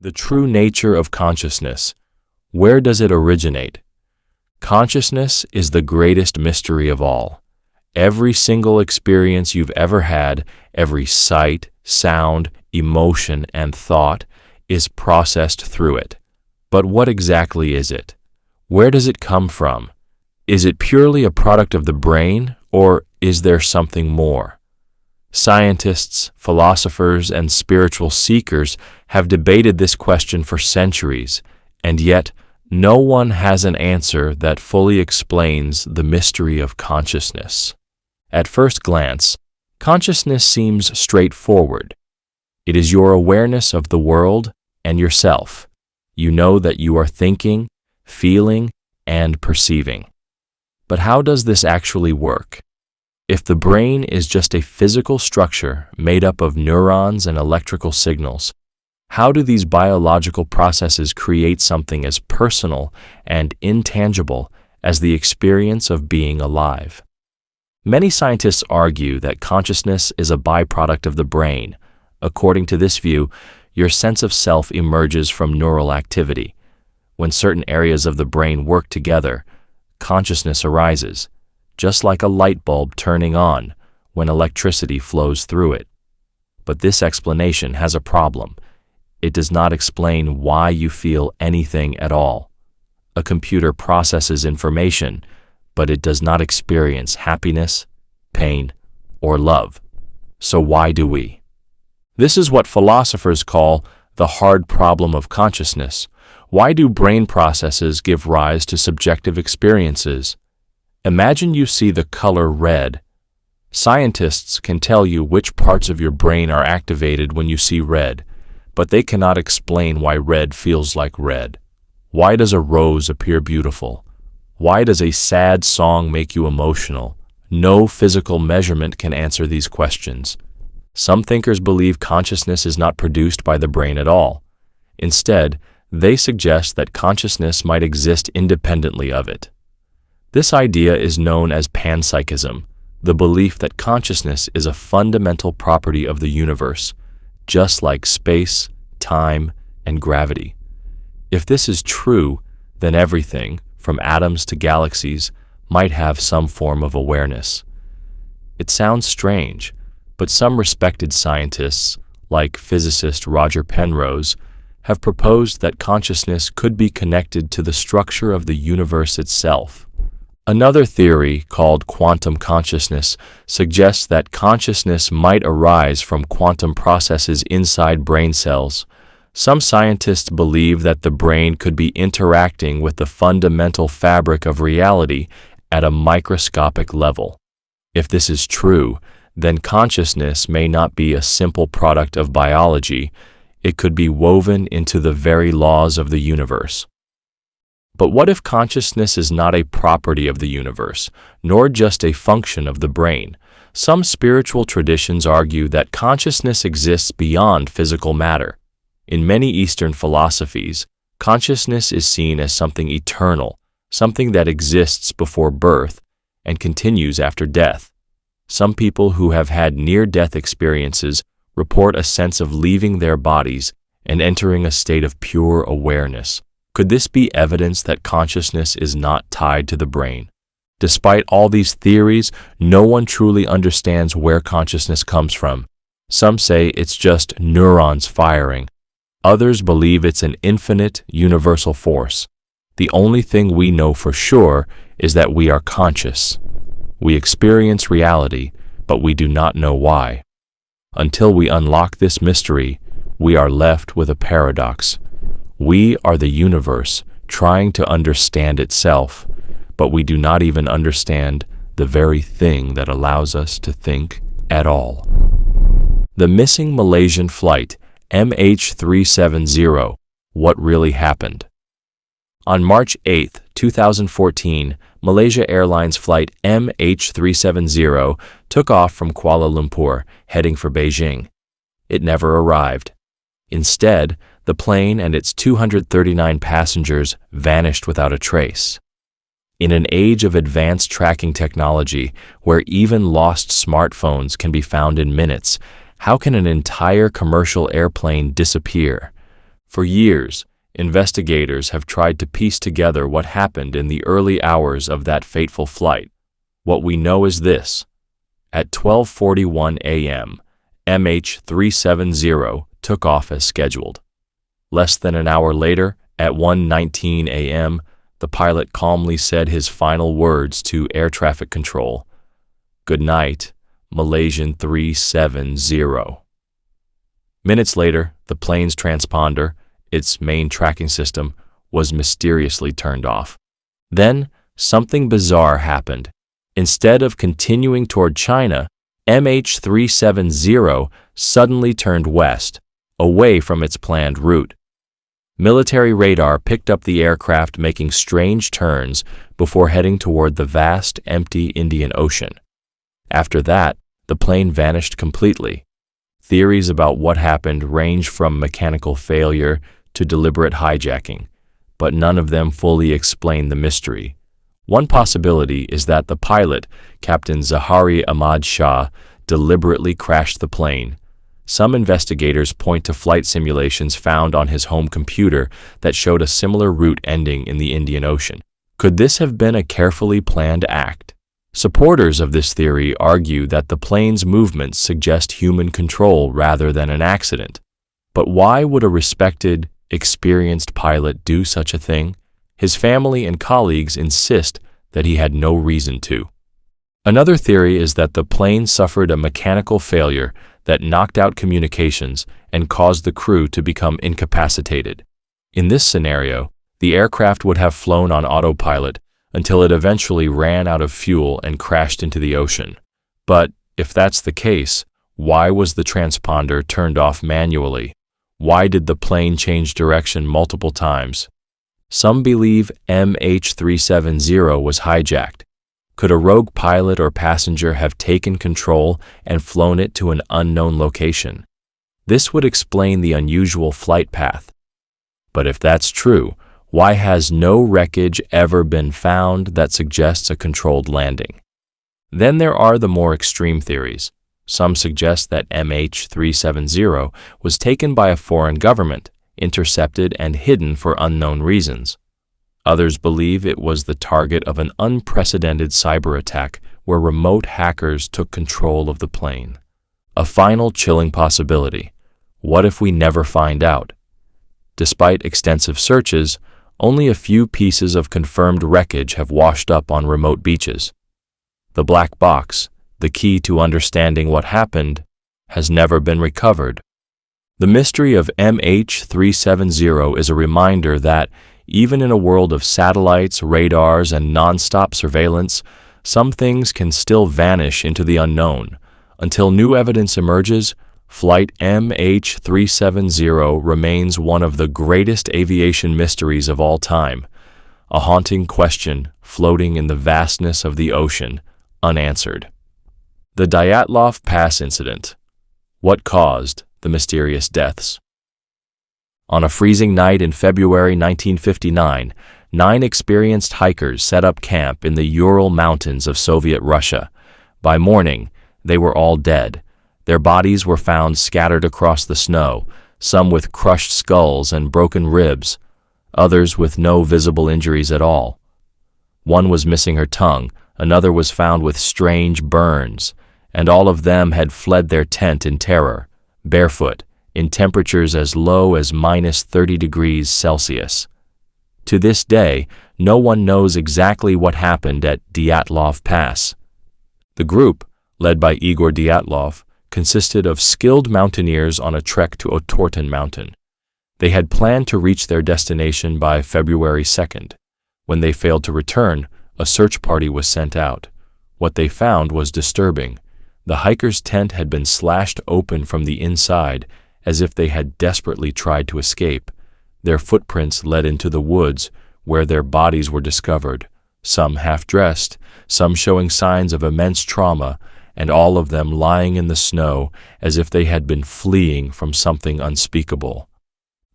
The true nature of consciousness. Where does it originate? Consciousness is the greatest mystery of all. Every single experience you've ever had, every sight, sound, emotion, and thought is processed through it. But what exactly is it? Where does it come from? Is it purely a product of the brain, or is there something more? Scientists, philosophers, and spiritual seekers have debated this question for centuries, and yet no one has an answer that fully explains the mystery of consciousness. At first glance, consciousness seems straightforward. It is your awareness of the world and yourself. You know that you are thinking, feeling, and perceiving. But how does this actually work? If the brain is just a physical structure made up of neurons and electrical signals, how do these biological processes create something as personal and intangible as the experience of being alive? Many scientists argue that consciousness is a byproduct of the brain. According to this view, your sense of self emerges from neural activity. When certain areas of the brain work together, consciousness arises, just like a light bulb turning on when electricity flows through it. But this explanation has a problem. It does not explain why you feel anything at all. A computer processes information, but it does not experience happiness, pain, or love. So why do we? This is what philosophers call the hard problem of consciousness. Why do brain processes give rise to subjective experiences? Imagine you see the color red. Scientists can tell you which parts of your brain are activated when you see red, but they cannot explain why red feels like red. Why does a rose appear beautiful? Why does a sad song make you emotional? No physical measurement can answer these questions. Some thinkers believe consciousness is not produced by the brain at all. Instead, they suggest that consciousness might exist independently of it. This idea is known as panpsychism, the belief that consciousness is a fundamental property of the universe, just like space, time, and gravity. If this is true, then everything, from atoms to galaxies, might have some form of awareness. It sounds strange, but some respected scientists, like physicist Roger Penrose, have proposed that consciousness could be connected to the structure of the universe itself. Another theory, called quantum consciousness, suggests that consciousness might arise from quantum processes inside brain cells. Some scientists believe that the brain could be interacting with the fundamental fabric of reality at a microscopic level. If this is true, then consciousness may not be a simple product of biology. It could be woven into the very laws of the universe. But what if consciousness is not a property of the universe, nor just a function of the brain? Some spiritual traditions argue that consciousness exists beyond physical matter. In many Eastern philosophies, consciousness is seen as something eternal, something that exists before birth and continues after death. Some people who have had near-death experiences report a sense of leaving their bodies and entering a state of pure awareness. Could this be evidence that consciousness is not tied to the brain? Despite all these theories, no one truly understands where consciousness comes from. Some say it's just neurons firing. Others believe it's an infinite, universal force. The only thing we know for sure is that we are conscious. We experience reality, but we do not know why. Until we unlock this mystery, we are left with a paradox. We are the universe trying to understand itself, but we do not even understand the very thing that allows us to think at all. The missing Malaysian flight, MH370, what really happened? On March 8, 2014, Malaysia Airlines flight MH370 took off from Kuala Lumpur, heading for Beijing. It never arrived. Instead, the plane and its 239 passengers vanished without a trace. In an age of advanced tracking technology, where even lost smartphones can be found in minutes, how can an entire commercial airplane disappear? For years, investigators have tried to piece together what happened in the early hours of that fateful flight. What we know is this. At 12:41 a.m., MH370 took off as scheduled. Less than an hour later, at 1:19 a.m., the pilot calmly said his final words to air traffic control. "Good night, Malaysian 370. Minutes later, the plane's transponder, its main tracking system, was mysteriously turned off. Then, something bizarre happened. Instead of continuing toward China, MH370 suddenly turned west, away from its planned route. Military radar picked up the aircraft making strange turns before heading toward the vast, empty Indian Ocean. After that, the plane vanished completely. Theories about what happened range from mechanical failure to deliberate hijacking, but none of them fully explain the mystery. One possibility is that the pilot, Captain Zahari Ahmad Shah, deliberately crashed the plane. Some investigators point to flight simulations found on his home computer that showed a similar route ending in the Indian Ocean. Could this have been a carefully planned act? Supporters of this theory argue that the plane's movements suggest human control rather than an accident. But why would a respected, experienced pilot do such a thing? His family and colleagues insist that he had no reason to. Another theory is that the plane suffered a mechanical failure that knocked out communications and caused the crew to become incapacitated. In this scenario, the aircraft would have flown on autopilot until it eventually ran out of fuel and crashed into the ocean. But if that's the case, why was the transponder turned off manually? Why did the plane change direction multiple times? Some believe MH370 was hijacked. Could a rogue pilot or passenger have taken control and flown it to an unknown location? This would explain the unusual flight path. But if that's true, why has no wreckage ever been found that suggests a controlled landing? Then there are the more extreme theories. Some suggest that MH370 was taken by a foreign government, intercepted and hidden for unknown reasons. Others believe it was the target of an unprecedented cyber attack where remote hackers took control of the plane. A final chilling possibility. What if we never find out? Despite extensive searches, only a few pieces of confirmed wreckage have washed up on remote beaches. The black box, the key to understanding what happened, has never been recovered. The mystery of MH370 is a reminder that, even in a world of satellites, radars, and non-stop surveillance, some things can still vanish into the unknown. Until new evidence emerges, Flight MH370 remains one of the greatest aviation mysteries of all time, a haunting question floating in the vastness of the ocean, unanswered. The Dyatlov Pass incident. What caused the mysterious deaths? On a freezing night in February 1959, 9 experienced hikers set up camp in the Ural Mountains of Soviet Russia. By morning, they were all dead. Their bodies were found scattered across the snow, some with crushed skulls and broken ribs, others with no visible injuries at all. One was missing her tongue, another was found with strange burns, and all of them had fled their tent in terror, barefoot, in temperatures as low as -30 degrees Celsius. To this day, no one knows exactly what happened at Dyatlov Pass. The group, led by Igor Dyatlov, consisted of skilled mountaineers on a trek to Otorten Mountain. They had planned to reach their destination by February 2nd. When they failed to return, a search party was sent out. What they found was disturbing. The hikers' tent had been slashed open from the inside, as if they had desperately tried to escape. Their footprints led into the woods, where their bodies were discovered, some half-dressed, some showing signs of immense trauma, and all of them lying in the snow as if they had been fleeing from something unspeakable.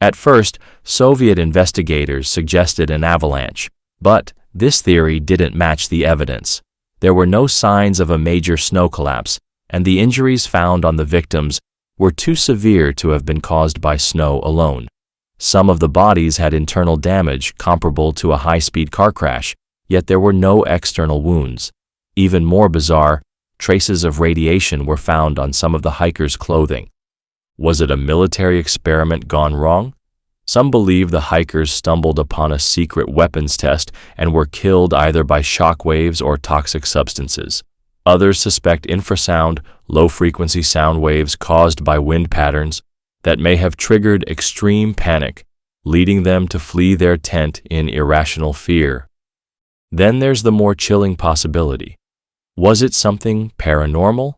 At first, Soviet investigators suggested an avalanche, but this theory didn't match the evidence. There were no signs of a major snow collapse, and the injuries found on the victims were too severe to have been caused by snow alone. Some of the bodies had internal damage comparable to a high-speed car crash, yet there were no external wounds. Even more bizarre, traces of radiation were found on some of the hikers' clothing. Was it a military experiment gone wrong? Some believe the hikers stumbled upon a secret weapons test and were killed either by shock waves or toxic substances. Others suspect infrasound, low-frequency sound waves caused by wind patterns that may have triggered extreme panic, leading them to flee their tent in irrational fear. Then there's the more chilling possibility. Was it something paranormal?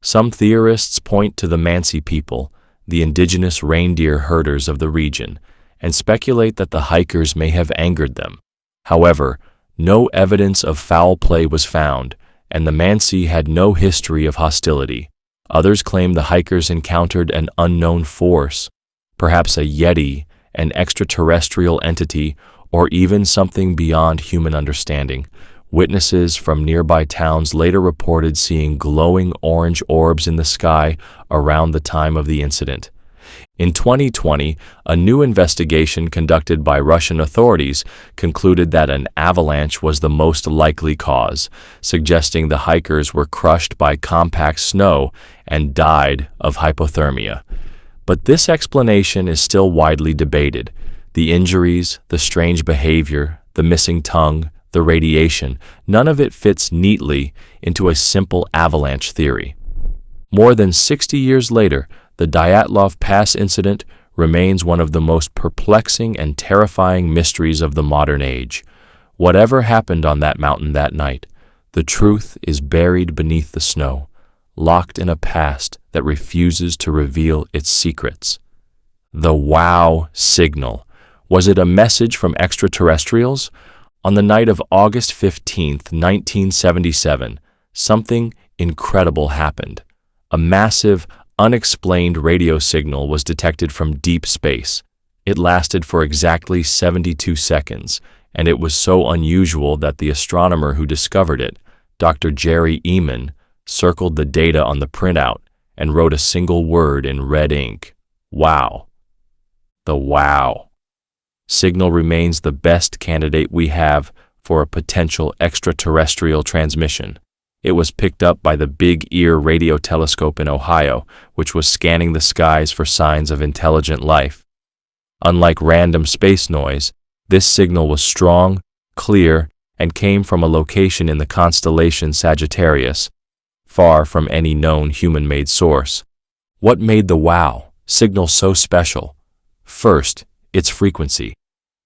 Some theorists point to the Mansi people, the indigenous reindeer herders of the region, and speculate that the hikers may have angered them. However, no evidence of foul play was found, and the Mansi had no history of hostility. Others claim the hikers encountered an unknown force, perhaps a yeti, an extraterrestrial entity, or even something beyond human understanding. Witnesses from nearby towns later reported seeing glowing orange orbs in the sky around the time of the incident. In 2020, a new investigation conducted by Russian authorities concluded that an avalanche was the most likely cause, suggesting the hikers were crushed by compact snow and died of hypothermia. But this explanation is still widely debated. The injuries, the strange behavior, the missing tongue, the radiation, none of it fits neatly into a simple avalanche theory. More than 60 years later, the Dyatlov Pass incident remains one of the most perplexing and terrifying mysteries of the modern age. Whatever happened on that mountain that night, the truth is buried beneath the snow, locked in a past that refuses to reveal its secrets. The wow signal. Was it a message from extraterrestrials? On the night of August 15, 1977, something incredible happened. A massive, unexplained radio signal was detected from deep space. It lasted for exactly 72 seconds, and it was so unusual that the astronomer who discovered it, Dr. Jerry Eman, circled the data on the printout and wrote a single word in red ink: wow. The wow signal remains the best candidate we have for a potential extraterrestrial transmission. It was picked up by the Big Ear radio telescope in Ohio, which was scanning the skies for signs of intelligent life. Unlike random space noise, this signal was strong, clear, and came from a location in the constellation Sagittarius, far from any known human-made source. What made the wow signal so special? First, its frequency.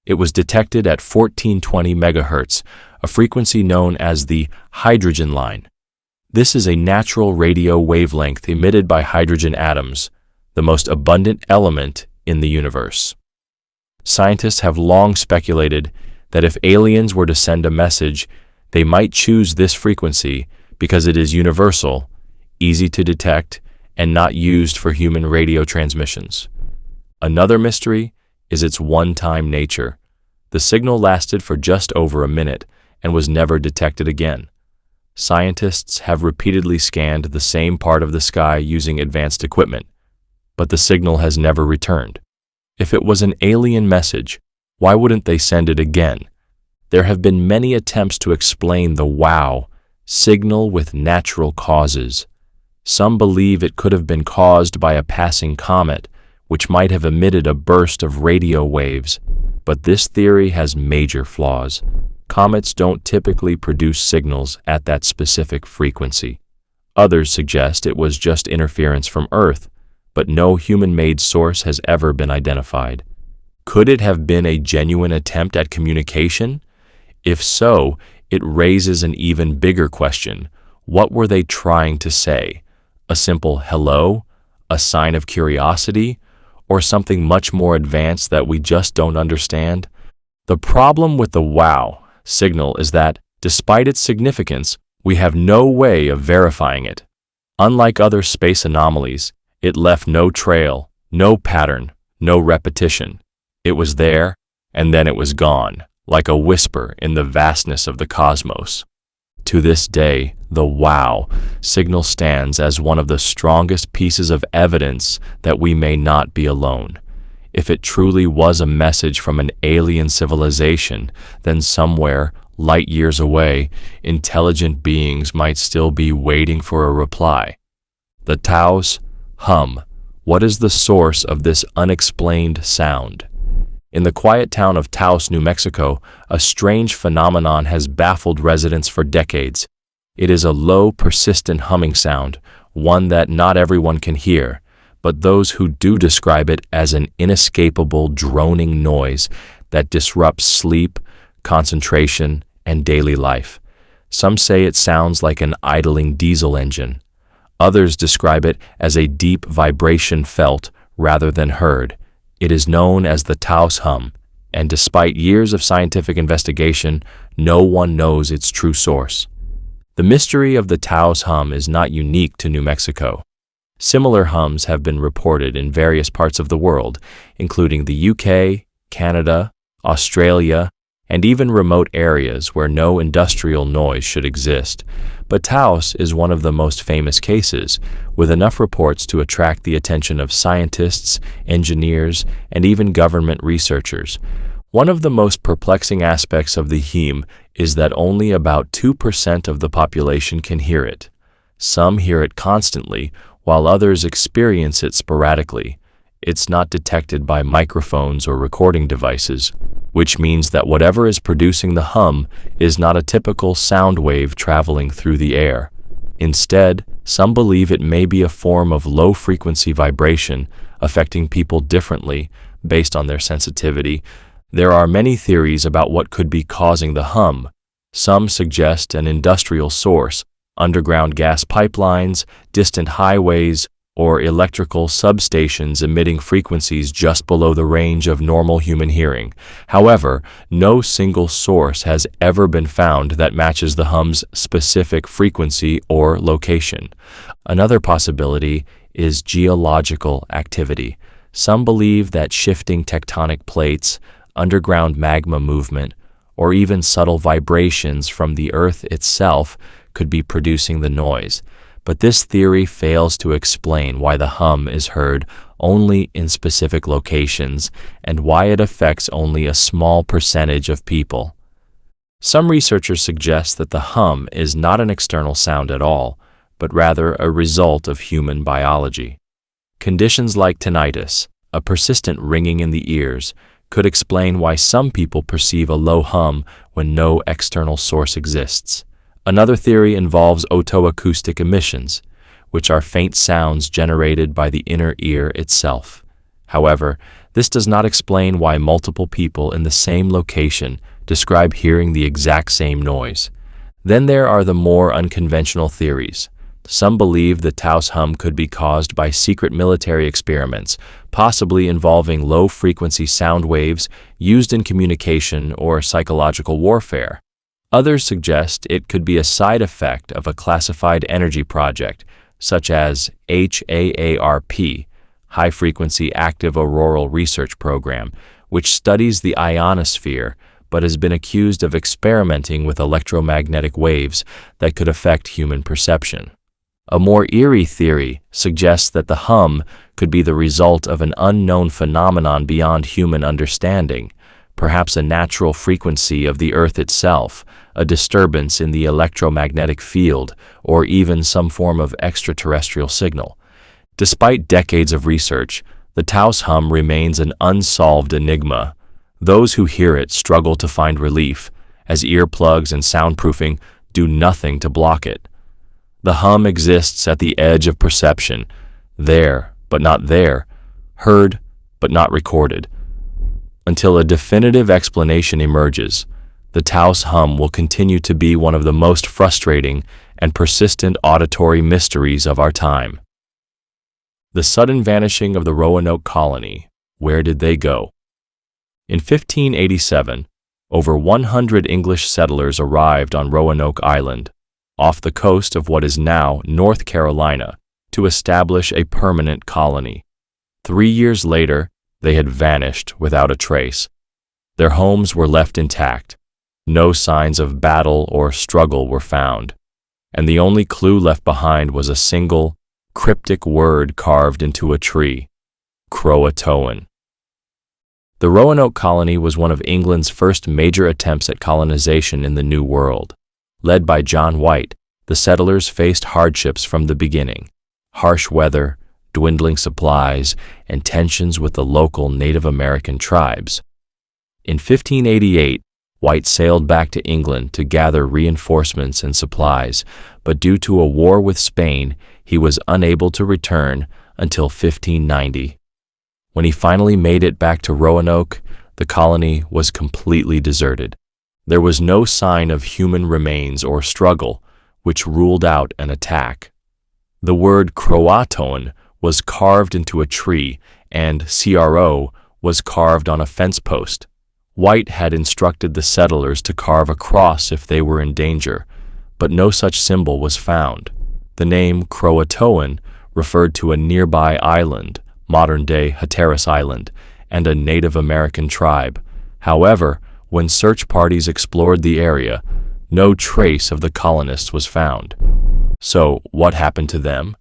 It was detected at 1420 MHz, a frequency known as the hydrogen line. This is a natural radio wavelength emitted by hydrogen atoms, the most abundant element in the universe. Scientists have long speculated that if aliens were to send a message, they might choose this frequency because it is universal, easy to detect, and not used for human radio transmissions. Another mystery is its one-time nature. The signal lasted for just over a minute and was never detected again. Scientists have repeatedly scanned the same part of the sky using advanced equipment, but the signal has never returned. If it was an alien message, why wouldn't they send it again? There have been many attempts to explain the wow signal with natural causes. Some believe it could have been caused by a passing comet, which might have emitted a burst of radio waves, but this theory has major flaws. Comets don't typically produce signals at that specific frequency. Others suggest it was just interference from Earth, but no human-made source has ever been identified. Could it have been a genuine attempt at communication? If so, it raises an even bigger question. What were they trying to say? A simple hello? A sign of curiosity? Or something much more advanced that we just don't understand? The problem with the wow signal is that, despite its significance, we have no way of verifying it. Unlike other space anomalies, it left no trail, no pattern, no repetition. It was there, and then it was gone, like a whisper in the vastness of the cosmos. To this day, the wow signal stands as one of the strongest pieces of evidence that we may not be alone. If it truly was a message from an alien civilization, then somewhere, light years away, intelligent beings might still be waiting for a reply. The Taos hum. What is the source of this unexplained sound? In the quiet town of Taos, New Mexico, a strange phenomenon has baffled residents for decades. It is a low, persistent humming sound, one that not everyone can hear, but those who do describe it as an inescapable droning noise that disrupts sleep, concentration, and daily life. Some say it sounds like an idling diesel engine. Others describe it as a deep vibration felt rather than heard. It is known as the Taos hum, and despite years of scientific investigation, no one knows its true source. The mystery of the Taos hum is not unique to New Mexico. Similar hums have been reported in various parts of the world, including the UK, Canada, Australia, and even remote areas where no industrial noise should exist. But Taos is one of the most famous cases, with enough reports to attract the attention of scientists, engineers, and even government researchers. One of the most perplexing aspects of the hum is that only about 2% of the population can hear it. Some hear it constantly, while others experience it sporadically. It's not detected by microphones or recording devices, which means that whatever is producing the hum is not a typical sound wave traveling through the air. Instead, some believe it may be a form of low-frequency vibration affecting people differently based on their sensitivity. There are many theories about what could be causing the hum. Some suggest an industrial source, underground gas pipelines, distant highways, or electrical substations emitting frequencies just below the range of normal human hearing. However, no single source has ever been found that matches the hum's specific frequency or location. Another possibility is geological activity. Some believe that shifting tectonic plates, underground magma movement, or even subtle vibrations from the Earth itself could be producing the noise. But this theory fails to explain why the hum is heard only in specific locations and why it affects only a small percentage of people. Some researchers suggest that the hum is not an external sound at all, but rather a result of human biology. Conditions like tinnitus, a persistent ringing in the ears, could explain why some people perceive a low hum when no external source exists. Another theory involves otoacoustic emissions, which are faint sounds generated by the inner ear itself. However, this does not explain why multiple people in the same location describe hearing the exact same noise. Then there are the more unconventional theories. Some believe the Taos hum could be caused by secret military experiments, possibly involving low-frequency sound waves used in communication or psychological warfare. Others suggest it could be a side effect of a classified energy project, such as HAARP, High Frequency Active Auroral Research Program, which studies the ionosphere but has been accused of experimenting with electromagnetic waves that could affect human perception. A more eerie theory suggests that the hum could be the result of an unknown phenomenon beyond human understanding, perhaps a natural frequency of the Earth itself, a disturbance in the electromagnetic field, or even some form of extraterrestrial signal. Despite decades of research, the Taos hum remains an unsolved enigma. Those who hear it struggle to find relief, as earplugs and soundproofing do nothing to block it. The hum exists at the edge of perception, there but not there, heard but not recorded. Until a definitive explanation emerges, the Taos hum will continue to be one of the most frustrating and persistent auditory mysteries of our time. The sudden vanishing of the Roanoke colony. Where did they go? In 1587, over 100 English settlers arrived on Roanoke Island, off the coast of what is now North Carolina, to establish a permanent colony. 3 years later, they had vanished without a trace. Their homes were left intact. No signs of battle or struggle were found, and the only clue left behind was a single, cryptic word carved into a tree: Croatoan. The Roanoke colony was one of England's first major attempts at colonization in the New World. Led by John White, the settlers faced hardships from the beginning: harsh weather, dwindling supplies, and tensions with the local Native American tribes. In 1588, White sailed back to England to gather reinforcements and supplies, but due to a war with Spain, he was unable to return until 1590. When he finally made it back to Roanoke, the colony was completely deserted. There was no sign of human remains or struggle, which ruled out an attack. The word Croatoan was carved into a tree, and CRO was carved on a fence post. White had instructed the settlers to carve a cross if they were in danger, but no such symbol was found. The name Croatoan referred to a nearby island, modern-day Hatteras Island, and a Native American tribe. However, when search parties explored the area, no trace of the colonists was found. So, what happened to them?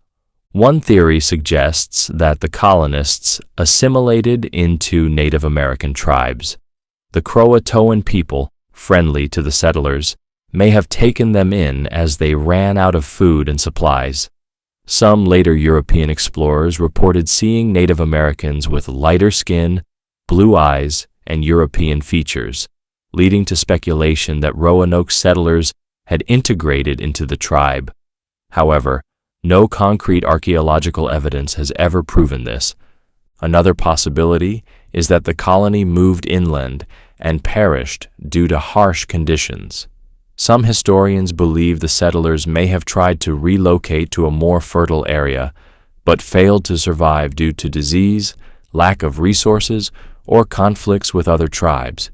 One theory suggests that the colonists assimilated into Native American tribes. The Croatoan people, friendly to the settlers, may have taken them in as they ran out of food and supplies. Some later European explorers reported seeing Native Americans with lighter skin, blue eyes, and European features, leading to speculation that Roanoke settlers had integrated into the tribe. However, no concrete archaeological evidence has ever proven this. Another possibility is that the colony moved inland and perished due to harsh conditions. Some historians believe the settlers may have tried to relocate to a more fertile area, but failed to survive due to disease, lack of resources, or conflicts with other tribes.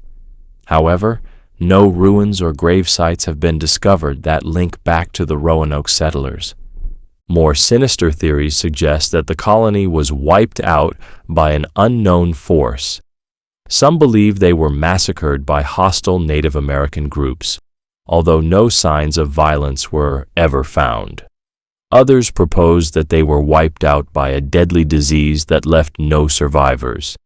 However, no ruins or grave sites have been discovered that link back to the Roanoke settlers. More sinister theories suggest that the colony was wiped out by an unknown force. Some believe they were massacred by hostile Native American groups, although no signs of violence were ever found. Others propose that they were wiped out by a deadly disease that left no survivors.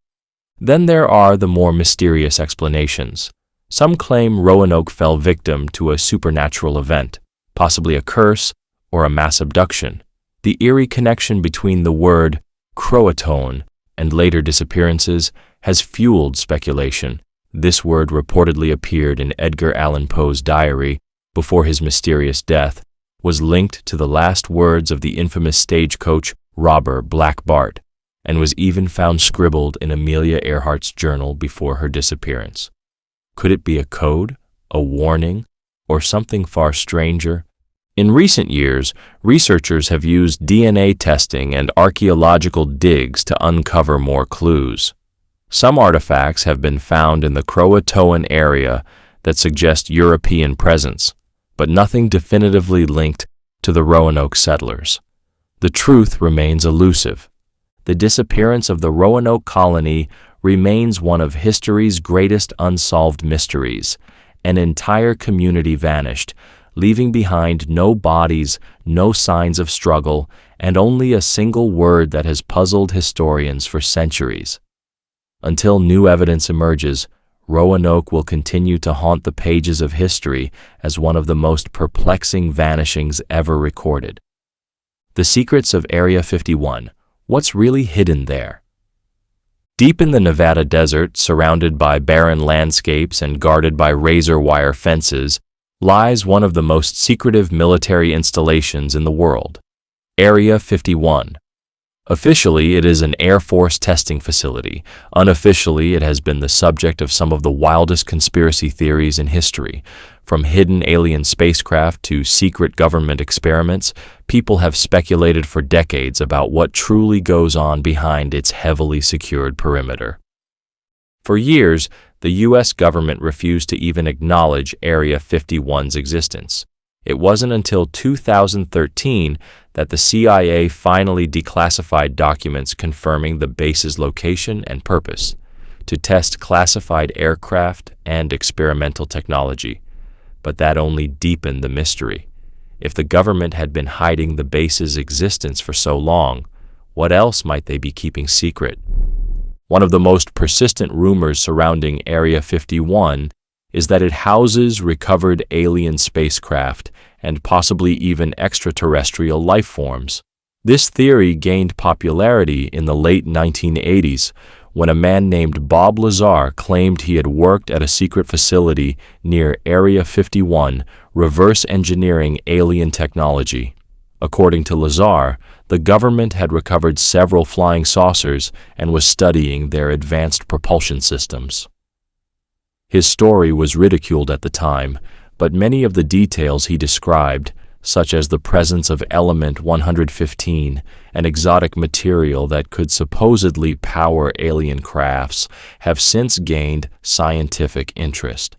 Then there are the more mysterious explanations. Some claim Roanoke fell victim to a supernatural event, possibly a curse or a mass abduction. The eerie connection between the word Croatoan and later disappearances has fueled speculation. This word reportedly appeared in Edgar Allan Poe's diary before his mysterious death, was linked to the last words of the infamous stagecoach robber Black Bart, and was even found scribbled in Amelia Earhart's journal before her disappearance. Could it be a code, a warning, or something far stranger? In recent years, researchers have used DNA testing and archaeological digs to uncover more clues. Some artifacts have been found in the Croatoan area that suggest European presence, but nothing definitively linked to the Roanoke settlers. The truth remains elusive. The disappearance of the Roanoke colony remains one of history's greatest unsolved mysteries. An entire community vanished, leaving behind no bodies, no signs of struggle, and only a single word that has puzzled historians for centuries. Until new evidence emerges, Roanoke will continue to haunt the pages of history as one of the most perplexing vanishings ever recorded. The secrets of Area 51. What's really hidden there? Deep in the Nevada desert, surrounded by barren landscapes and guarded by razor wire fences, lies one of the most secretive military installations in the world, Area 51. Officially, it is an Air Force testing facility. Unofficially, it has been the subject of some of the wildest conspiracy theories in history. From hidden alien spacecraft to secret government experiments, people have speculated for decades about what truly goes on behind its heavily secured perimeter. For years, the U.S. government refused to even acknowledge Area 51's existence. It wasn't until 2013 that the CIA finally declassified documents confirming the base's location and purpose, to test classified aircraft and experimental technology. But that only deepened the mystery. If the government had been hiding the base's existence for so long, what else might they be keeping secret? One of the most persistent rumors surrounding Area 51 is that it houses recovered alien spacecraft and possibly even extraterrestrial life forms. This theory gained popularity in the late 1980s when a man named Bob Lazar claimed he had worked at a secret facility near Area 51 reverse engineering alien technology. According to Lazar, the government had recovered several flying saucers and was studying their advanced propulsion systems. His story was ridiculed at the time, but many of the details he described, such as the presence of element 115, an exotic material that could supposedly power alien crafts, have since gained scientific interest.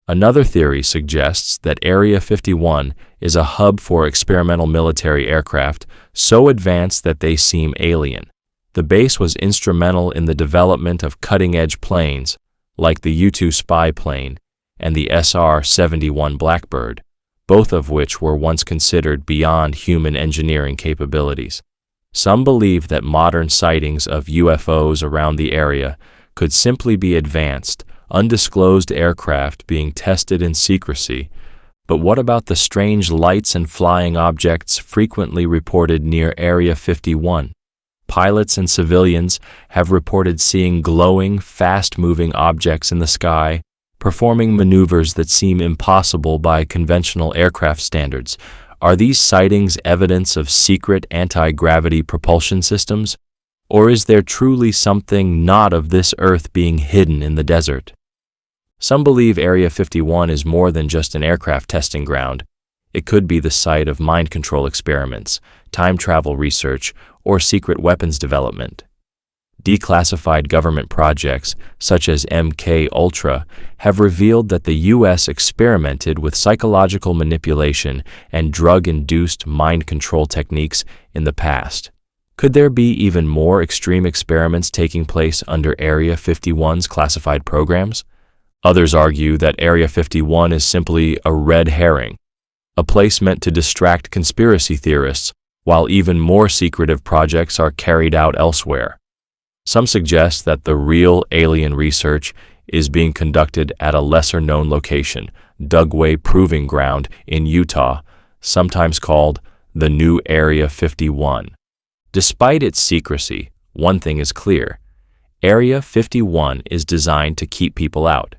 Another theory suggests that Area 51 is a hub for experimental military aircraft so advanced that they seem alien. The base was instrumental in the development of cutting-edge planes, like the U-2 spy plane and the SR-71 Blackbird, both of which were once considered beyond human engineering capabilities. Some believe that modern sightings of UFOs around the area could simply be advanced, undisclosed aircraft being tested in secrecy. But what about the strange lights and flying objects frequently reported near Area 51? Pilots and civilians have reported seeing glowing, fast-moving objects in the sky, performing maneuvers that seem impossible by conventional aircraft standards. Are these sightings evidence of secret anti-gravity propulsion systems? Or is there truly something not of this Earth being hidden in the desert? Some believe Area 51 is more than just an aircraft testing ground. It could be the site of mind control experiments, time travel research, or secret weapons development. Declassified government projects, such as MK Ultra, have revealed that the U.S. experimented with psychological manipulation and drug-induced mind control techniques in the past. Could there be even more extreme experiments taking place under Area 51's classified programs? Others argue that Area 51 is simply a red herring, a place meant to distract conspiracy theorists, while even more secretive projects are carried out elsewhere. Some suggest that the real alien research is being conducted at a lesser-known location, Dugway Proving Ground in Utah, sometimes called the New Area 51. Despite its secrecy, one thing is clear. Area 51 is designed to keep people out.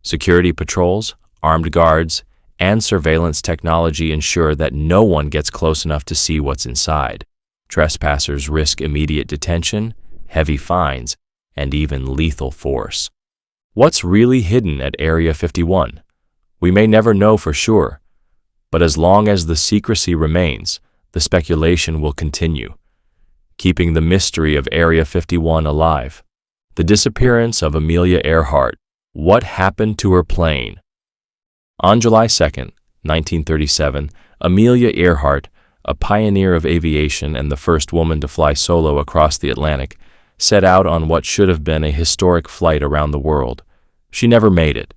Security patrols, armed guards, and surveillance technology ensure that no one gets close enough to see what's inside. Trespassers risk immediate detention, heavy fines, and even lethal force. What's really hidden at Area 51? We may never know for sure, but as long as the secrecy remains, the speculation will continue, keeping the mystery of Area 51 alive. The disappearance of Amelia Earhart. What happened to her plane? On July 2, 1937, Amelia Earhart, a pioneer of aviation and the first woman to fly solo across the Atlantic, set out on what should have been a historic flight around the world. She never made it.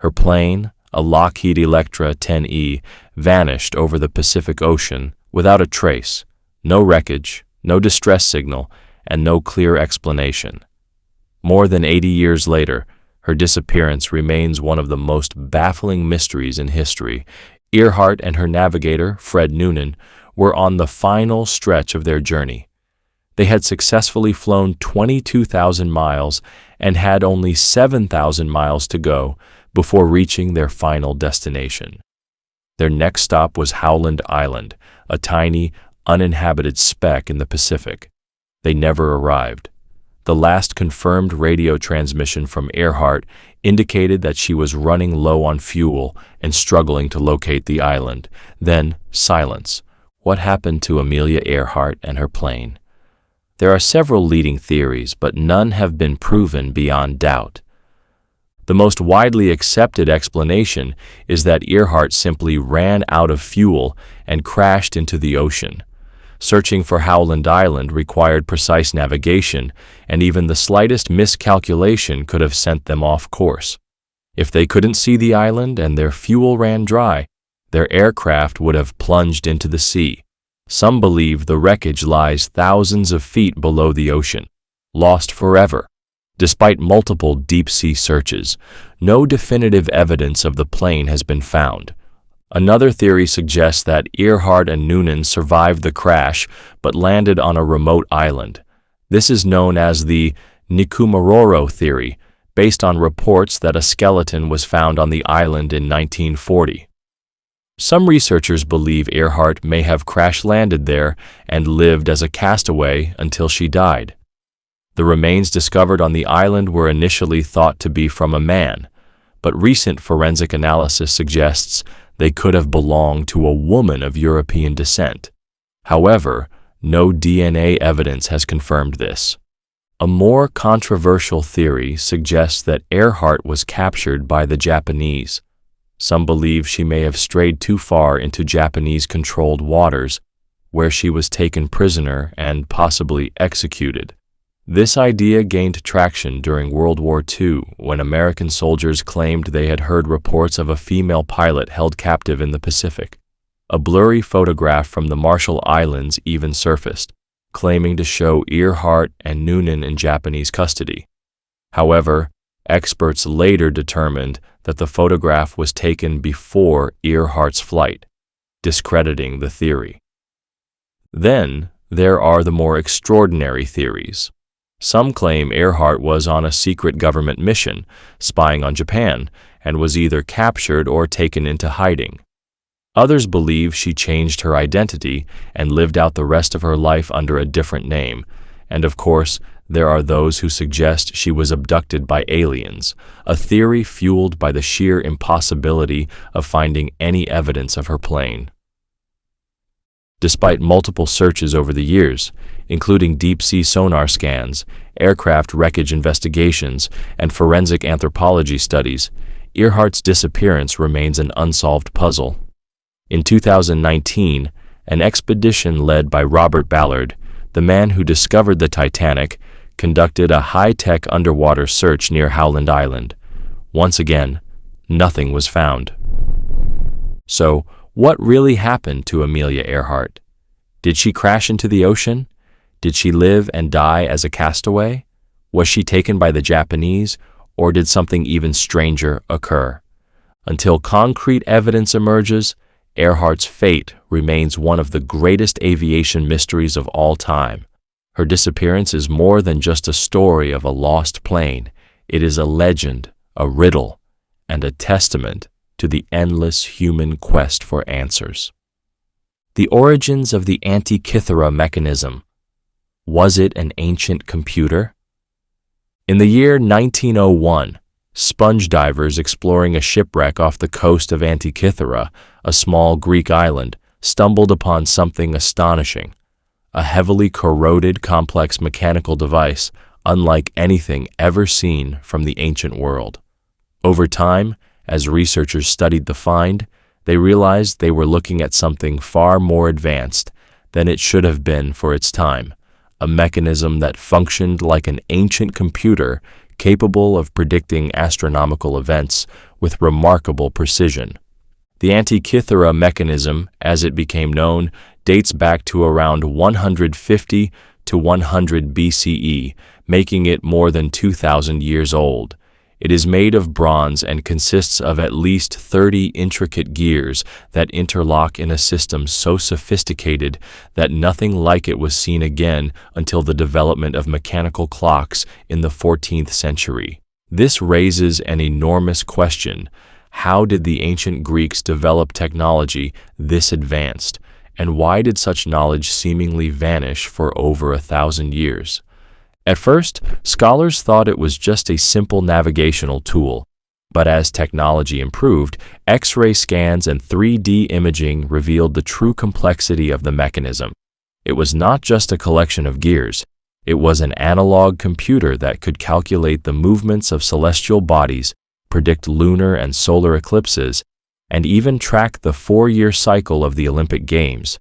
Her plane, a Lockheed Electra 10E, vanished over the Pacific Ocean without a trace, no wreckage, no distress signal, and no clear explanation. More than 80 years later, her disappearance remains one of the most baffling mysteries in history. Earhart and her navigator, Fred Noonan, were on the final stretch of their journey. They had successfully flown 22,000 miles and had only 7,000 miles to go before reaching their final destination. Their next stop was Howland Island, a tiny, uninhabited speck in the Pacific. They never arrived. The last confirmed radio transmission from Earhart indicated that she was running low on fuel and struggling to locate the island. Then, silence. What happened to Amelia Earhart and her plane? There are several leading theories, but none have been proven beyond doubt. The most widely accepted explanation is that Earhart simply ran out of fuel and crashed into the ocean. Searching for Howland Island required precise navigation, and even the slightest miscalculation could have sent them off course. If they couldn't see the island and their fuel ran dry, their aircraft would have plunged into the sea. Some believe the wreckage lies thousands of feet below the ocean, lost forever. Despite multiple deep-sea searches, no definitive evidence of the plane has been found. Another theory suggests that Earhart and Noonan survived the crash but landed on a remote island. This is known as the Nikumaroro theory, based on reports that a skeleton was found on the island in 1940. Some researchers believe Earhart may have crash-landed there and lived as a castaway until she died. The remains discovered on the island were initially thought to be from a man, but recent forensic analysis suggests they could have belonged to a woman of European descent. However, no DNA evidence has confirmed this. A more controversial theory suggests that Earhart was captured by the Japanese. Some believe she may have strayed too far into Japanese-controlled waters, where she was taken prisoner and possibly executed. This idea gained traction during World War II when American soldiers claimed they had heard reports of a female pilot held captive in the Pacific. A blurry photograph from the Marshall Islands even surfaced, claiming to show Earhart and Noonan in Japanese custody. However, experts later determined that the photograph was taken before Earhart's flight, discrediting the theory. Then, there are the more extraordinary theories. Some claim Earhart was on a secret government mission, spying on Japan, and was either captured or taken into hiding. Others believe she changed her identity and lived out the rest of her life under a different name. And of course, there are those who suggest she was abducted by aliens, a theory fueled by the sheer impossibility of finding any evidence of her plane. Despite multiple searches over the years, including deep-sea sonar scans, aircraft wreckage investigations, and forensic anthropology studies, Earhart's disappearance remains an unsolved puzzle. In 2019, an expedition led by Robert Ballard, the man who discovered the Titanic, conducted a high-tech underwater search near Howland Island. Once again, nothing was found. So, what really happened to Amelia Earhart? Did she crash into the ocean? Did she live and die as a castaway? Was she taken by the Japanese, or did something even stranger occur? Until concrete evidence emerges, Earhart's fate remains one of the greatest aviation mysteries of all time. Her disappearance is more than just a story of a lost plane. It is a legend, a riddle, and a testament to the endless human quest for answers. The origins of the Antikythera mechanism. Was it an ancient computer? In the year 1901, sponge divers exploring a shipwreck off the coast of Antikythera, a small Greek island, stumbled upon something astonishing. A heavily corroded complex mechanical device unlike anything ever seen from the ancient world. Over time, as researchers studied the find, they realized they were looking at something far more advanced than it should have been for its time, a mechanism that functioned like an ancient computer capable of predicting astronomical events with remarkable precision. The Antikythera mechanism, as it became known, dates back to around 150 to 100 BCE, making it more than 2,000 years old. It is made of bronze and consists of at least 30 intricate gears that interlock in a system so sophisticated that nothing like it was seen again until the development of mechanical clocks in the 14th century. This raises an enormous question. How did the ancient Greeks develop technology this advanced, and why did such knowledge seemingly vanish for over 1,000 years? At first, scholars thought it was just a simple navigational tool, but as technology improved, X-ray scans and 3D imaging revealed the true complexity of the mechanism. It was not just a collection of gears. It was an analog computer that could calculate the movements of celestial bodies, predict lunar and solar eclipses, and even track the 4-year cycle of the Olympic Games.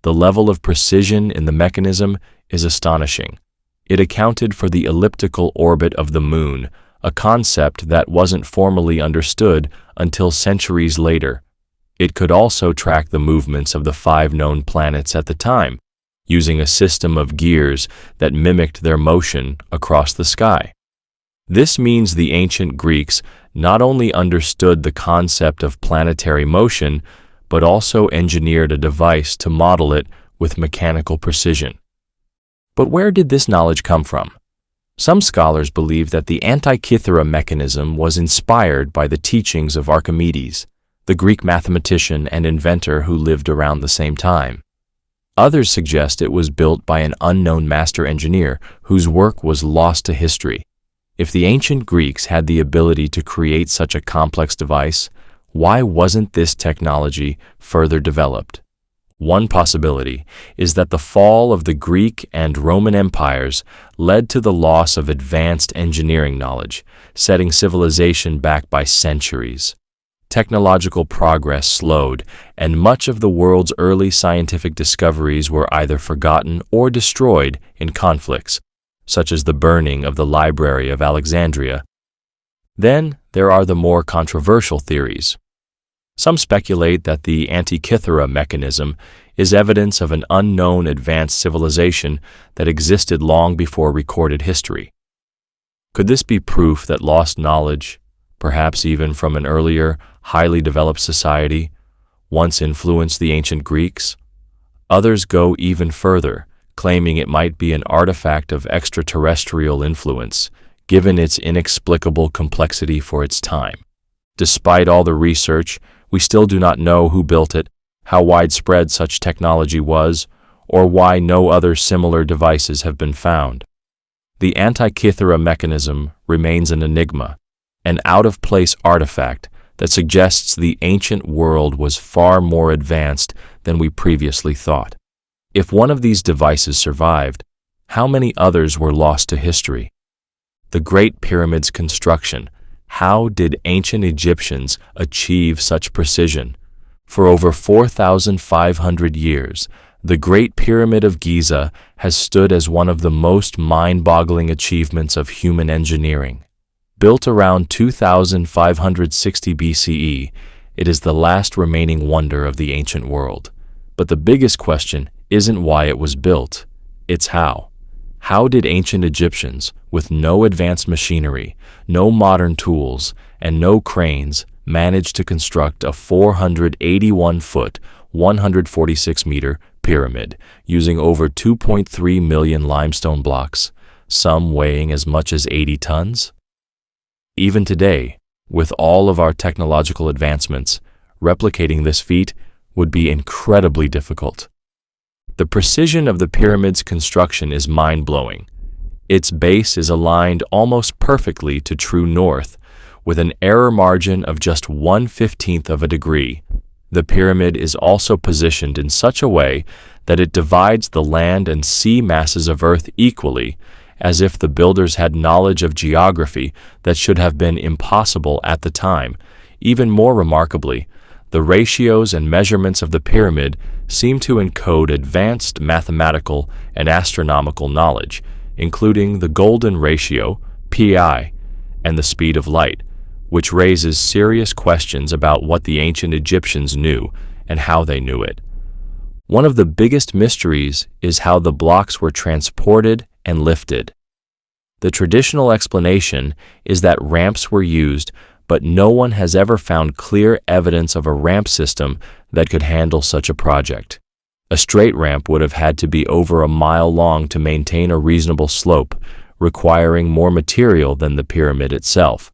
The level of precision in the mechanism is astonishing. It accounted for the elliptical orbit of the moon, a concept that wasn't formally understood until centuries later. It could also track the movements of the 5 known planets at the time, using a system of gears that mimicked their motion across the sky. This means the ancient Greeks not only understood the concept of planetary motion, but also engineered a device to model it with mechanical precision. But where did this knowledge come from? Some scholars believe that the Antikythera mechanism was inspired by the teachings of Archimedes, the Greek mathematician and inventor who lived around the same time. Others suggest it was built by an unknown master engineer whose work was lost to history. If the ancient Greeks had the ability to create such a complex device, why wasn't this technology further developed? One possibility is that the fall of the Greek and Roman empires led to the loss of advanced engineering knowledge, setting civilization back by centuries. Technological progress slowed, and much of the world's early scientific discoveries were either forgotten or destroyed in conflicts, such as the burning of the Library of Alexandria. Then there are the more controversial theories. Some speculate that the Antikythera mechanism is evidence of an unknown advanced civilization that existed long before recorded history. Could this be proof that lost knowledge, perhaps even from an earlier, highly developed society, once influenced the ancient Greeks? Others go even further, claiming it might be an artifact of extraterrestrial influence, given its inexplicable complexity for its time. Despite all the research, we still do not know who built it, how widespread such technology was, or why no other similar devices have been found. The Antikythera mechanism remains an enigma, an out-of-place artifact that suggests the ancient world was far more advanced than we previously thought. If one of these devices survived, how many others were lost to history? The Great Pyramid's construction. How did ancient Egyptians achieve such precision? For over 4,500 years, the Great Pyramid of Giza has stood as one of the most mind-boggling achievements of human engineering. Built around 2560 BCE, it is the last remaining wonder of the ancient world. But the biggest question isn't why it was built, it's how. How did ancient Egyptians, with no advanced machinery, no modern tools, and no cranes, manage to construct a 481-foot, 146-meter pyramid using over 2.3 million limestone blocks, some weighing as much as 80 tons? Even today, with all of our technological advancements, replicating this feat would be incredibly difficult. The precision of the pyramid's construction is mind-blowing. Its base is aligned almost perfectly to true north, with an error margin of just 1/15 of a degree. The pyramid is also positioned in such a way that it divides the land and sea masses of Earth equally, as if the builders had knowledge of geography that should have been impossible at the time. Even more remarkably, the ratios and measurements of the pyramid seem to encode advanced mathematical and astronomical knowledge, including the golden ratio, pi, and the speed of light, which raises serious questions about what the ancient Egyptians knew and how they knew it. One of the biggest mysteries is how the blocks were transported and lifted. The traditional explanation is that ramps were used, but no one has ever found clear evidence of a ramp system that could handle such a project. A straight ramp would have had to be over a mile long to maintain a reasonable slope, requiring more material than the pyramid itself.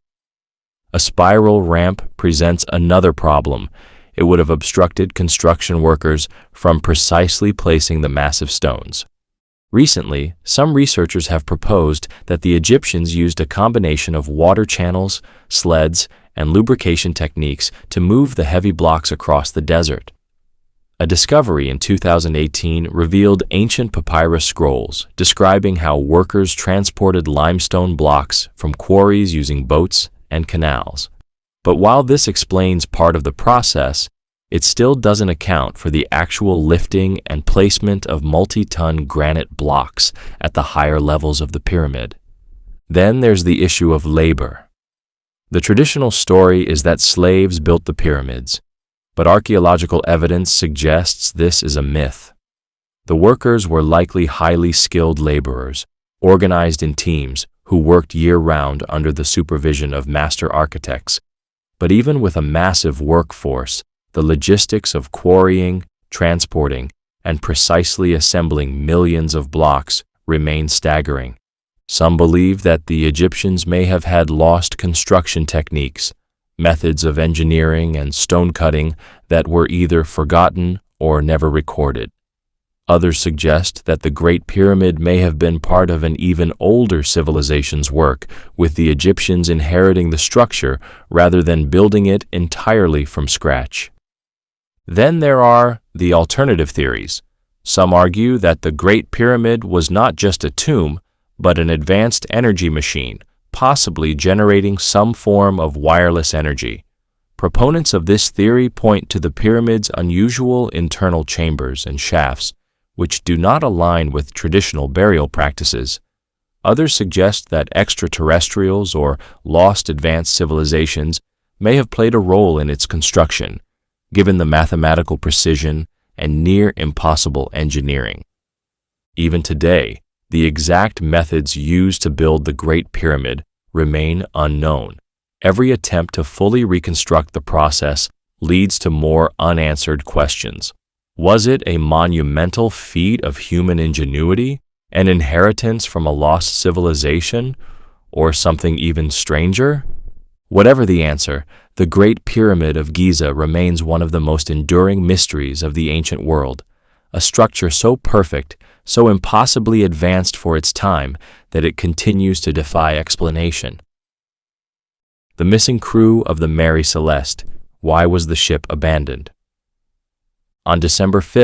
A spiral ramp presents another problem. It would have obstructed construction workers from precisely placing the massive stones. Recently, some researchers have proposed that the Egyptians used a combination of water channels, sleds, and lubrication techniques to move the heavy blocks across the desert. A discovery in 2018 revealed ancient papyrus scrolls describing how workers transported limestone blocks from quarries using boats and canals. But while this explains part of the process, it still doesn't account for the actual lifting and placement of multi-ton granite blocks at the higher levels of the pyramid. Then there's the issue of labor. The traditional story is that slaves built the pyramids, but archaeological evidence suggests this is a myth. The workers were likely highly skilled laborers, organized in teams, who worked year-round under the supervision of master architects. But even with a massive workforce, the logistics of quarrying, transporting, and precisely assembling millions of blocks remain staggering. Some believe that the Egyptians may have had lost construction techniques, methods of engineering and stone cutting that were either forgotten or never recorded. Others suggest that the Great Pyramid may have been part of an even older civilization's work, with the Egyptians inheriting the structure rather than building it entirely from scratch. Then there are the alternative theories. Some argue that the Great Pyramid was not just a tomb, but an advanced energy machine, possibly generating some form of wireless energy. Proponents of this theory point to the pyramid's unusual internal chambers and shafts, which do not align with traditional burial practices. Others suggest that extraterrestrials or lost advanced civilizations may have played a role in its construction, given the mathematical precision and near-impossible engineering. Even today, the exact methods used to build the Great Pyramid remain unknown. Every attempt to fully reconstruct the process leads to more unanswered questions. Was it a monumental feat of human ingenuity, an inheritance from a lost civilization, or something even stranger? Whatever the answer, the Great Pyramid of Giza remains one of the most enduring mysteries of the ancient world, a structure so perfect, so impossibly advanced for its time, that it continues to defy explanation. The missing crew of the Mary Celeste. Why was the ship abandoned? On December 5,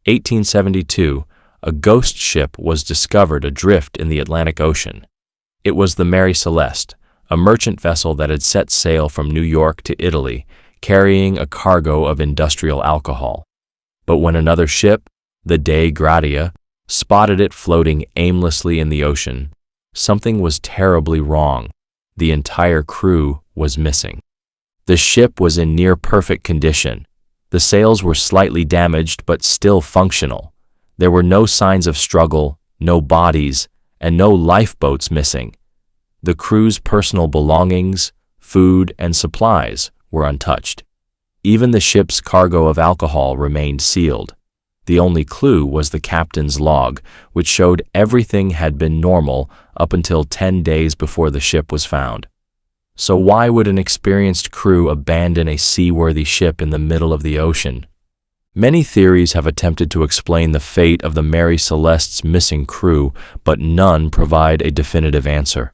1872, a ghost ship was discovered adrift in the Atlantic Ocean. It was the Mary Celeste, a merchant vessel that had set sail from New York to Italy, carrying a cargo of industrial alcohol. But when another ship, the Dei Gratia, spotted it floating aimlessly in the ocean, something was terribly wrong. The entire crew was missing. The ship was in near-perfect condition. The sails were slightly damaged but still functional. There were no signs of struggle, no bodies, and no lifeboats missing. The crew's personal belongings, food, and supplies were untouched. Even the ship's cargo of alcohol remained sealed. The only clue was the captain's log, which showed everything had been normal up until 10 days before the ship was found. So why would an experienced crew abandon a seaworthy ship in the middle of the ocean? Many theories have attempted to explain the fate of the Mary Celeste's missing crew, but none provide a definitive answer.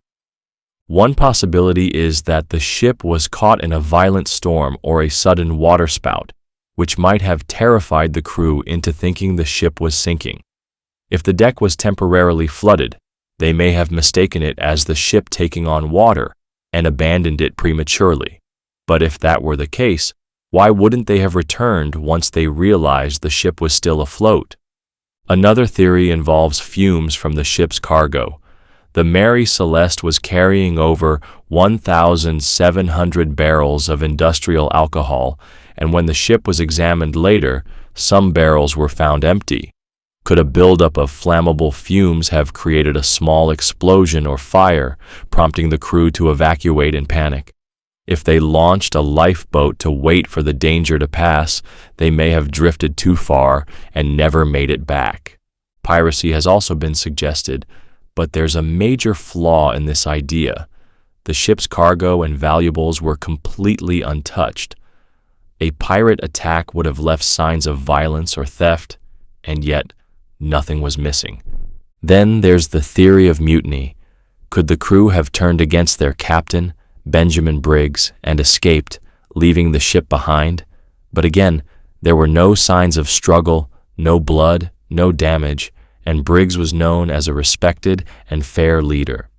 One possibility is that the ship was caught in a violent storm or a sudden waterspout, which might have terrified the crew into thinking the ship was sinking. If the deck was temporarily flooded, they may have mistaken it as the ship taking on water and abandoned it prematurely. But if that were the case, why wouldn't they have returned once they realized the ship was still afloat? Another theory involves fumes from the ship's cargo. The Mary Celeste was carrying over 1,700 barrels of industrial alcohol, and when the ship was examined later, some barrels were found empty. Could a buildup of flammable fumes have created a small explosion or fire, prompting the crew to evacuate in panic? If they launched a lifeboat to wait for the danger to pass, they may have drifted too far and never made it back. Piracy has also been suggested, but there's a major flaw in this idea. The ship's cargo and valuables were completely untouched. A pirate attack would have left signs of violence or theft, and yet nothing was missing. Then there's the theory of mutiny. Could the crew have turned against their captain, Benjamin Briggs, and escaped, leaving the ship behind? But again, there were no signs of struggle, no blood, no damage, and Briggs was known as a respected and fair leader.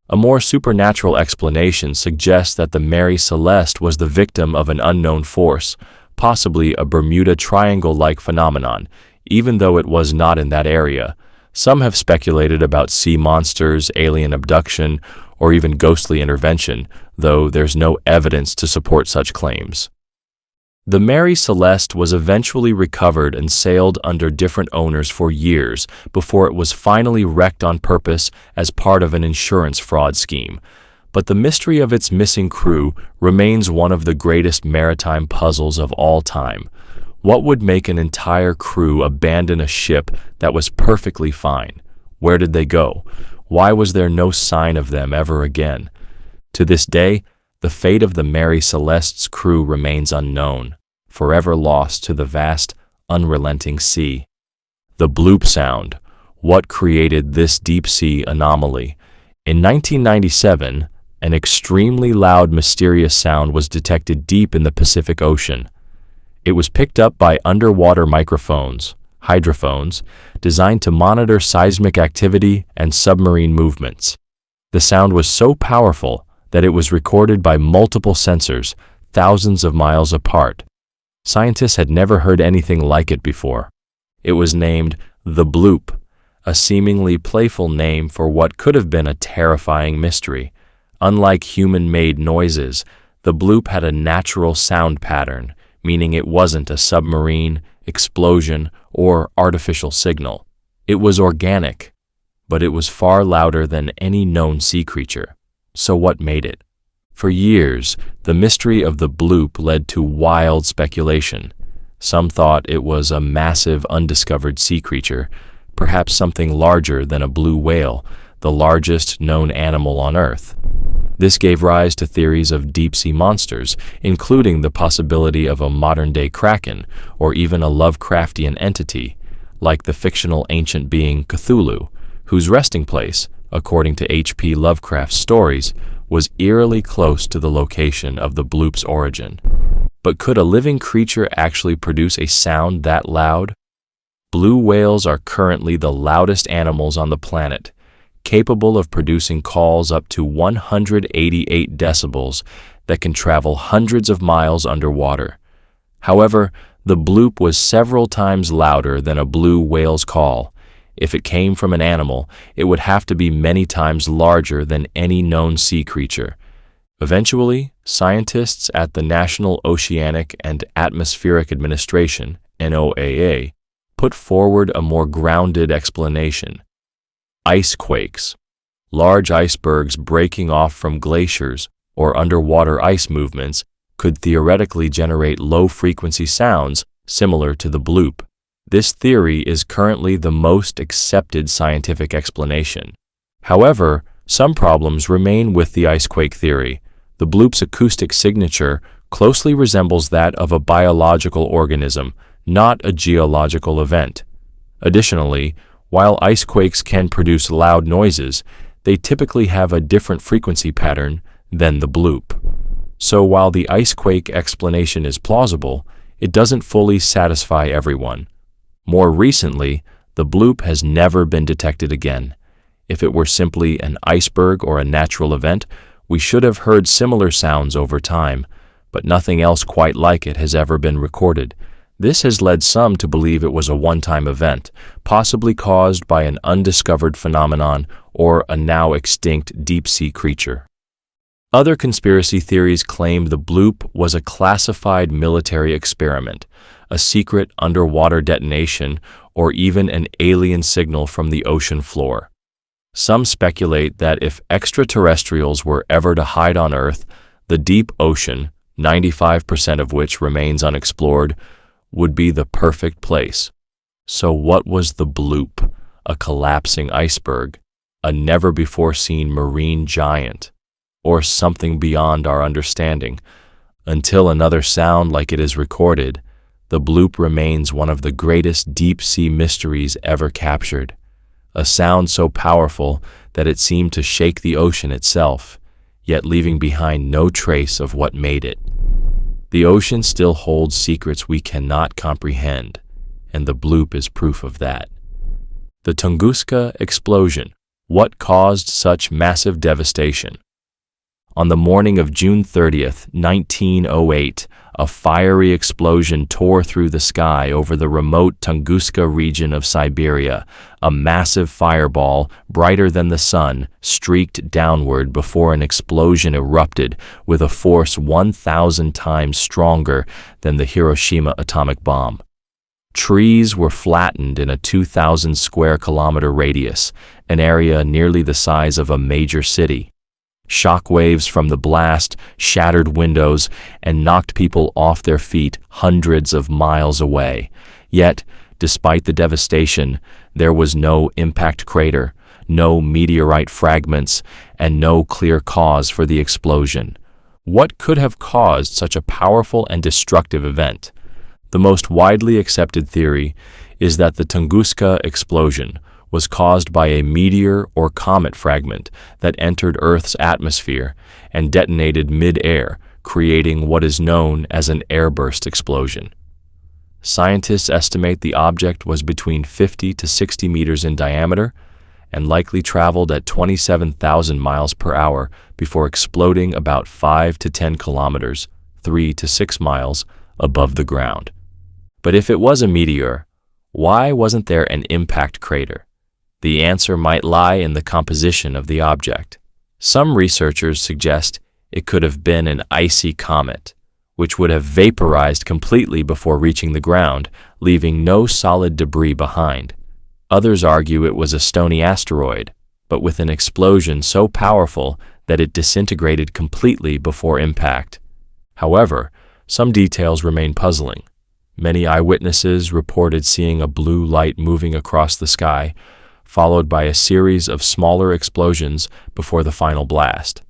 A more supernatural explanation suggests that the Mary Celeste was the victim of an unknown force, possibly a Bermuda Triangle-like phenomenon, even though it was not in that area. Some have speculated about sea monsters, alien abduction, or even ghostly intervention, though there's no evidence to support such claims. The Mary Celeste was eventually recovered and sailed under different owners for years before it was finally wrecked on purpose as part of an insurance fraud scheme. But the mystery of its missing crew remains one of the greatest maritime puzzles of all time. What would make an entire crew abandon a ship that was perfectly fine? Where did they go? Why was there no sign of them ever again? To this day, the fate of the Mary Celeste's crew remains unknown, forever lost to the vast, unrelenting sea. The bloop sound. What created this deep-sea anomaly? In 1997, an extremely loud, mysterious sound was detected deep in the Pacific Ocean. It was picked up by underwater microphones, hydrophones, designed to monitor seismic activity and submarine movements. The sound was so powerful that it was recorded by multiple sensors, thousands of miles apart. Scientists had never heard anything like it before. It was named the Bloop, a seemingly playful name for what could have been a terrifying mystery. Unlike human-made noises, the Bloop had a natural sound pattern, meaning it wasn't a submarine, explosion, or artificial signal. It was organic, but it was far louder than any known sea creature. So what made it? For years, the mystery of the Bloop led to wild speculation. Some thought it was a massive undiscovered sea creature, perhaps something larger than a blue whale, the largest known animal on Earth. This gave rise to theories of deep-sea monsters, including the possibility of a modern-day kraken, or even a Lovecraftian entity, like the fictional ancient being Cthulhu, whose resting place, according to H.P. Lovecraft's stories, was eerily close to the location of the Bloop's origin. But could a living creature actually produce a sound that loud? Blue whales are currently the loudest animals on the planet, capable of producing calls up to 188 decibels that can travel hundreds of miles underwater. However, the Bloop was several times louder than a blue whale's call. If it came from an animal, it would have to be many times larger than any known sea creature. Eventually, scientists at the National Oceanic and Atmospheric Administration, NOAA, put forward a more grounded explanation. Ice quakes. Large icebergs breaking off from glaciers or underwater ice movements could theoretically generate low-frequency sounds similar to the Bloop. This theory is currently the most accepted scientific explanation. However, some problems remain with the icequake theory. The Bloop's acoustic signature closely resembles that of a biological organism, not a geological event. Additionally, while icequakes can produce loud noises, they typically have a different frequency pattern than the Bloop. So while the icequake explanation is plausible, it doesn't fully satisfy everyone. More recently, the Bloop has never been detected again. If it were simply an iceberg or a natural event, we should have heard similar sounds over time, but nothing else quite like it has ever been recorded. This has led some to believe it was a one-time event, possibly caused by an undiscovered phenomenon or a now extinct deep-sea creature. Other conspiracy theories claim the Bloop was a classified military experiment, a secret underwater detonation, or even an alien signal from the ocean floor. Some speculate that if extraterrestrials were ever to hide on Earth, the deep ocean, 95% of which remains unexplored, would be the perfect place. So what was the Bloop? A collapsing iceberg, a never-before-seen marine giant, or something beyond our understanding? Until another sound like it is recorded, the Bloop remains one of the greatest deep-sea mysteries ever captured. A sound so powerful that it seemed to shake the ocean itself, yet leaving behind no trace of what made it. The ocean still holds secrets we cannot comprehend, and the Bloop is proof of that. The Tunguska explosion. What caused such massive devastation? On the morning of June 30th, 1908, a fiery explosion tore through the sky over the remote Tunguska region of Siberia. A massive fireball, brighter than the sun, streaked downward before an explosion erupted with a force 1,000 times stronger than the Hiroshima atomic bomb. Trees were flattened in a 2,000 square kilometer radius, an area nearly the size of a major city. Shockwaves from the blast shattered windows and knocked people off their feet hundreds of miles away. Yet, despite the devastation, there was no impact crater, no meteorite fragments, and no clear cause for the explosion. What could have caused such a powerful and destructive event? The most widely accepted theory is that the Tunguska explosion was caused by a meteor or comet fragment that entered Earth's atmosphere and detonated mid-air, creating what is known as an airburst explosion. Scientists estimate the object was between 50 to 60 meters in diameter and likely traveled at 27,000 miles per hour before exploding about 5 to 10 kilometers, 3 to 6 miles, above the ground. But if it was a meteor, why wasn't there an impact crater? The answer might lie in the composition of the object. Some researchers suggest it could have been an icy comet, which would have vaporized completely before reaching the ground, leaving no solid debris behind. Others argue it was a stony asteroid, but with an explosion so powerful that it disintegrated completely before impact. However, some details remain puzzling. Many eyewitnesses reported seeing a blue light moving across the sky, followed by a series of smaller explosions before the final blast.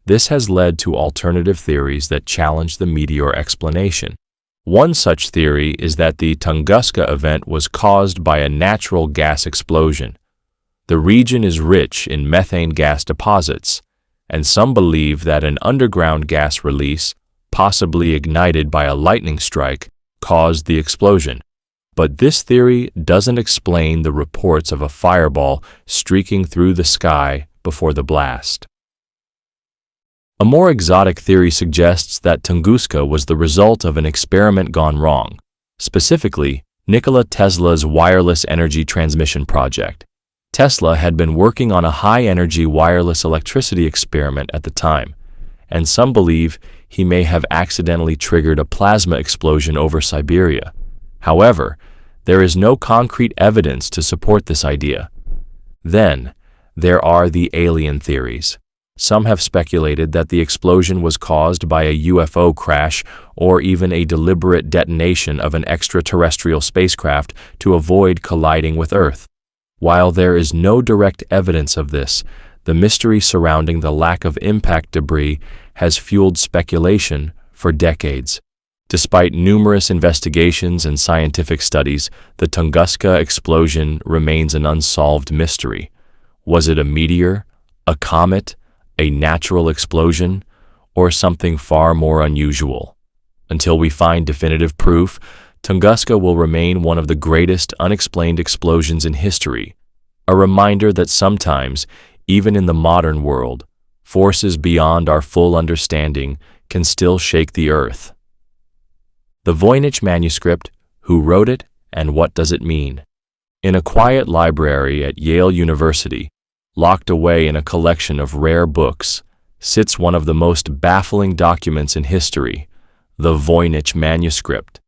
This has led to alternative theories that challenge the meteor explanation. One such theory is that the Tunguska event was caused by a natural gas explosion. The region is rich in methane gas deposits, and some believe that an underground gas release, possibly ignited by a lightning strike, caused the explosion. But this theory doesn't explain the reports of a fireball streaking through the sky before the blast. A more exotic theory suggests that Tunguska was the result of an experiment gone wrong, specifically Nikola Tesla's wireless energy transmission project. Tesla had been working on a high-energy wireless electricity experiment at the time, and some believe he may have accidentally triggered a plasma explosion over Siberia. However, there is no concrete evidence to support this idea. Then, there are the alien theories. Some have speculated that the explosion was caused by a UFO crash or even a deliberate detonation of an extraterrestrial spacecraft to avoid colliding with Earth. While there is no direct evidence of this, the mystery surrounding the lack of impact debris has fueled speculation for decades. Despite numerous investigations and scientific studies, the Tunguska explosion remains an unsolved mystery. Was it a meteor, a comet, a natural explosion, or something far more unusual? Until we find definitive proof, Tunguska will remain one of the greatest unexplained explosions in history, a reminder that sometimes, even in the modern world, forces beyond our full understanding can still shake the earth. The Voynich manuscript, who wrote it, and what does it mean? In a quiet library at Yale University, locked away in a collection of rare books, sits one of the most baffling documents in history, the Voynich manuscript.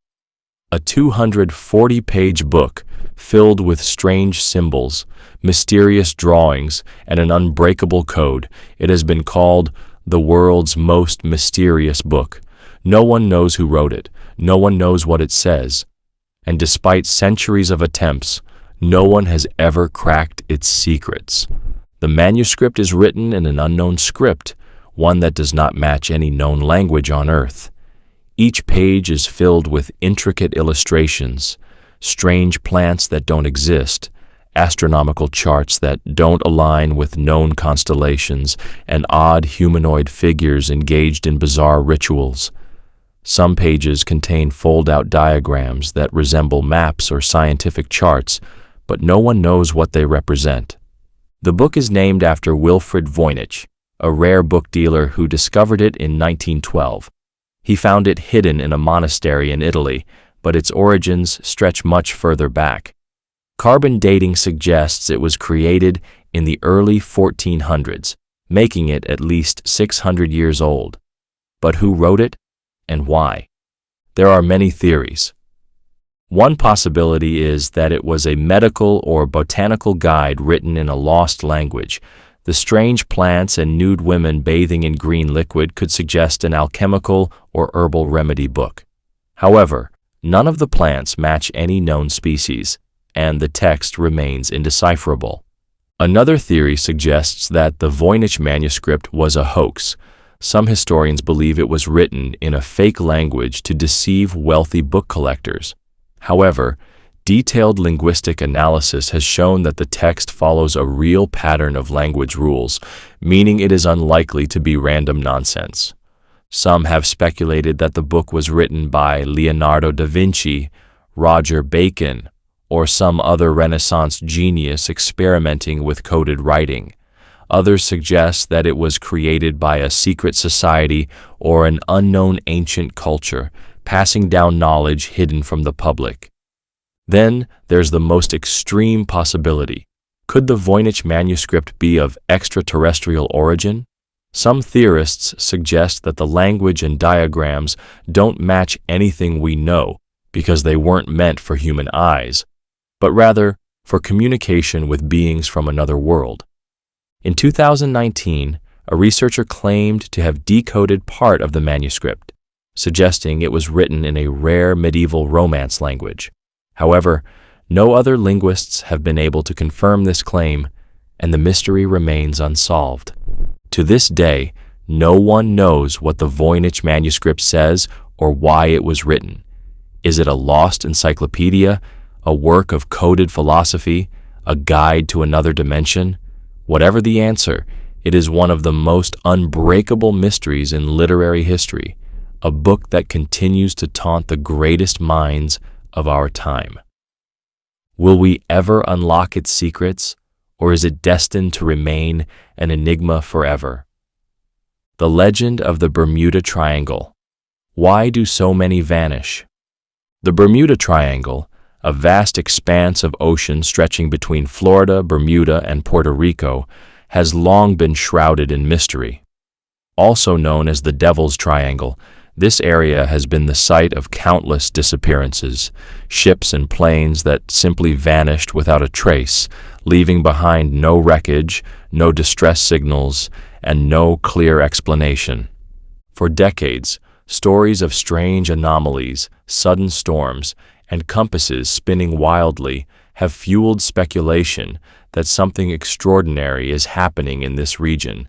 A 240-page book filled with strange symbols, mysterious drawings, and an unbreakable code, it has been called the world's most mysterious book. No one knows who wrote it. No one knows what it says. And despite centuries of attempts, no one has ever cracked its secrets. The manuscript is written in an unknown script, one that does not match any known language on Earth. Each page is filled with intricate illustrations, strange plants that don't exist, astronomical charts that don't align with known constellations, and odd humanoid figures engaged in bizarre rituals. Some pages contain fold-out diagrams that resemble maps or scientific charts, but no one knows what they represent. The book is named after Wilfrid Voynich, a rare book dealer who discovered it in 1912. He found it hidden in a monastery in Italy, but its origins stretch much further back. Carbon dating suggests it was created in the early 1400s, making it at least 600 years old. But who wrote it and why? There are many theories. One possibility is that it was a medical or botanical guide written in a lost language. The strange plants and nude women bathing in green liquid could suggest an alchemical or herbal remedy book. However, none of the plants match any known species, and the text remains indecipherable. Another theory suggests that the Voynich manuscript was a hoax. Some historians believe it was written in a fake language to deceive wealthy book collectors. However, detailed linguistic analysis has shown that the text follows a real pattern of language rules, meaning it is unlikely to be random nonsense. Some have speculated that the book was written by Leonardo da Vinci, Roger Bacon, or some other Renaissance genius experimenting with coded writing. Others suggest that it was created by a secret society or an unknown ancient culture, passing down knowledge hidden from the public. Then there's the most extreme possibility. Could the Voynich manuscript be of extraterrestrial origin? Some theorists suggest that the language and diagrams don't match anything we know because they weren't meant for human eyes, but rather for communication with beings from another world. In 2019, a researcher claimed to have decoded part of the manuscript, suggesting it was written in a rare medieval Romance language. However, no other linguists have been able to confirm this claim, and the mystery remains unsolved. To this day, no one knows what the Voynich manuscript says or why it was written. Is it a lost encyclopedia, a work of coded philosophy, a guide to another dimension? Whatever the answer, it is one of the most unbreakable mysteries in literary history, a book that continues to taunt the greatest minds of our time. Will we ever unlock its secrets, or is it destined to remain an enigma forever? The legend of the Bermuda Triangle. Why do so many vanish? The Bermuda Triangle, a vast expanse of ocean stretching between Florida, Bermuda, and Puerto Rico, has long been shrouded in mystery. Also known as the Devil's Triangle, this area has been the site of countless disappearances, ships and planes that simply vanished without a trace, leaving behind no wreckage, no distress signals, and no clear explanation. For decades, stories of strange anomalies, sudden storms, and compasses spinning wildly have fueled speculation that something extraordinary is happening in this region.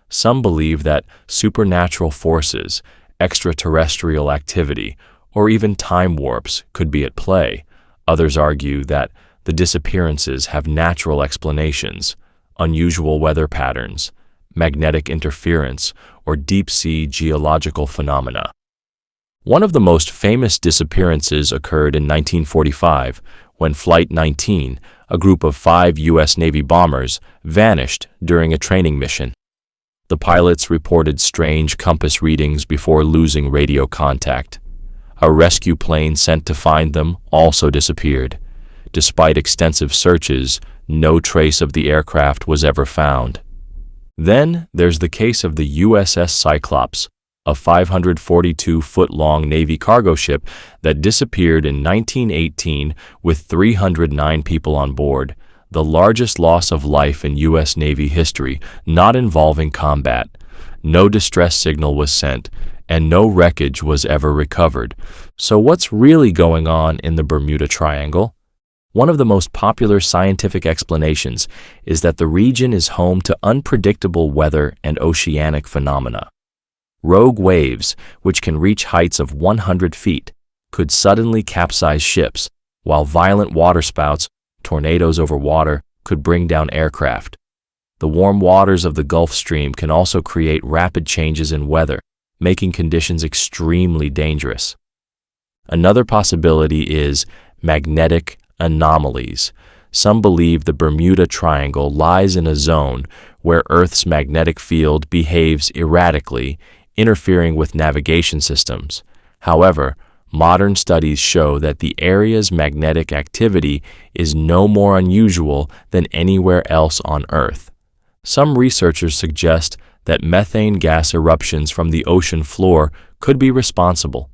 Some believe that supernatural forces, extraterrestrial activity, or even time warps could be at play. Others argue that the disappearances have natural explanations, unusual weather patterns, magnetic interference, or deep-sea geological phenomena. One of the most famous disappearances occurred in 1945 when Flight 19, a group of 5 U.S. Navy bombers, vanished during a training mission. The pilots reported strange compass readings before losing radio contact. A rescue plane sent to find them also disappeared. Despite extensive searches, no trace of the aircraft was ever found. Then there's the case of the USS Cyclops, a 542-foot-long Navy cargo ship that disappeared in 1918 with 309 people on board, the largest loss of life in U.S. Navy history, not involving combat. No distress signal was sent, and no wreckage was ever recovered. So what's really going on in the Bermuda Triangle? One of the most popular scientific explanations is that the region is home to unpredictable weather and oceanic phenomena. Rogue waves, which can reach heights of 100 feet, could suddenly capsize ships, while violent waterspouts, tornadoes over water, could bring down aircraft. The warm waters of the Gulf Stream can also create rapid changes in weather, making conditions extremely dangerous. Another possibility is magnetic anomalies. Some believe the Bermuda Triangle lies in a zone where Earth's magnetic field behaves erratically, interfering with navigation systems. However, modern studies show that the area's magnetic activity is no more unusual than anywhere else on Earth. Some researchers suggest that methane gas eruptions from the ocean floor could be responsible.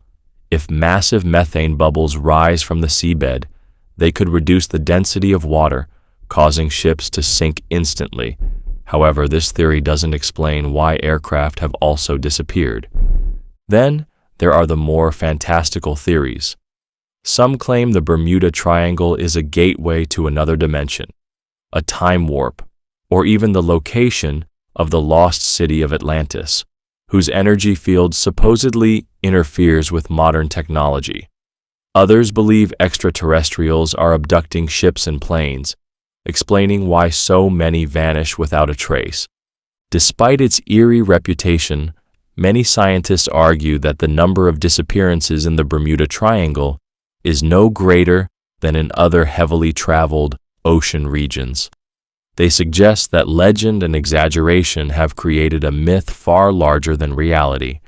If massive methane bubbles rise from the seabed, they could reduce the density of water, causing ships to sink instantly. However, this theory doesn't explain why aircraft have also disappeared. Then, there are the more fantastical theories. Some claim the Bermuda Triangle is a gateway to another dimension, a time warp, or even the location of the lost city of Atlantis, whose energy field supposedly interferes with modern technology. Others believe extraterrestrials are abducting ships and planes, explaining why so many vanish without a trace. Despite its eerie reputation, many scientists argue that the number of disappearances in the Bermuda Triangle is no greater than in other heavily traveled ocean regions. They suggest that legend and exaggeration have created a myth far larger than reality.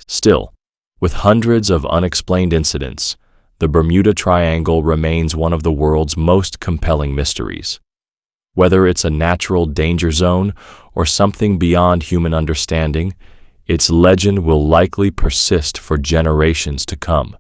Still, with hundreds of unexplained incidents, the Bermuda Triangle remains one of the world's most compelling mysteries. Whether it's a natural danger zone or something beyond human understanding, its legend will likely persist for generations to come.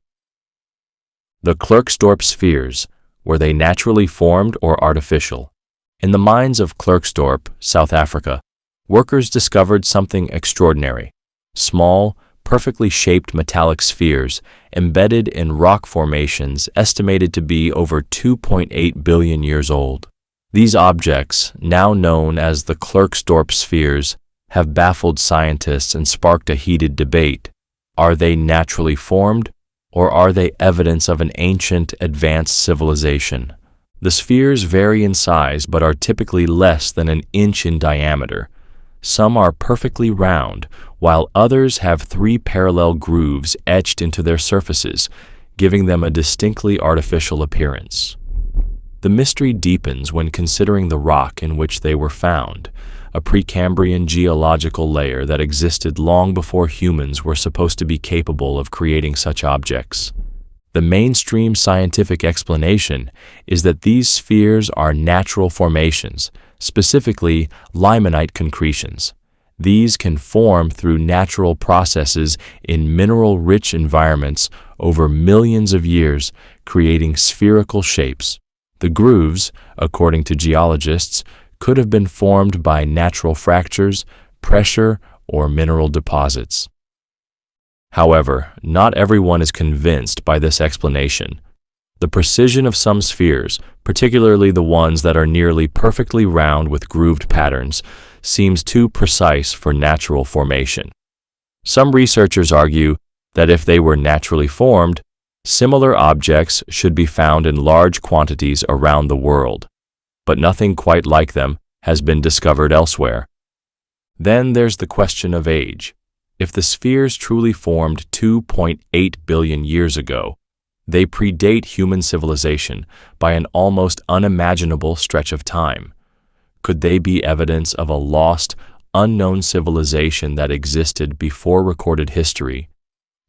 The Klerksdorp spheres, were they naturally formed or artificial? In the mines of Klerksdorp, South Africa, workers discovered something extraordinary: small, perfectly shaped metallic spheres embedded in rock formations estimated to be over 2.8 billion years old. These objects, now known as the Klerksdorp spheres, have baffled scientists and sparked a heated debate. Are they naturally formed, or are they evidence of an ancient, advanced civilization? The spheres vary in size but are typically less than an inch in diameter. Some are perfectly round, while others have 3 parallel grooves etched into their surfaces, giving them a distinctly artificial appearance. The mystery deepens when considering the rock in which they were found, a Precambrian geological layer that existed long before humans were supposed to be capable of creating such objects. The mainstream scientific explanation is that these spheres are natural formations, specifically limonite concretions. These can form through natural processes in mineral-rich environments over millions of years, creating spherical shapes. The grooves, according to geologists, could have been formed by natural fractures, pressure, or mineral deposits. However, not everyone is convinced by this explanation. The precision of some spheres, particularly the ones that are nearly perfectly round with grooved patterns, seems too precise for natural formation. Some researchers argue that if they were naturally formed, similar objects should be found in large quantities around the world, but nothing quite like them has been discovered elsewhere. Then there's the question of age. If the spheres truly formed 2.8 billion years ago, they predate human civilization by an almost unimaginable stretch of time. Could they be evidence of a lost, unknown civilization that existed before recorded history?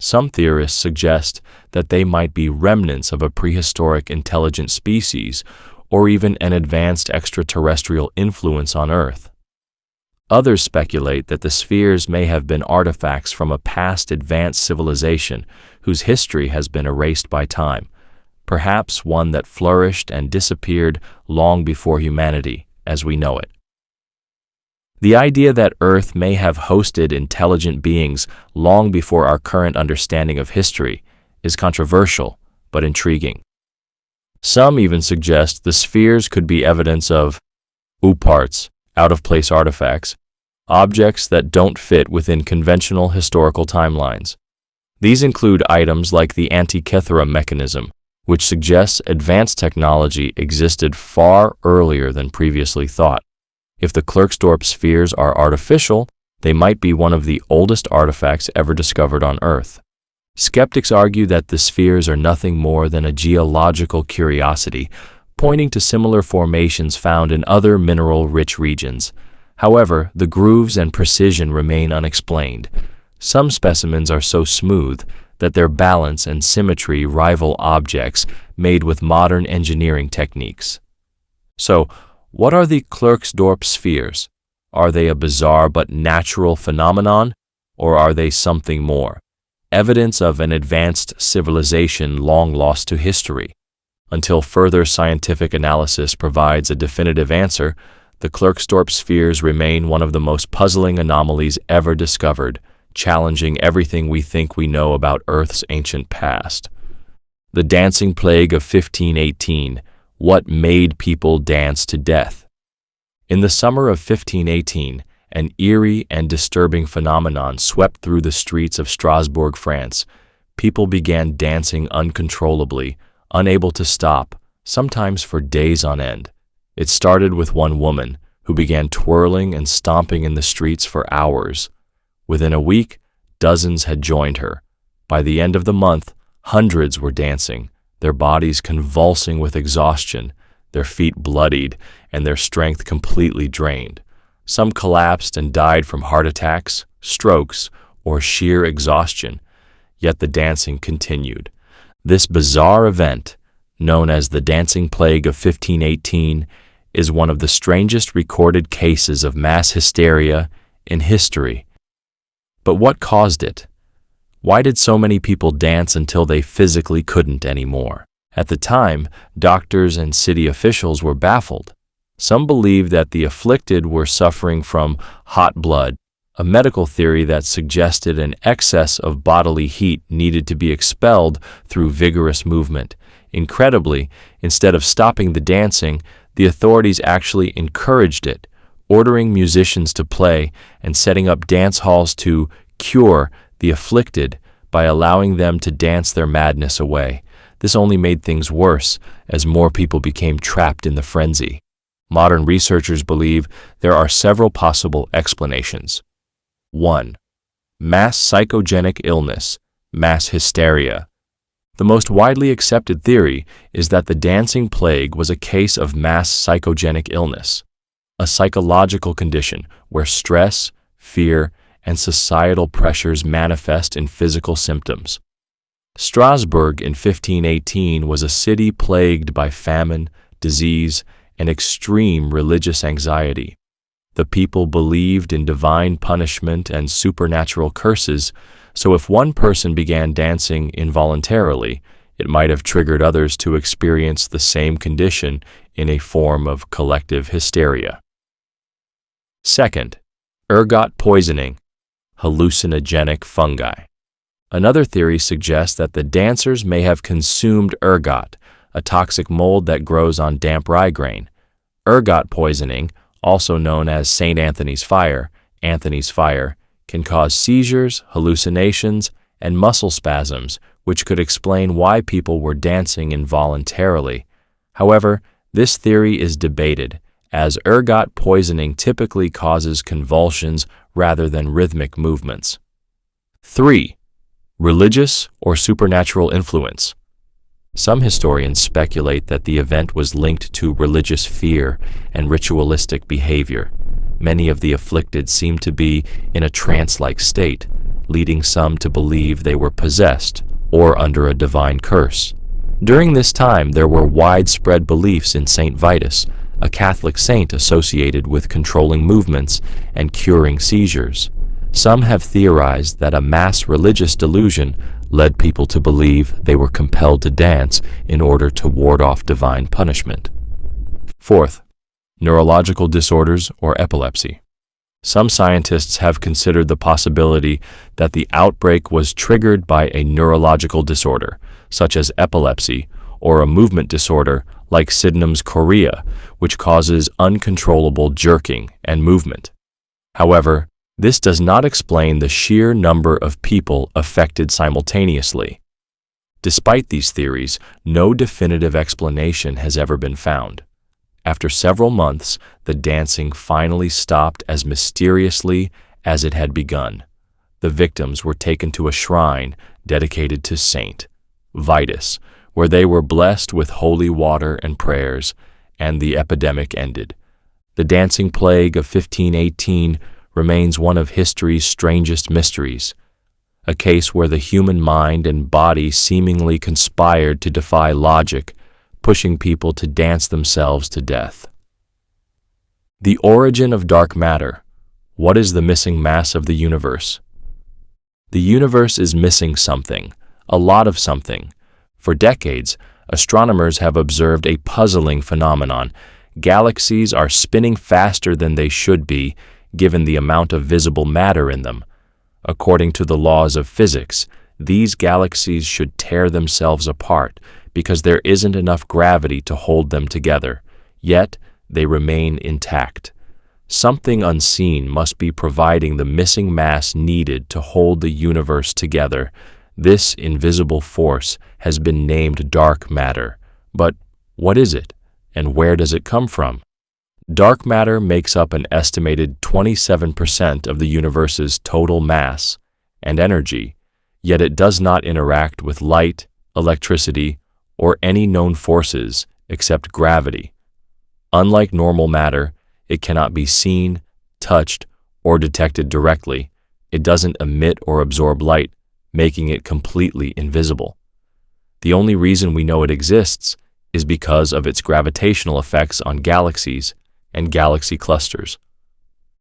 Some theorists suggest that they might be remnants of a prehistoric intelligent species or even an advanced extraterrestrial influence on Earth. Others speculate that the spheres may have been artifacts from a past advanced civilization whose history has been erased by time, perhaps one that flourished and disappeared long before humanity as we know it. The idea that Earth may have hosted intelligent beings long before our current understanding of history is controversial but intriguing. Some even suggest the spheres could be evidence of ooparts, out-of-place artifacts, objects that don't fit within conventional historical timelines. These include items like the Antikythera mechanism, which suggests advanced technology existed far earlier than previously thought. If the Klerksdorp spheres are artificial, they might be one of the oldest artifacts ever discovered on Earth. Skeptics argue that the spheres are nothing more than a geological curiosity, pointing to similar formations found in other mineral-rich regions. However, the grooves and precision remain unexplained. Some specimens are so smooth that their balance and symmetry rival objects made with modern engineering techniques. So, what are the Klerksdorp spheres? Are they a bizarre but natural phenomenon, or are they something more? Evidence of an advanced civilization long lost to history. Until further scientific analysis provides a definitive answer, the Klerksdorp spheres remain one of the most puzzling anomalies ever discovered, challenging everything we think we know about Earth's ancient past. The dancing plague of 1518. What made people dance to death? In the summer of 1518, an eerie and disturbing phenomenon swept through the streets of Strasbourg, France. People began dancing uncontrollably, unable to stop, sometimes for days on end. It started with one woman, who began twirling and stomping in the streets for hours. Within a week, dozens had joined her. By the end of the month, hundreds were dancing, their bodies convulsing with exhaustion, their feet bloodied, and their strength completely drained. Some collapsed and died from heart attacks, strokes, or sheer exhaustion, yet the dancing continued. This bizarre event, known as the Dancing Plague of 1518, is one of the strangest recorded cases of mass hysteria in history. But what caused it? Why did so many people dance until they physically couldn't anymore? At the time, doctors and city officials were baffled. Some believed that the afflicted were suffering from hot blood, a medical theory that suggested an excess of bodily heat needed to be expelled through vigorous movement. Incredibly, instead of stopping the dancing, the authorities actually encouraged it, ordering musicians to play and setting up dance halls to cure the afflicted by allowing them to dance their madness away. This only made things worse as more people became trapped in the frenzy. Modern researchers believe there are several possible explanations. 1. Mass psychogenic illness, mass hysteria. The most widely accepted theory is that the dancing plague was a case of mass psychogenic illness, a psychological condition where stress, fear, and societal pressures manifest in physical symptoms. Strasbourg in 1518 was a city plagued by famine, disease, and extreme religious anxiety. The people believed in divine punishment and supernatural curses, so if one person began dancing involuntarily, it might have triggered others to experience the same condition in a form of collective hysteria. Second, ergot poisoning, hallucinogenic fungi. Another theory suggests that the dancers may have consumed ergot, a toxic mold that grows on damp rye grain. Ergot poisoning, also known as St. Anthony's fire, can cause seizures, hallucinations, and muscle spasms, which could explain why people were dancing involuntarily. However, this theory is debated, as ergot poisoning typically causes convulsions rather than rhythmic movements. 3. Religious or supernatural influence. Some historians speculate that the event was linked to religious fear and ritualistic behavior. Many of the afflicted seemed to be in a trance-like state, leading some to believe they were possessed or under a divine curse. During this time, there were widespread beliefs in Saint Vitus, a Catholic saint associated with controlling movements and curing seizures. Some have theorized that a mass religious delusion led people to believe they were compelled to dance in order to ward off divine punishment. Fourth, neurological disorders or epilepsy. Some scientists have considered the possibility that the outbreak was triggered by a neurological disorder, such as epilepsy, or a movement disorder like Sydenham's chorea, which causes uncontrollable jerking and movement. However, this does not explain the sheer number of people affected simultaneously. Despite these theories, no definitive explanation has ever been found. After several months, the dancing finally stopped as mysteriously as it had begun. The victims were taken to a shrine dedicated to Saint Vitus, where they were blessed with holy water and prayers, and the epidemic ended. The dancing plague of 1518 remains one of history's strangest mysteries, a case where the human mind and body seemingly conspired to defy logic, pushing people to dance themselves to death. The origin of dark matter. What is the missing mass of the universe? The universe is missing something, a lot of something. For decades, astronomers have observed a puzzling phenomenon. Galaxies are spinning faster than they should be, given the amount of visible matter in them. According to the laws of physics, these galaxies should tear themselves apart because there isn't enough gravity to hold them together, yet they remain intact. Something unseen must be providing the missing mass needed to hold the universe together. This invisible force has been named dark matter. But what is it, and where does it come from? Dark matter makes up an estimated 27% of the universe's total mass and energy, yet it does not interact with light, electricity, or any known forces except gravity. Unlike normal matter, it cannot be seen, touched, or detected directly. It doesn't emit or absorb light, making it completely invisible. The only reason we know it exists is because of its gravitational effects on galaxies and galaxy clusters.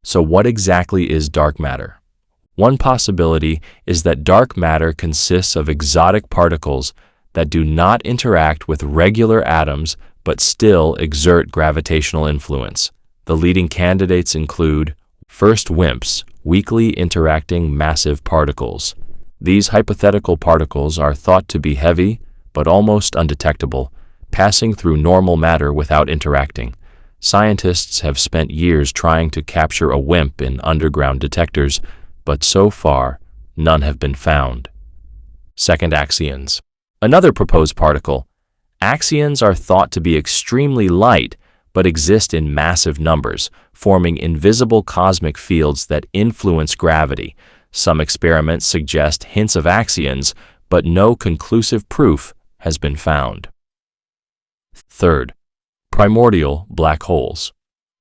So what exactly is dark matter? One possibility is that dark matter consists of exotic particles that do not interact with regular atoms but still exert gravitational influence. The leading candidates include, first, WIMPs, weakly interacting massive particles. These hypothetical particles are thought to be heavy but almost undetectable, passing through normal matter without interacting. Scientists have spent years trying to capture a WIMP in underground detectors, but so far, none have been found. Second, axions. Another proposed particle. Axions are thought to be extremely light, but exist in massive numbers, forming invisible cosmic fields that influence gravity. Some experiments suggest hints of axions, but no conclusive proof has been found. Third, primordial black holes.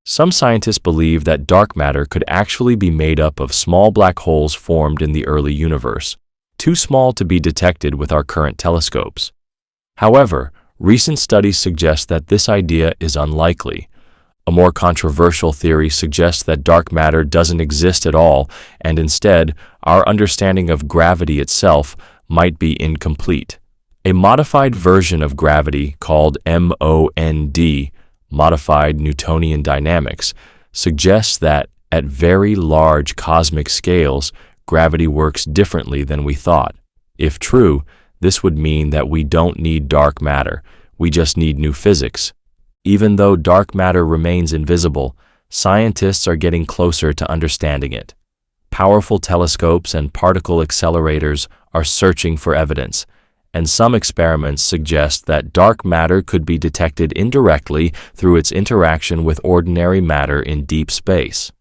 Some scientists believe that dark matter could actually be made up of small black holes formed in the early universe, too small to be detected with our current telescopes. However, recent studies suggest that this idea is unlikely. A more controversial theory suggests that dark matter doesn't exist at all, and instead, our understanding of gravity itself might be incomplete. A modified version of gravity called MOND, modified Newtonian dynamics, suggests that at very large cosmic scales, gravity works differently than we thought. If true, this would mean that we don't need dark matter, we just need new physics. Even though dark matter remains invisible, scientists are getting closer to understanding it. Powerful telescopes and particle accelerators are searching for evidence, and some experiments suggest that dark matter could be detected indirectly through its interaction with ordinary matter in deep space.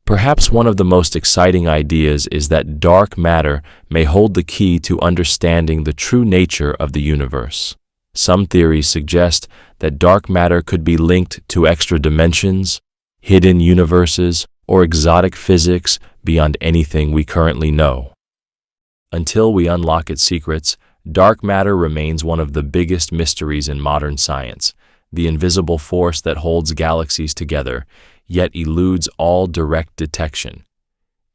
Perhaps one of the most exciting ideas is that dark matter may hold the key to understanding the true nature of the universe. Some theories suggest that dark matter could be linked to extra dimensions, hidden universes, or exotic physics beyond anything we currently know. Until we unlock its secrets, dark matter remains one of the biggest mysteries in modern science, the invisible force that holds galaxies together, yet eludes all direct detection.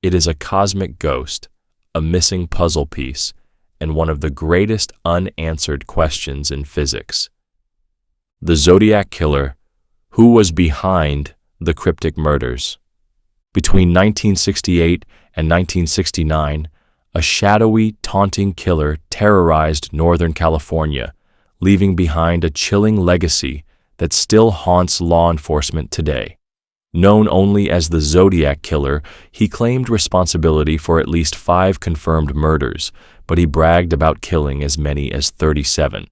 It is a cosmic ghost, a missing puzzle piece, and one of the greatest unanswered questions in physics. The Zodiac Killer. Who was behind the cryptic murders? Between 1968 and 1969, a shadowy, taunting killer terrorized Northern California, leaving behind a chilling legacy that still haunts law enforcement today. Known only as the Zodiac Killer, he claimed responsibility for at least 5 confirmed murders, but he bragged about killing as many as 37.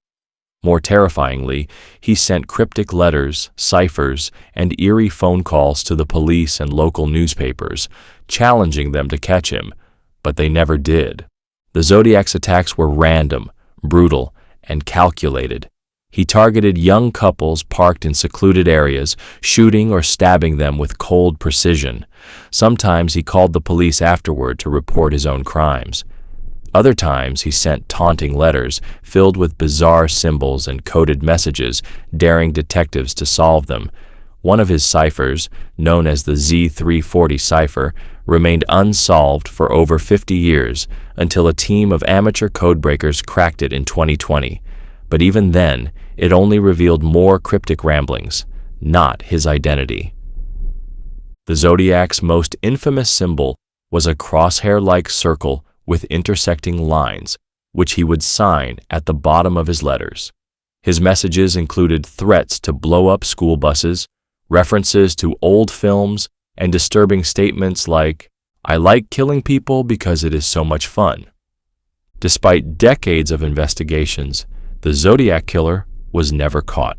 More terrifyingly, he sent cryptic letters, ciphers, and eerie phone calls to the police and local newspapers, challenging them to catch him, but they never did. The Zodiac's attacks were random, brutal, and calculated. He targeted young couples parked in secluded areas, shooting or stabbing them with cold precision. Sometimes he called the police afterward to report his own crimes. Other times, he sent taunting letters filled with bizarre symbols and coded messages, daring detectives to solve them. One of his ciphers, known as the Z340 cipher, remained unsolved for over 50 years until a team of amateur codebreakers cracked it in 2020. But even then, it only revealed more cryptic ramblings, not his identity. The Zodiac's most infamous symbol was a crosshair-like circle with intersecting lines, which he would sign at the bottom of his letters. His messages included threats to blow up school buses, references to old films, and disturbing statements like, "I like killing people because it is so much fun." Despite decades of investigations, the Zodiac Killer was never caught.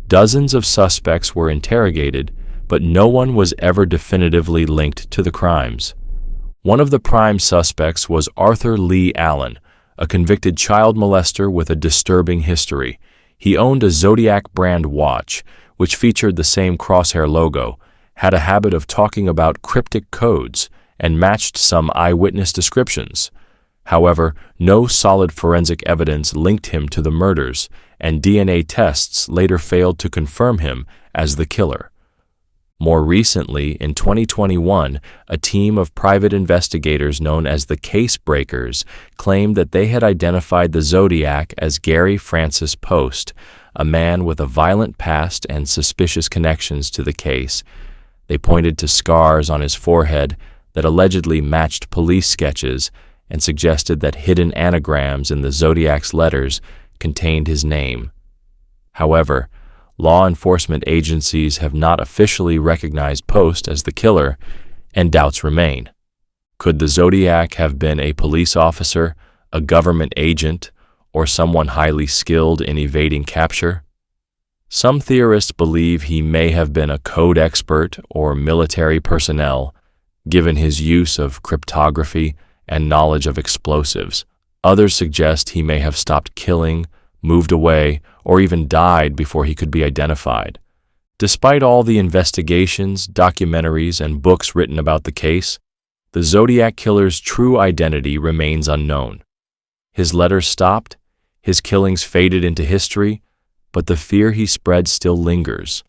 Dozens of suspects were interrogated, but no one was ever definitively linked to the crimes. One of the prime suspects was Arthur Lee Allen, a convicted child molester with a disturbing history. He owned a Zodiac brand watch, which featured the same crosshair logo, had a habit of talking about cryptic codes, and matched some eyewitness descriptions. However, no solid forensic evidence linked him to the murders, and DNA tests later failed to confirm him as the killer. More recently, in 2021, a team of private investigators known as the Case Breakers claimed that they had identified the Zodiac as Gary Francis Post, a man with a violent past and suspicious connections to the case. They pointed to scars on his forehead that allegedly matched police sketches and suggested that hidden anagrams in the Zodiac's letters contained his name. However, law enforcement agencies have not officially recognized Post as the killer, and doubts remain. Could the Zodiac have been a police officer, a government agent, or someone highly skilled in evading capture? Some theorists believe he may have been a code expert or military personnel, given his use of cryptography and knowledge of explosives. Others suggest he may have stopped killing, moved away, or even died before he could be identified. Despite all the investigations, documentaries, and books written about the case, the Zodiac Killer's true identity remains unknown. His letters stopped, his killings faded into history, but the fear he spread still lingers.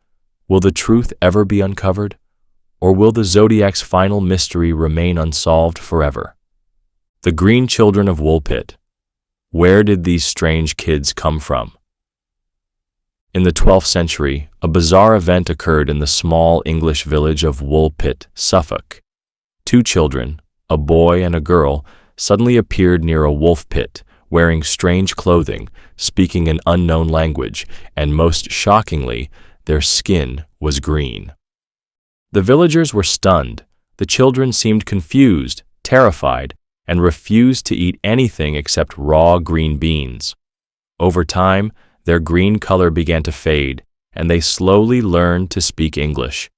Will the truth ever be uncovered? Or will the Zodiac's final mystery remain unsolved forever? The Green Children of Woolpit. Where did these strange kids come from? In the 12th century, a bizarre event occurred in the small English village of Woolpit, Suffolk. Two children, a boy and a girl, suddenly appeared near a wolf pit, wearing strange clothing, speaking an unknown language, and most shockingly, their skin was green. The villagers were stunned. The children seemed confused, terrified, and refused to eat anything except raw green beans. Over time, their green color began to fade, and they slowly learned to speak English.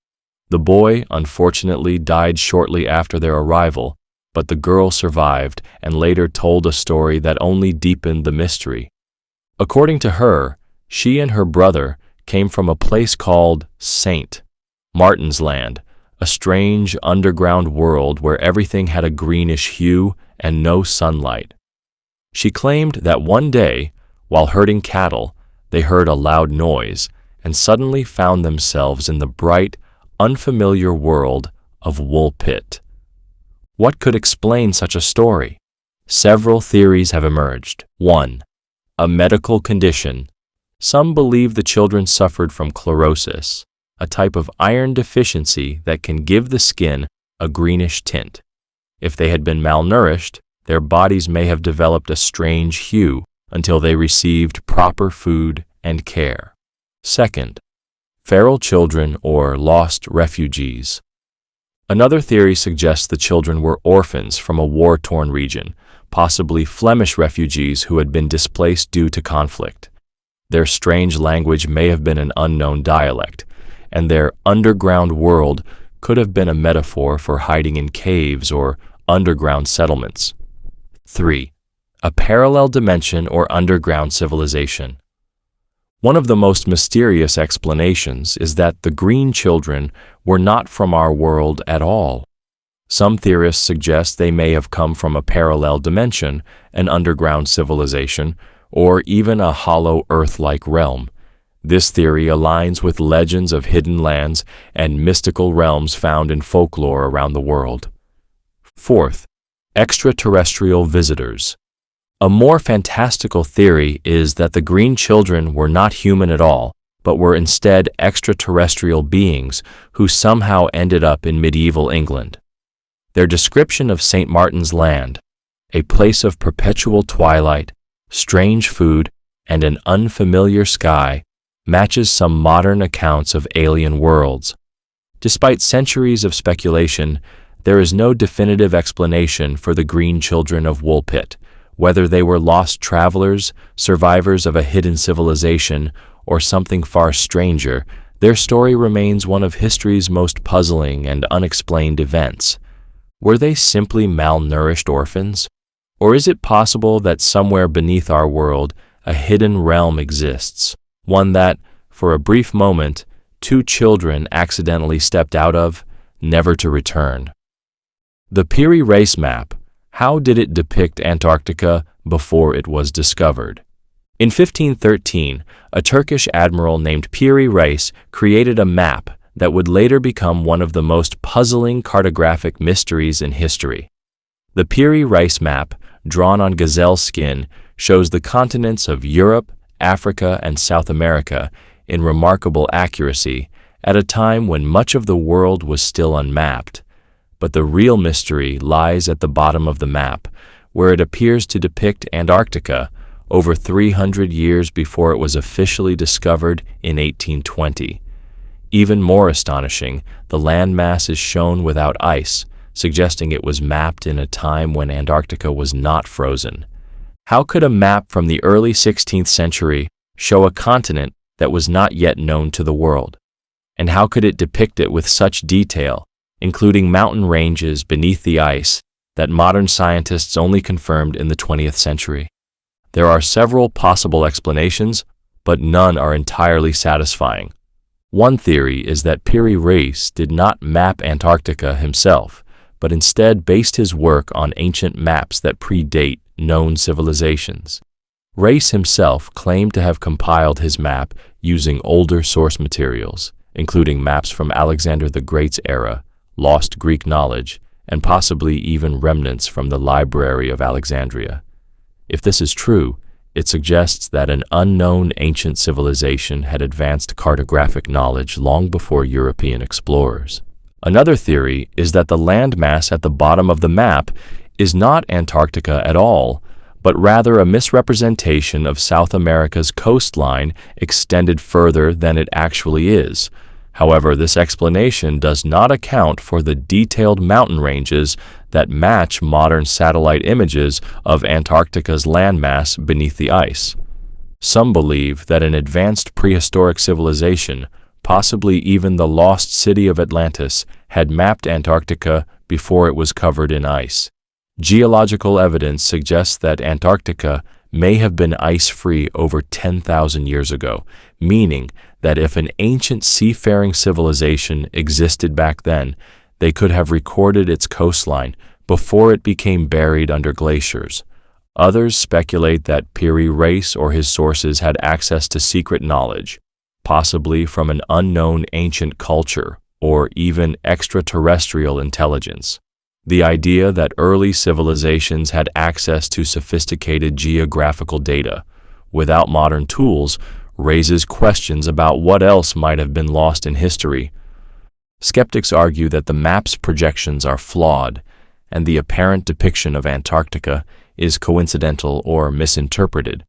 The boy, unfortunately, died shortly after their arrival, but the girl survived and later told a story that only deepened the mystery. According to her, she and her brother came from a place called St. Martin's Land, a strange underground world where everything had a greenish hue and no sunlight. She claimed that one day, while herding cattle, they heard a loud noise and suddenly found themselves in the bright, unfamiliar world of Woolpit. What could explain such a story? Several theories have emerged. 1. A medical condition. Some believe the children suffered from chlorosis, a type of iron deficiency that can give the skin a greenish tint. If they had been malnourished, their bodies may have developed a strange hue until they received proper food and care. 2. Feral children or lost refugees. Another theory suggests the children were orphans from a war-torn region, possibly Flemish refugees who had been displaced due to conflict. Their strange language may have been an unknown dialect, and their underground world could have been a metaphor for hiding in caves or underground settlements. 3. A parallel dimension or underground civilization. One of the most mysterious explanations is that the green children were not from our world at all. Some theorists suggest they may have come from a parallel dimension, an underground civilization, or even a hollow Earth-like realm. This theory aligns with legends of hidden lands and mystical realms found in folklore around the world. Fourth, extraterrestrial visitors. A more fantastical theory is that the green children were not human at all, but were instead extraterrestrial beings who somehow ended up in medieval England. Their description of St. Martin's Land, a place of perpetual twilight, strange food, and an unfamiliar sky, matches some modern accounts of alien worlds. Despite centuries of speculation, there is no definitive explanation for the green children of Woolpit, whether they were lost travelers, survivors of a hidden civilization, or something far stranger. Their story remains one of history's most puzzling and unexplained events. Were they simply malnourished orphans? Or is it possible that somewhere beneath our world, a hidden realm exists, one that, for a brief moment, two children accidentally stepped out of, never to return? The Piri Reis map, how did it depict Antarctica before it was discovered? In 1513, a Turkish admiral named Piri Reis created a map that would later become one of the most puzzling cartographic mysteries in history. The Piri Reis map, drawn on gazelle skin, shows the continents of Europe, Africa, and South America in remarkable accuracy at a time when much of the world was still unmapped. But the real mystery lies at the bottom of the map, where it appears to depict Antarctica over 300 years before it was officially discovered in 1820. Even more astonishing, the landmass is shown without ice, suggesting it was mapped in a time when Antarctica was not frozen. How could a map from the early 16th century show a continent that was not yet known to the world? And how could it depict it with such detail, including mountain ranges beneath the ice that modern scientists only confirmed in the 20th century? There are several possible explanations, but none are entirely satisfying. One theory is that Piri Reis did not map Antarctica himself, but instead based his work on ancient maps that predate known civilizations. Reis himself claimed to have compiled his map using older source materials, including maps from Alexander the Great's era, lost Greek knowledge, and possibly even remnants from the Library of Alexandria. If this is true, it suggests that an unknown ancient civilization had advanced cartographic knowledge long before European explorers. Another theory is that the landmass at the bottom of the map is not Antarctica at all, but rather a misrepresentation of South America's coastline extended further than it actually is. However, this explanation does not account for the detailed mountain ranges that match modern satellite images of Antarctica's landmass beneath the ice. Some believe that an advanced prehistoric civilization, possibly even the lost city of Atlantis, had mapped Antarctica before it was covered in ice. Geological evidence suggests that Antarctica may have been ice-free over 10,000 years ago, meaning that if an ancient seafaring civilization existed back then, they could have recorded its coastline before it became buried under glaciers. Others speculate that Piri Reis or his sources had access to secret knowledge, possibly from an unknown ancient culture or even extraterrestrial intelligence. The idea that early civilizations had access to sophisticated geographical data without modern tools raises questions about what else might have been lost in history. Skeptics argue that the map's projections are flawed, and the apparent depiction of Antarctica is coincidental or misinterpreted.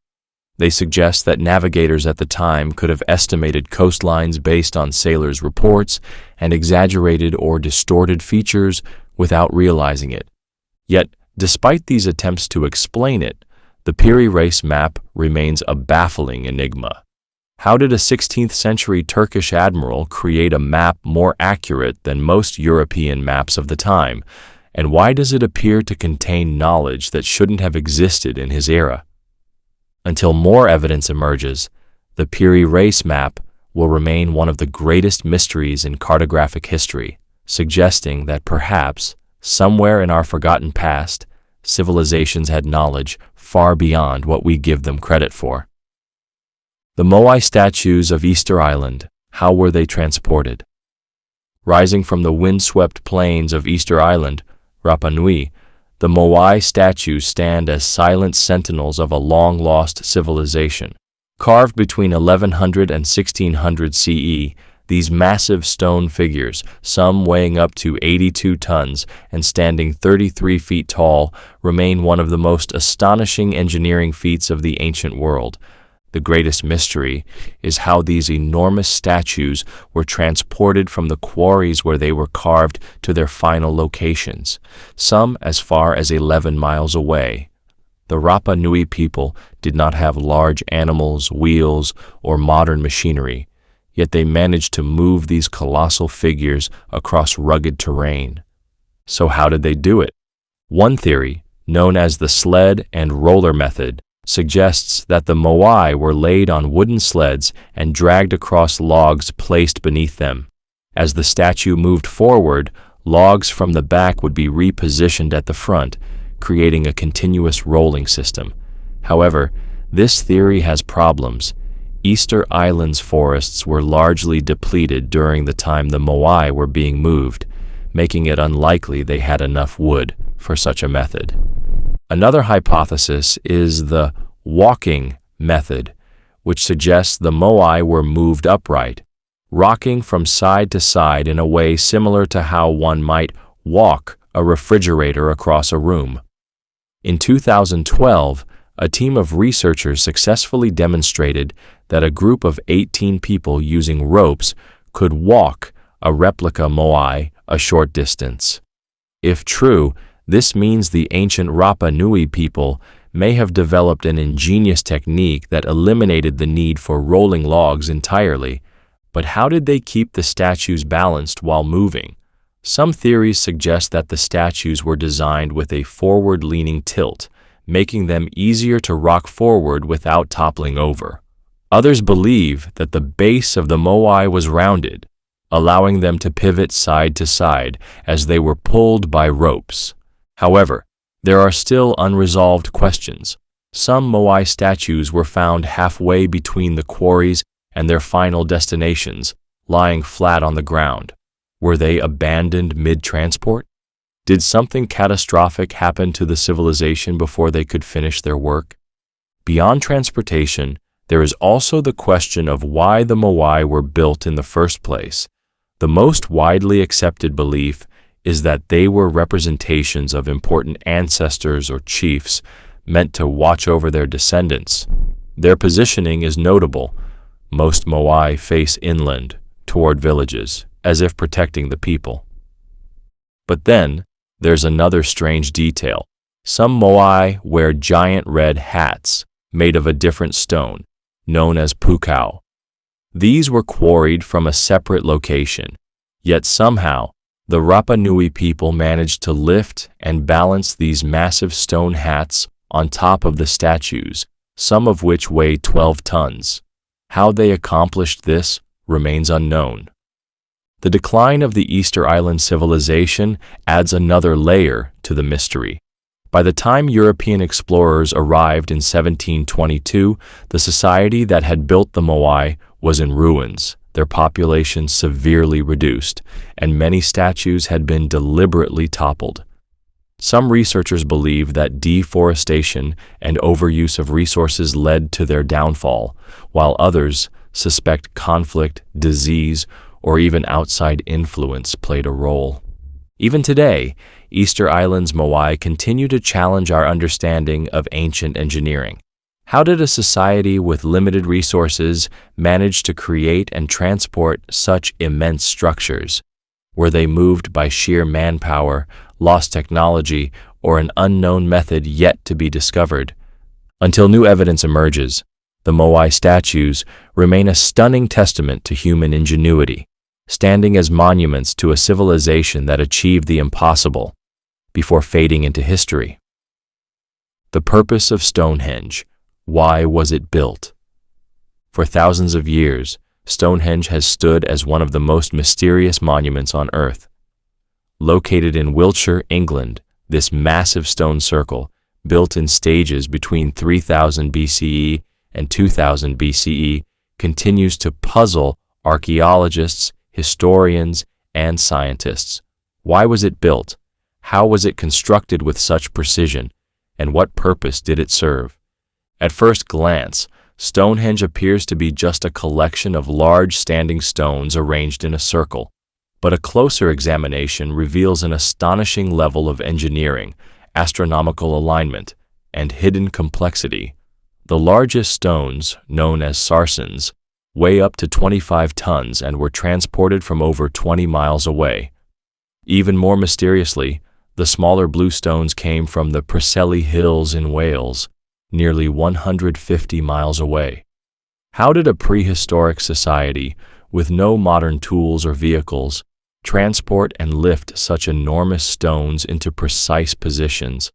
They suggest that navigators at the time could have estimated coastlines based on sailors' reports and exaggerated or distorted features without realizing it. Yet, despite these attempts to explain it, the Piri Reis map remains a baffling enigma. How did a 16th century Turkish admiral create a map more accurate than most European maps of the time, and why does it appear to contain knowledge that shouldn't have existed in his era? Until more evidence emerges, the Piri Reis map will remain one of the greatest mysteries in cartographic history, suggesting that perhaps Somewhere in our forgotten past, civilizations had knowledge far beyond what we give them credit for. The Moai statues of Easter Island, how were they transported? Rising from the windswept plains of Easter Island, Rapa Nui, the Moai statues stand as silent sentinels of a long-lost civilization. Carved between 1100 and 1600 CE, these massive stone figures, some weighing up to 82 tons and standing 33 feet tall, remain one of the most astonishing engineering feats of the ancient world. The greatest mystery is how these enormous statues were transported from the quarries where they were carved to their final locations, some as far as 11 miles away. The Rapa Nui people did not have large animals, wheels, or modern machinery, yet they managed to move these colossal figures across rugged terrain. So how did they do it? One theory, known as the sled and roller method, suggests that the Moai were laid on wooden sleds and dragged across logs placed beneath them. As the statue moved forward, logs from the back would be repositioned at the front, creating a continuous rolling system. However, this theory has problems. Easter Island's forests were largely depleted during the time the Moai were being moved, making it unlikely they had enough wood for such a method. Another hypothesis is the walking method, which suggests the Moai were moved upright, rocking from side to side in a way similar to how one might walk a refrigerator across a room. In 2012, a team of researchers successfully demonstrated that a group of 18 people using ropes could walk a replica Moai a short distance. If true, this means the ancient Rapa Nui people may have developed an ingenious technique that eliminated the need for rolling logs entirely. But how did they keep the statues balanced while moving? Some theories suggest that the statues were designed with a forward-leaning tilt, making them easier to rock forward without toppling over. Others believe that the base of the Moai was rounded, allowing them to pivot side to side as they were pulled by ropes. However, there are still unresolved questions. Some Moai statues were found halfway between the quarries and their final destinations, lying flat on the ground. Were they abandoned mid-transport? Did something catastrophic happen to the civilization before they could finish their work? Beyond transportation, there is also the question of why the Moai were built in the first place. The most widely accepted belief is that they were representations of important ancestors or chiefs meant to watch over their descendants. Their positioning is notable. Most Moai face inland, toward villages, as if protecting the people. But then, there's another strange detail. Some Moai wear giant red hats made of a different stone, known as pukau. These were quarried from a separate location, yet somehow, the Rapa Nui people managed to lift and balance these massive stone hats on top of the statues, some of which weigh 12 tons. How they accomplished this remains unknown. The decline of the Easter Island civilization adds another layer to the mystery. By the time European explorers arrived in 1722, the society that had built the Moai was in ruins, their population severely reduced, and many statues had been deliberately toppled. Some researchers believe that deforestation and overuse of resources led to their downfall, while others suspect conflict, disease, or even outside influence played a role. Even today, Easter Island's Moai continue to challenge our understanding of ancient engineering. How did a society with limited resources manage to create and transport such immense structures? Were they moved by sheer manpower, lost technology, or an unknown method yet to be discovered? Until new evidence emerges, the Moai statues remain a stunning testament to human ingenuity, standing as monuments to a civilization that achieved the impossible before fading into history. The purpose of Stonehenge. Why was it built? For thousands of years, Stonehenge has stood as one of the most mysterious monuments on Earth. Located in Wiltshire, England, this massive stone circle, built in stages between 3000 BCE and 2000 BCE, continues to puzzle archaeologists, historians, and scientists. Why was it built? How was it constructed with such precision? And what purpose did it serve? At first glance, Stonehenge appears to be just a collection of large standing stones arranged in a circle, but a closer examination reveals an astonishing level of engineering, astronomical alignment, and hidden complexity. The largest stones, known as sarsens, weigh up to 25 tons and were transported from over 20 miles away. Even more mysteriously, the smaller blue stones came from the Preseli Hills in Wales, nearly 150 miles away. How did a prehistoric society, with no modern tools or vehicles, transport and lift such enormous stones into precise positions?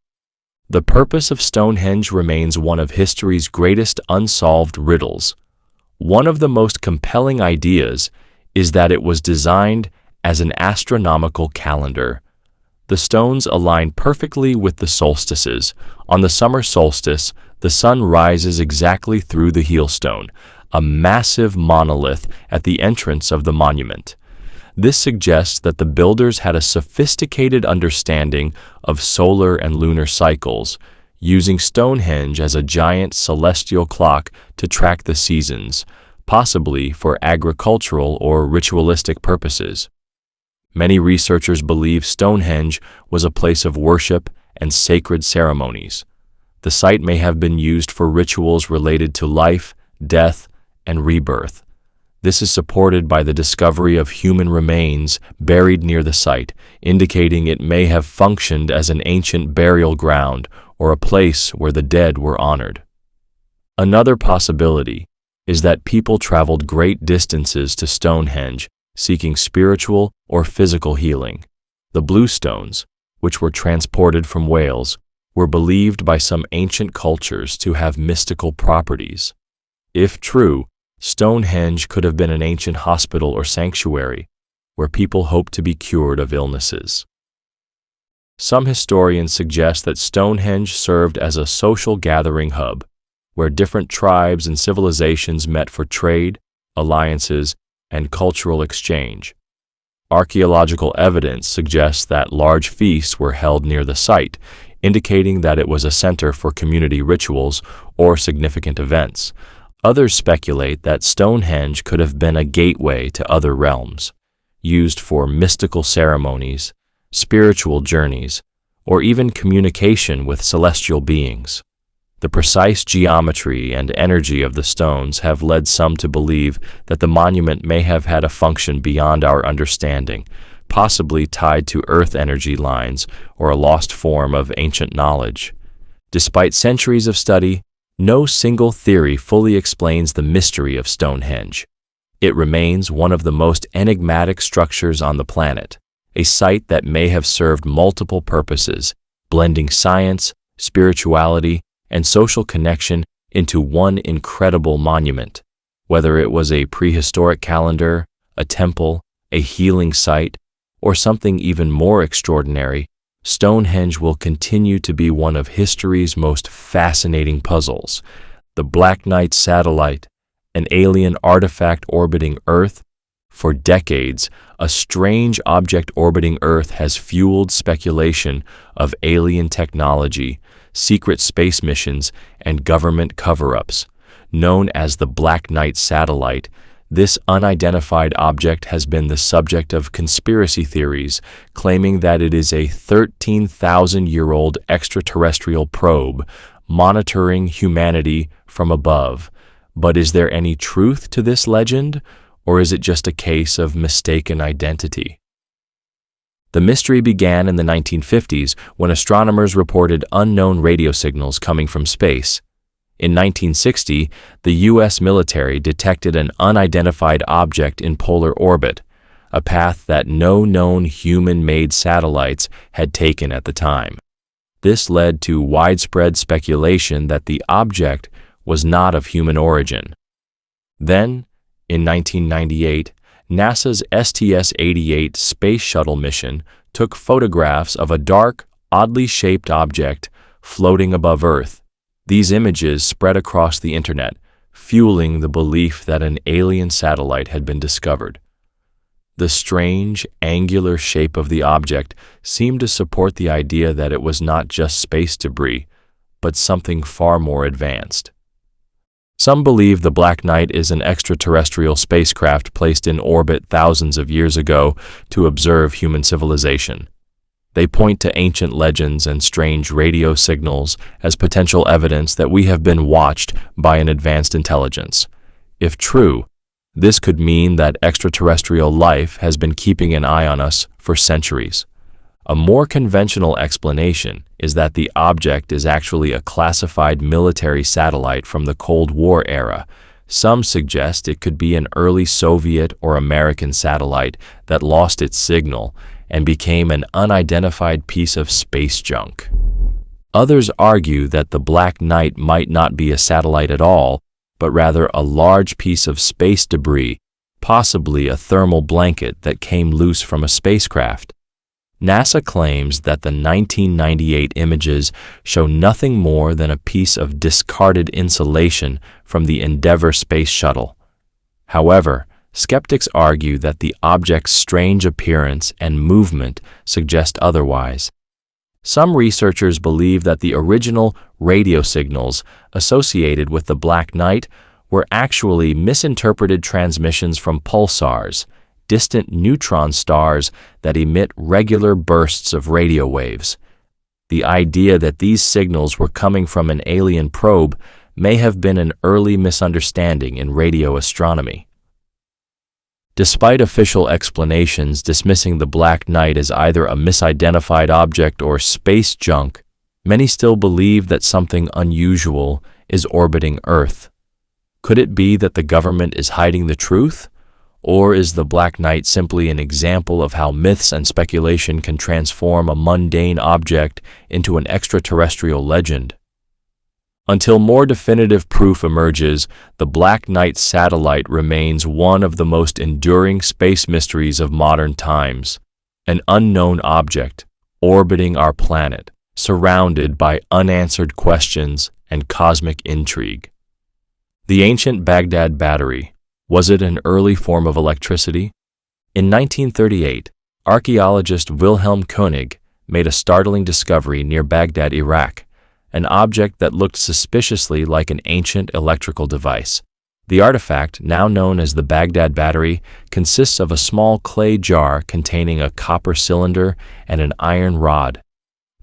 The purpose of Stonehenge remains one of history's greatest unsolved riddles. One of the most compelling ideas is that it was designed as an astronomical calendar. The stones align perfectly with the solstices. On the summer solstice, the sun rises exactly through the heelstone, a massive monolith at the entrance of the monument. This suggests that the builders had a sophisticated understanding of solar and lunar cycles, using Stonehenge as a giant celestial clock to track the seasons, possibly for agricultural or ritualistic purposes. Many researchers believe Stonehenge was a place of worship and sacred ceremonies. The site may have been used for rituals related to life, death, and rebirth. This is supported by the discovery of human remains buried near the site, indicating it may have functioned as an ancient burial ground or a place where the dead were honored. Another possibility is that people traveled great distances to Stonehenge seeking spiritual or physical healing. The blue stones, which were transported from Wales, were believed by some ancient cultures to have mystical properties. If true, Stonehenge could have been an ancient hospital or sanctuary where people hoped to be cured of illnesses. Some historians suggest that Stonehenge served as a social gathering hub, where different tribes and civilizations met for trade, alliances, and cultural exchange. Archaeological evidence suggests that large feasts were held near the site, indicating that it was a center for community rituals or significant events. Others speculate that Stonehenge could have been a gateway to other realms, used for mystical ceremonies, spiritual journeys, or even communication with celestial beings. The precise geometry and energy of the stones have led some to believe that the monument may have had a function beyond our understanding, possibly tied to earth energy lines or a lost form of ancient knowledge. Despite centuries of study, no single theory fully explains the mystery of Stonehenge. It remains one of the most enigmatic structures on the planet, a site that may have served multiple purposes, blending science, spirituality, and social connection into one incredible monument. Whether it was a prehistoric calendar, a temple, a healing site, or something even more extraordinary, Stonehenge will continue to be one of history's most fascinating puzzles. The Black Knight satellite, an alien artifact orbiting Earth. For decades, a strange object orbiting Earth has fueled speculation of alien technology, secret space missions, and government cover-ups. Known as the Black Knight satellite, this unidentified object has been the subject of conspiracy theories, claiming that it is a 13,000-year-old extraterrestrial probe monitoring humanity from above. But is there any truth to this legend, or is it just a case of mistaken identity? The mystery began in the 1950s when astronomers reported unknown radio signals coming from space. In 1960, the U.S. military detected an unidentified object in polar orbit, a path that no known human-made satellites had taken at the time. This led to widespread speculation that the object was not of human origin. Then, in 1998, NASA's STS-88 space shuttle mission took photographs of a dark, oddly shaped object floating above Earth. These images spread across the internet, fueling the belief that an alien satellite had been discovered. The strange, angular shape of the object seemed to support the idea that it was not just space debris, but something far more advanced. Some believe the Black Knight is an extraterrestrial spacecraft placed in orbit thousands of years ago to observe human civilization. They point to ancient legends and strange radio signals as potential evidence that we have been watched by an advanced intelligence. If true, this could mean that extraterrestrial life has been keeping an eye on us for centuries. A more conventional explanation is that the object is actually a classified military satellite from the Cold War era. Some suggest it could be an early Soviet or American satellite that lost its signal and became an unidentified piece of space junk. Others argue that the Black Knight might not be a satellite at all, but rather a large piece of space debris, possibly a thermal blanket that came loose from a spacecraft. NASA claims that the 1998 images show nothing more than a piece of discarded insulation from the Endeavour space shuttle. However, skeptics argue that the object's strange appearance and movement suggest otherwise. Some researchers believe that the original radio signals associated with the Black Knight were actually misinterpreted transmissions from pulsars, distant neutron stars that emit regular bursts of radio waves. The idea that these signals were coming from an alien probe may have been an early misunderstanding in radio astronomy. Despite official explanations dismissing the Black Knight as either a misidentified object or space junk, many still believe that something unusual is orbiting Earth. Could it be that the government is hiding the truth? Or is the Black Knight simply an example of how myths and speculation can transform a mundane object into an extraterrestrial legend? Until more definitive proof emerges, the Black Knight satellite remains one of the most enduring space mysteries of modern times, an unknown object orbiting our planet, surrounded by unanswered questions and cosmic intrigue. The ancient Baghdad battery, was it an early form of electricity? In 1938, archaeologist Wilhelm Koenig made a startling discovery near Baghdad, Iraq, an object that looked suspiciously like an ancient electrical device. The artifact, now known as the Baghdad battery, consists of a small clay jar containing a copper cylinder and an iron rod.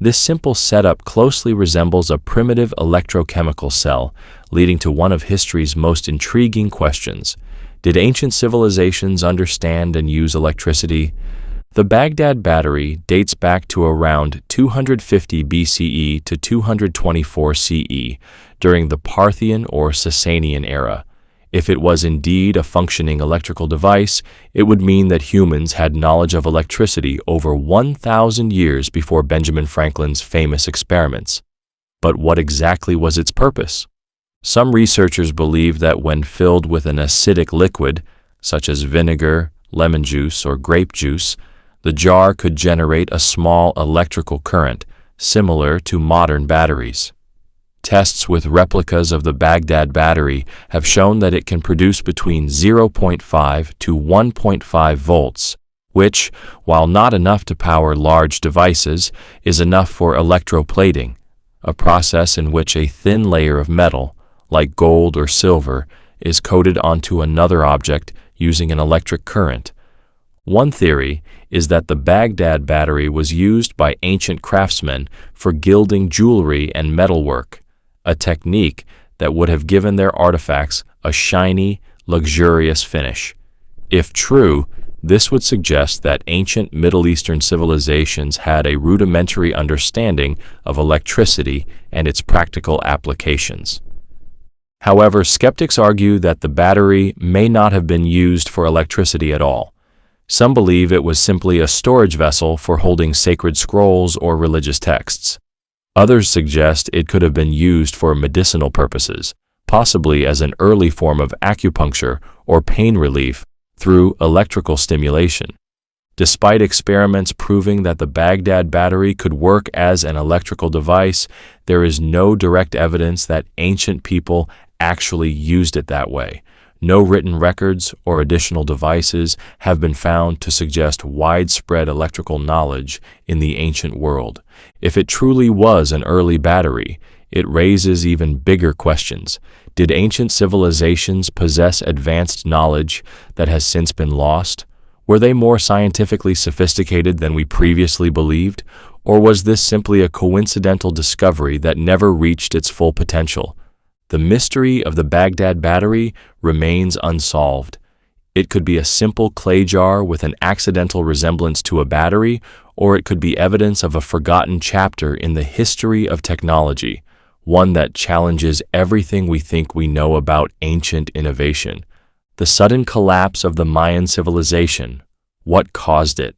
This simple setup closely resembles a primitive electrochemical cell, leading to one of history's most intriguing questions. Did ancient civilizations understand and use electricity? The Baghdad battery dates back to around 250 BCE to 224 CE, during the Parthian or Sasanian era. If it was indeed a functioning electrical device, it would mean that humans had knowledge of electricity over 1,000 years before Benjamin Franklin's famous experiments. But what exactly was its purpose? Some researchers believe that when filled with an acidic liquid, such as vinegar, lemon juice, or grape juice, the jar could generate a small electrical current, similar to modern batteries. Tests with replicas of the Baghdad battery have shown that it can produce between 0.5 to 1.5 volts, which, while not enough to power large devices, is enough for electroplating, a process in which a thin layer of metal, like gold or silver, is coated onto another object using an electric current. One theory is that the Baghdad battery was used by ancient craftsmen for gilding jewelry and metalwork, a technique that would have given their artifacts a shiny, luxurious finish. If true, this would suggest that ancient Middle Eastern civilizations had a rudimentary understanding of electricity and its practical applications. However, skeptics argue that the battery may not have been used for electricity at all. Some believe it was simply a storage vessel for holding sacred scrolls or religious texts. Others suggest it could have been used for medicinal purposes, possibly as an early form of acupuncture or pain relief through electrical stimulation. Despite experiments proving that the Baghdad battery could work as an electrical device, there is no direct evidence that ancient people actually used it that way. No written records or additional devices have been found to suggest widespread electrical knowledge in the ancient world. If it truly was an early battery, it raises even bigger questions. Did ancient civilizations possess advanced knowledge that has since been lost? Were they more scientifically sophisticated than we previously believed? Or was this simply a coincidental discovery that never reached its full potential? The mystery of the Baghdad battery remains unsolved. It could be a simple clay jar with an accidental resemblance to a battery, or it could be evidence of a forgotten chapter in the history of technology, one that challenges everything we think we know about ancient innovation. The sudden collapse of the Mayan civilization. What caused it?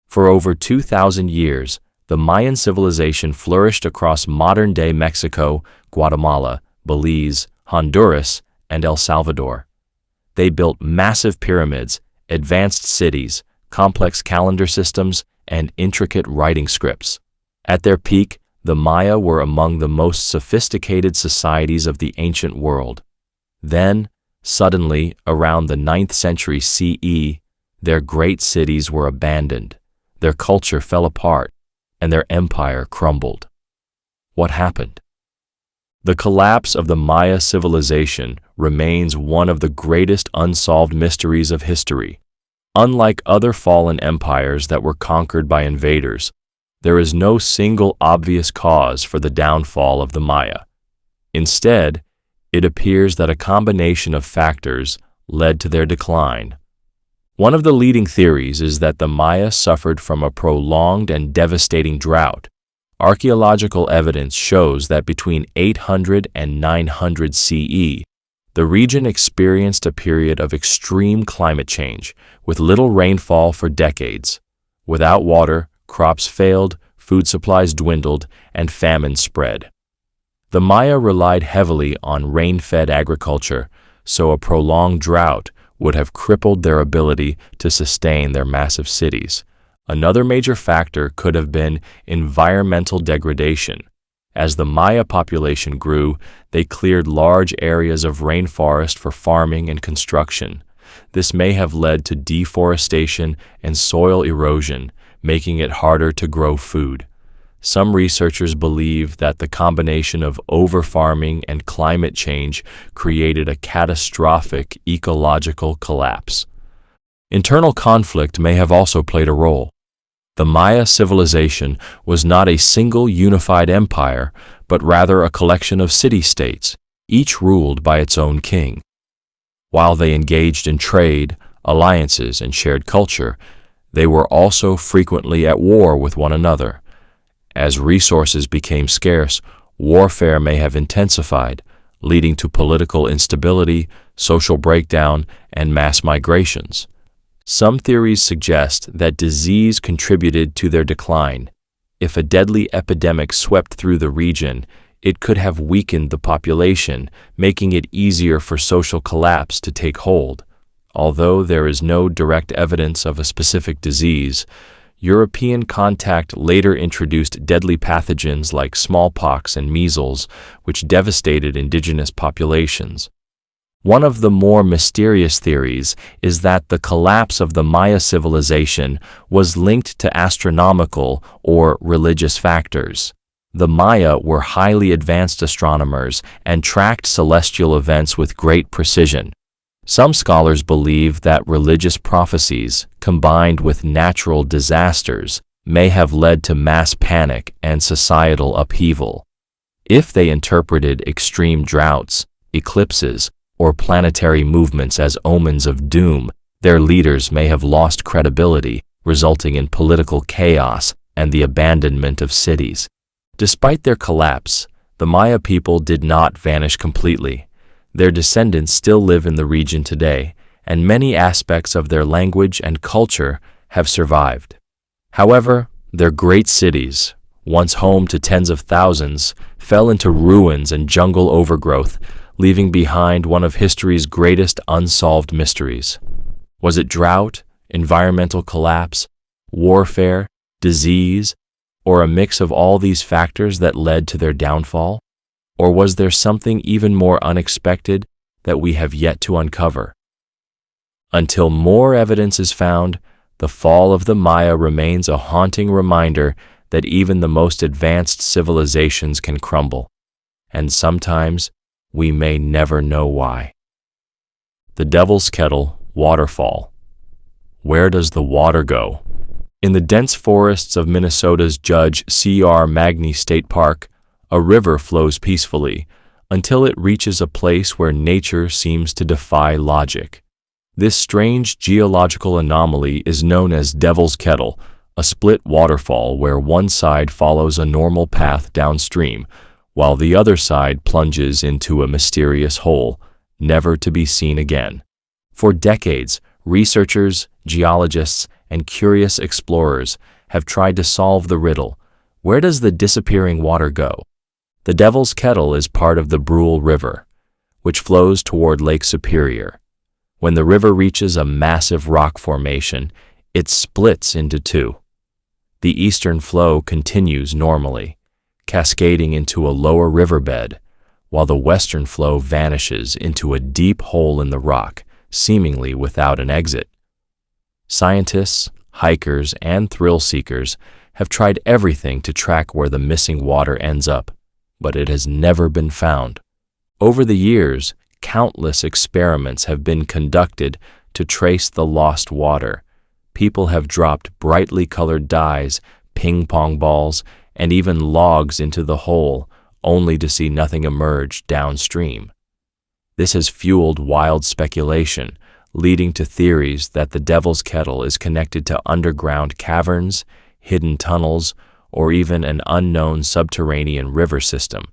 For over 2,000 years, the Mayan civilization flourished across modern-day Mexico, Guatemala, Belize, Honduras, and El Salvador. They built massive pyramids, advanced cities, complex calendar systems, and intricate writing scripts. At their peak, the Maya were among the most sophisticated societies of the ancient world. Then, suddenly, around the 9th century CE, their great cities were abandoned, their culture fell apart, and their empire crumbled. What happened? The collapse of the Maya civilization remains one of the greatest unsolved mysteries of history. Unlike other fallen empires that were conquered by invaders, there is no single obvious cause for the downfall of the Maya. Instead, it appears that a combination of factors led to their decline. One of the leading theories is that the Maya suffered from a prolonged and devastating drought. Archaeological evidence shows that between 800 and 900 CE, the region experienced a period of extreme climate change, with little rainfall for decades. Without water, crops failed, food supplies dwindled, and famine spread. The Maya relied heavily on rain-fed agriculture, so a prolonged drought would have crippled their ability to sustain their massive cities. Another major factor could have been environmental degradation. As the Maya population grew, they cleared large areas of rainforest for farming and construction. This may have led to deforestation and soil erosion, making it harder to grow food. Some researchers believe that the combination of over-farming and climate change created a catastrophic ecological collapse. Internal conflict may have also played a role. The Maya civilization was not a single unified empire, but rather a collection of city-states, each ruled by its own king. While they engaged in trade, alliances, and shared culture, they were also frequently at war with one another. As resources became scarce, warfare may have intensified, leading to political instability, social breakdown, and mass migrations. Some theories suggest that disease contributed to their decline. If a deadly epidemic swept through the region, it could have weakened the population, making it easier for social collapse to take hold. Although there is no direct evidence of a specific disease, European contact later introduced deadly pathogens like smallpox and measles, which devastated indigenous populations. One of the more mysterious theories is that the collapse of the Maya civilization was linked to astronomical or religious factors. The Maya were highly advanced astronomers and tracked celestial events with great precision. Some scholars believe that religious prophecies, combined with natural disasters, may have led to mass panic and societal upheaval. If they interpreted extreme droughts, eclipses, or planetary movements as omens of doom, their leaders may have lost credibility, resulting in political chaos and the abandonment of cities. Despite their collapse, the Maya people did not vanish completely. Their descendants still live in the region today, and many aspects of their language and culture have survived. However, their great cities, once home to tens of thousands, fell into ruins and jungle overgrowth, leaving behind one of history's greatest unsolved mysteries. Was it drought, environmental collapse, warfare, disease, or a mix of all these factors that led to their downfall? Or was there something even more unexpected that we have yet to uncover? Until more evidence is found, the fall of the Maya remains a haunting reminder that even the most advanced civilizations can crumble, and sometimes we may never know why. The Devil's Kettle Waterfall. Where does the water go? In the dense forests of Minnesota's Judge C.R. Magny State Park, a river flows peacefully until it reaches a place where nature seems to defy logic. This strange geological anomaly is known as Devil's Kettle, a split waterfall where one side follows a normal path downstream, while the other side plunges into a mysterious hole, never to be seen again. For decades, researchers, geologists, and curious explorers have tried to solve the riddle: where does the disappearing water go? The Devil's Kettle is part of the Brule River, which flows toward Lake Superior. When the river reaches a massive rock formation, it splits into two. The eastern flow continues normally, cascading into a lower riverbed, while the western flow vanishes into a deep hole in the rock, seemingly without an exit. Scientists, hikers, and thrill-seekers have tried everything to track where the missing water ends up, but it has never been found. Over the years, countless experiments have been conducted to trace the lost water. People have dropped brightly colored dyes, ping-pong balls, and even logs into the hole, only to see nothing emerge downstream. This has fueled wild speculation, leading to theories that the Devil's Kettle is connected to underground caverns, hidden tunnels, or even an unknown subterranean river system.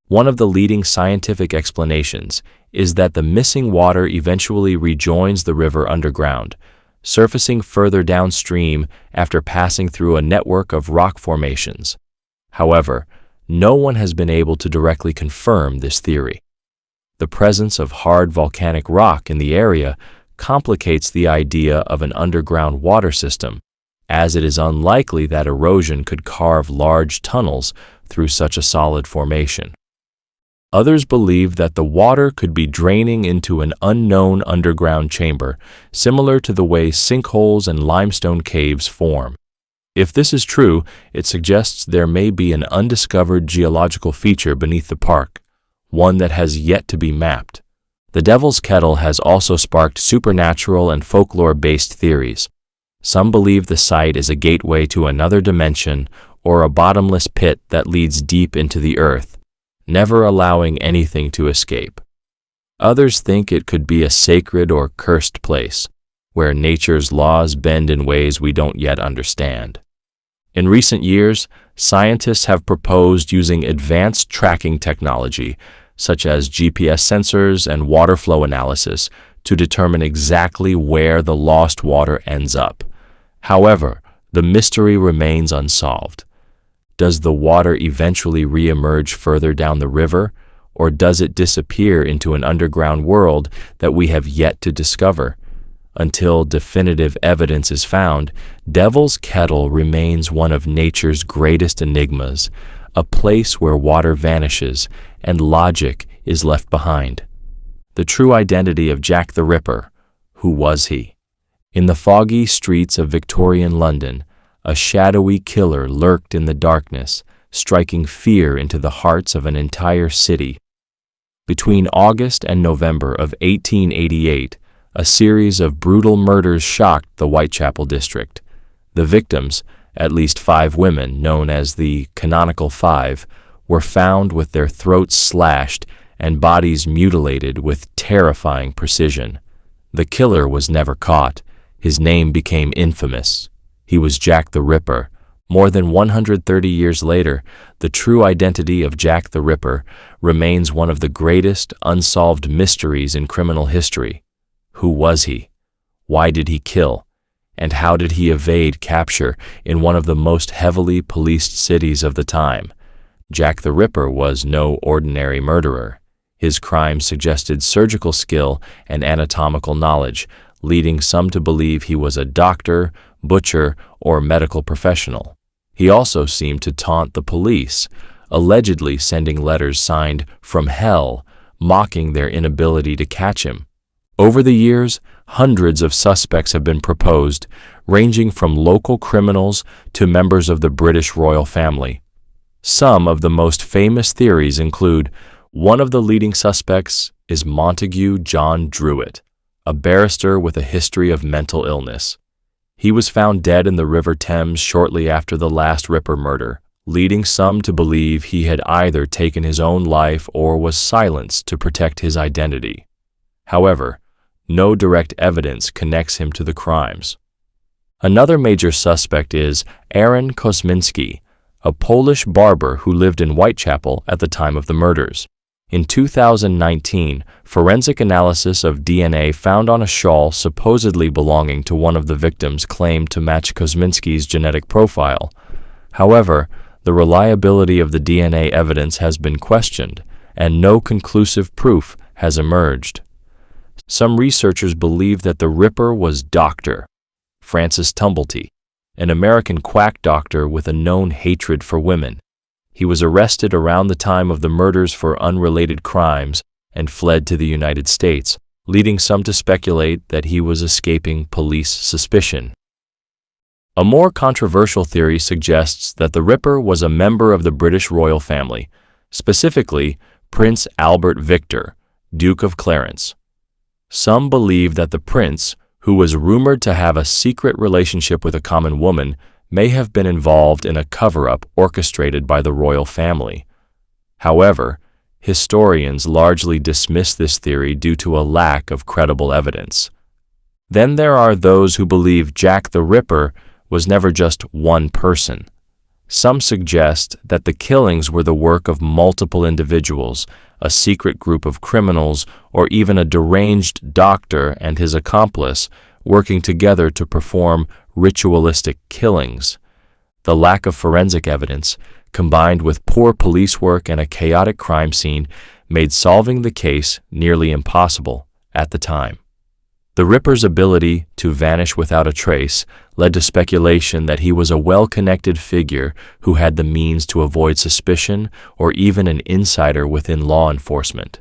One of the leading scientific explanations is that the missing water eventually rejoins the river underground, surfacing further downstream after passing through a network of rock formations. However, no one has been able to directly confirm this theory. The presence of hard volcanic rock in the area complicates the idea of an underground water system, as it is unlikely that erosion could carve large tunnels through such a solid formation. Others believe that the water could be draining into an unknown underground chamber, similar to the way sinkholes and limestone caves form. If this is true, it suggests there may be an undiscovered geological feature beneath the park, one that has yet to be mapped. The Devil's Kettle has also sparked supernatural and folklore-based theories. Some believe the site is a gateway to another dimension or a bottomless pit that leads deep into the earth, never allowing anything to escape. Others think it could be a sacred or cursed place, where nature's laws bend in ways we don't yet understand. In recent years, scientists have proposed using advanced tracking technology, such as GPS sensors and water flow analysis, to determine exactly where the lost water ends up. However, the mystery remains unsolved. Does the water eventually re-emerge further down the river, or does it disappear into an underground world that we have yet to discover? Until definitive evidence is found, Devil's Kettle remains one of nature's greatest enigmas, a place where water vanishes and logic is left behind. The true identity of Jack the Ripper. Who was he? In the foggy streets of Victorian London, a shadowy killer lurked in the darkness, striking fear into the hearts of an entire city. Between August and November of 1888, a series of brutal murders shocked the Whitechapel district. The victims, at least 5 women known as the Canonical Five, were found with their throats slashed and bodies mutilated with terrifying precision. The killer was never caught. His name became infamous. He was Jack the Ripper. More than 130 years later, the true identity of Jack the Ripper remains one of the greatest unsolved mysteries in criminal history. Who was he? Why did he kill? And how did he evade capture in one of the most heavily policed cities of the time? Jack the Ripper was no ordinary murderer. His crimes suggested surgical skill and anatomical knowledge, leading some to believe he was a doctor, butcher, or medical professional. He also seemed to taunt the police, allegedly sending letters signed "From Hell," mocking their inability to catch him. Over the years, hundreds of suspects have been proposed, ranging from local criminals to members of the British royal family. Some of the most famous theories include one of the leading suspects is Montague John Druitt, a barrister with a history of mental illness. He was found dead in the River Thames shortly after the last Ripper murder, leading some to believe he had either taken his own life or was silenced to protect his identity. However, no direct evidence connects him to the crimes. Another major suspect is Aaron Kosminski, a Polish barber who lived in Whitechapel at the time of the murders. In 2019, forensic analysis of DNA found on a shawl supposedly belonging to one of the victims claimed to match Kosminski's genetic profile. However, the reliability of the DNA evidence has been questioned, and no conclusive proof has emerged. Some researchers believe that the Ripper was Dr. Francis Tumblety, an American quack doctor with a known hatred for women. He was arrested around the time of the murders for unrelated crimes and fled to the United States, leading some to speculate that he was escaping police suspicion. A more controversial theory suggests that the Ripper was a member of the British royal family, specifically Prince Albert Victor, Duke of Clarence. Some believe that the prince, who was rumored to have a secret relationship with a common woman, may have been involved in a cover-up orchestrated by the royal family. However, historians largely dismiss this theory due to a lack of credible evidence. Then there are those who believe Jack the Ripper was never just one person. Some suggest that the killings were the work of multiple individuals, a secret group of criminals, or even a deranged doctor and his accomplice working together to perform ritualistic killings. The lack of forensic evidence, combined with poor police work and a chaotic crime scene, made solving the case nearly impossible at the time. The Ripper's ability to vanish without a trace led to speculation that he was a well-connected figure who had the means to avoid suspicion or even an insider within law enforcement.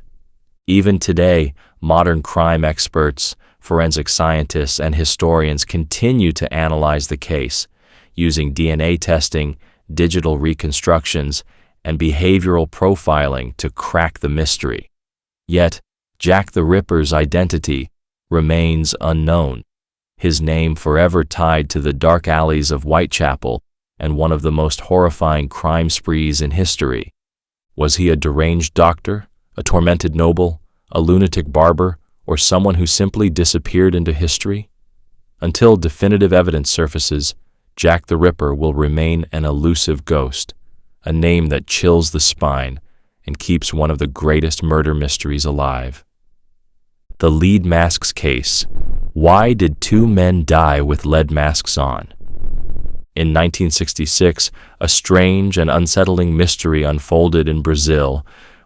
Even today, modern crime experts, forensic scientists, and historians continue to analyze the case, using DNA testing, digital reconstructions, and behavioral profiling to crack the mystery. Yet, Jack the Ripper's identity remains unknown, his name forever tied to the dark alleys of Whitechapel and one of the most horrifying crime sprees in history. Was he a deranged doctor, a tormented noble, a lunatic barber, or someone who simply disappeared into history? Until definitive evidence surfaces, Jack the Ripper will remain an elusive ghost, a name that chills the spine and keeps one of the greatest murder mysteries alive. The lead masks case. Why did two men die with lead masks on? In 1966, a strange and unsettling mystery unfolded in Brazil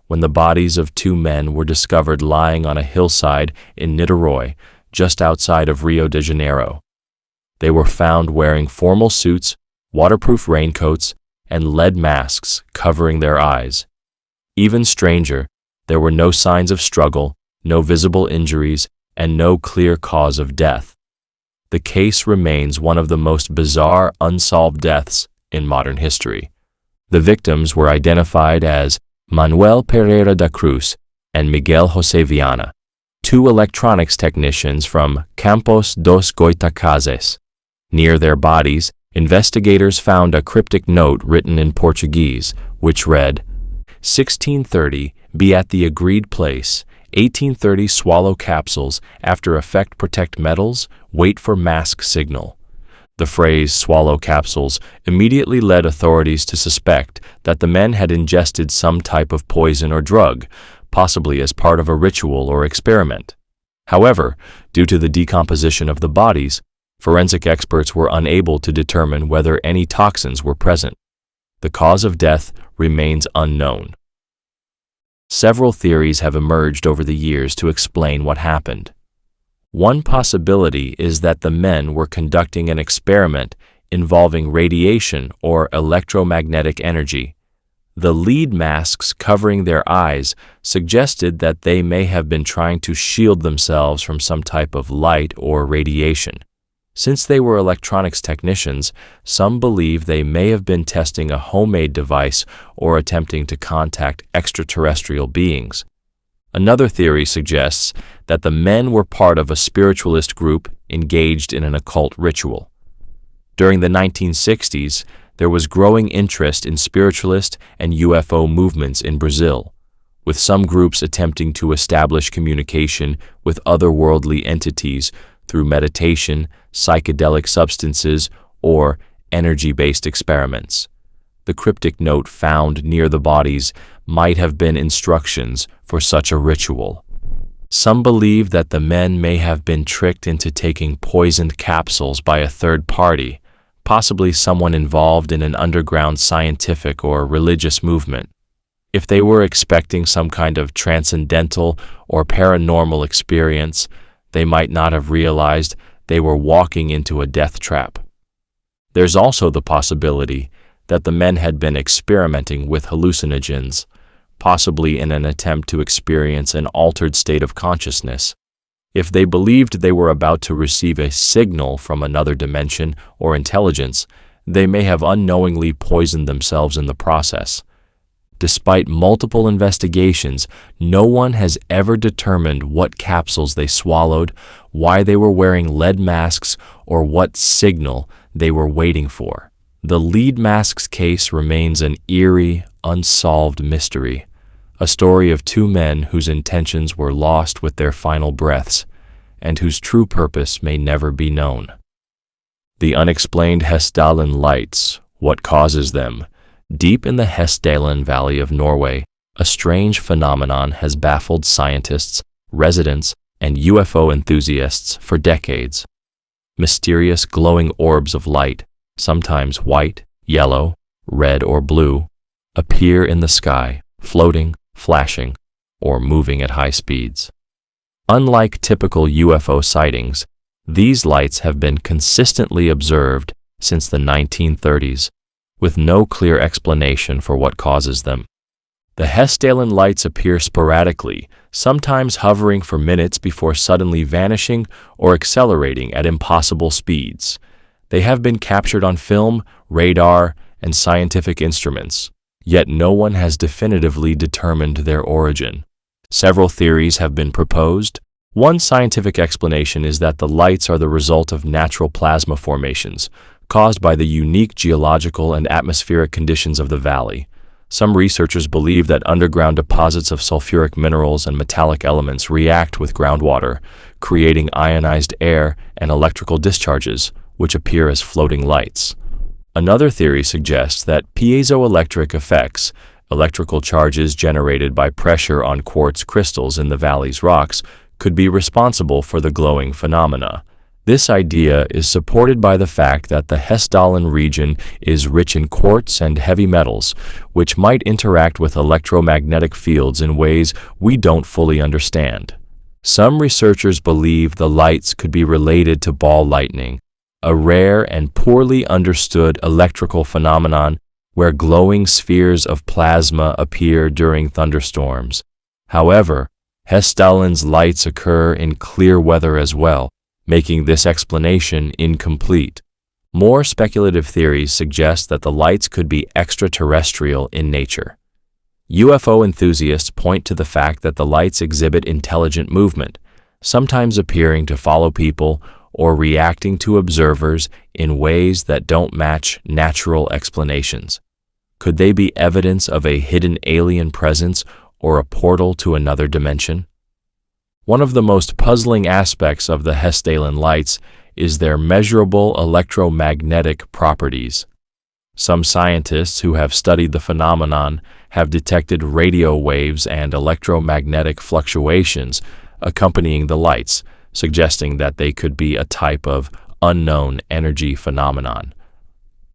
when the bodies of two men were discovered lying on a hillside in Niterói, just outside of Rio de Janeiro. They were found wearing formal suits, waterproof raincoats, and lead masks covering their eyes. Even stranger, there were no signs of struggle, no visible injuries, and no clear cause of death. The case remains one of the most bizarre unsolved deaths in modern history. The victims were identified as Manuel Pereira da Cruz and Miguel José Viana, two electronics technicians from Campos dos Goitacazes. Near their bodies, investigators found a cryptic note written in Portuguese, which read, 1630, be at the agreed place, 1830 swallow capsules, after effect protect metals, wait for mask signal. The phrase swallow capsules immediately led authorities to suspect that the men had ingested some type of poison or drug, possibly as part of a ritual or experiment. However, due to the decomposition of the bodies, forensic experts were unable to determine whether any toxins were present. The cause of death remains unknown. Several theories have emerged over the years to explain what happened. One possibility is that the men were conducting an experiment involving radiation or electromagnetic energy. The lead masks covering their eyes suggested that they may have been trying to shield themselves from some type of light or radiation. Since they were electronics technicians, some believe they may have been testing a homemade device or attempting to contact extraterrestrial beings. Another theory suggests that the men were part of a spiritualist group engaged in an occult ritual. During the 1960s, there was growing interest in spiritualist and UFO movements in Brazil, with some groups attempting to establish communication with otherworldly entities through meditation, psychedelic substances, or energy-based experiments. The cryptic note found near the bodies might have been instructions for such a ritual. Some believe that the men may have been tricked into taking poisoned capsules by a third party, possibly someone involved in an underground scientific or religious movement. If they were expecting some kind of transcendental or paranormal experience, they might not have realized they were walking into a death trap. There's also the possibility that the men had been experimenting with hallucinogens, possibly in an attempt to experience an altered state of consciousness. If they believed they were about to receive a signal from another dimension or intelligence, they may have unknowingly poisoned themselves in the process. Despite multiple investigations, no one has ever determined what capsules they swallowed, why they were wearing lead masks, or what signal they were waiting for. The lead masks case remains an eerie, unsolved mystery, a story of two men whose intentions were lost with their final breaths, and whose true purpose may never be known. The unexplained Hessdalen lights, what causes them? Deep in the Hessdalen Valley of Norway, a strange phenomenon has baffled scientists, residents, and UFO enthusiasts for decades. Mysterious glowing orbs of light, sometimes white, yellow, red, or blue, appear in the sky, floating, flashing, or moving at high speeds. Unlike typical UFO sightings, these lights have been consistently observed since the 1930s, with no clear explanation for what causes them. The Hessdalen lights appear sporadically, sometimes hovering for minutes before suddenly vanishing or accelerating at impossible speeds. They have been captured on film, radar, and scientific instruments, yet no one has definitively determined their origin. Several theories have been proposed. One scientific explanation is that the lights are the result of natural plasma formations, caused by the unique geological and atmospheric conditions of the valley. Some researchers believe that underground deposits of sulfuric minerals and metallic elements react with groundwater, creating ionized air and electrical discharges, which appear as floating lights. Another theory suggests that piezoelectric effects, electrical charges generated by pressure on quartz crystals in the valley's rocks, could be responsible for the glowing phenomena. This idea is supported by the fact that the Hessdalen region is rich in quartz and heavy metals, which might interact with electromagnetic fields in ways we don't fully understand. Some researchers believe the lights could be related to ball lightning, a rare and poorly understood electrical phenomenon where glowing spheres of plasma appear during thunderstorms. However, Hessdalen's lights occur in clear weather as well, making this explanation incomplete. More speculative theories suggest that the lights could be extraterrestrial in nature. UFO enthusiasts point to the fact that the lights exhibit intelligent movement, sometimes appearing to follow people or reacting to observers in ways that don't match natural explanations. Could they be evidence of a hidden alien presence or a portal to another dimension? One of the most puzzling aspects of the Hessdalen lights is their measurable electromagnetic properties. Some scientists who have studied the phenomenon have detected radio waves and electromagnetic fluctuations accompanying the lights, suggesting that they could be a type of unknown energy phenomenon.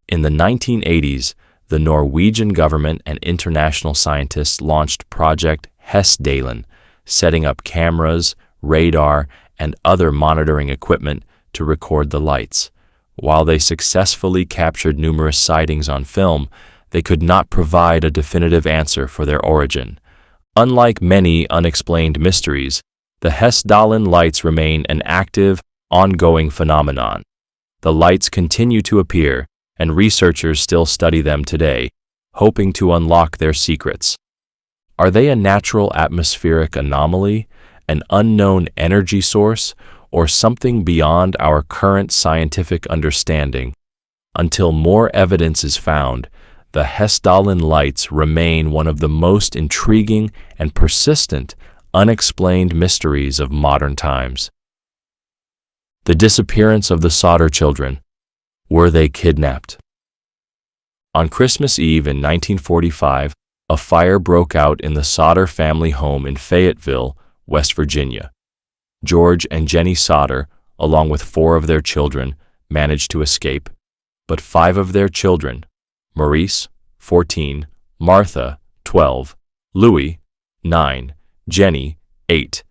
In the 1980s, the Norwegian government and international scientists launched Project Hessdalen, setting up cameras, radar, and other monitoring equipment to record the lights. While they successfully captured numerous sightings on film, they could not provide a definitive answer for their origin. Unlike many unexplained mysteries, the Hessdalen lights remain an active, ongoing phenomenon. The lights continue to appear, and researchers still study them today, hoping to unlock their secrets. Are they a natural atmospheric anomaly, an unknown energy source, or something beyond our current scientific understanding? Until more evidence is found, the Hessdalen lights remain one of the most intriguing and persistent unexplained mysteries of modern times. The disappearance of the Sodder children. Were they kidnapped? On Christmas Eve in 1945, a fire broke out in the Sodder family home in Fayetteville, West Virginia. George and Jenny Sodder, along with 4 of their children, managed to escape, but 5 of their children, Maurice, 14, Martha, 12, Louis, 9, Jenny, 8,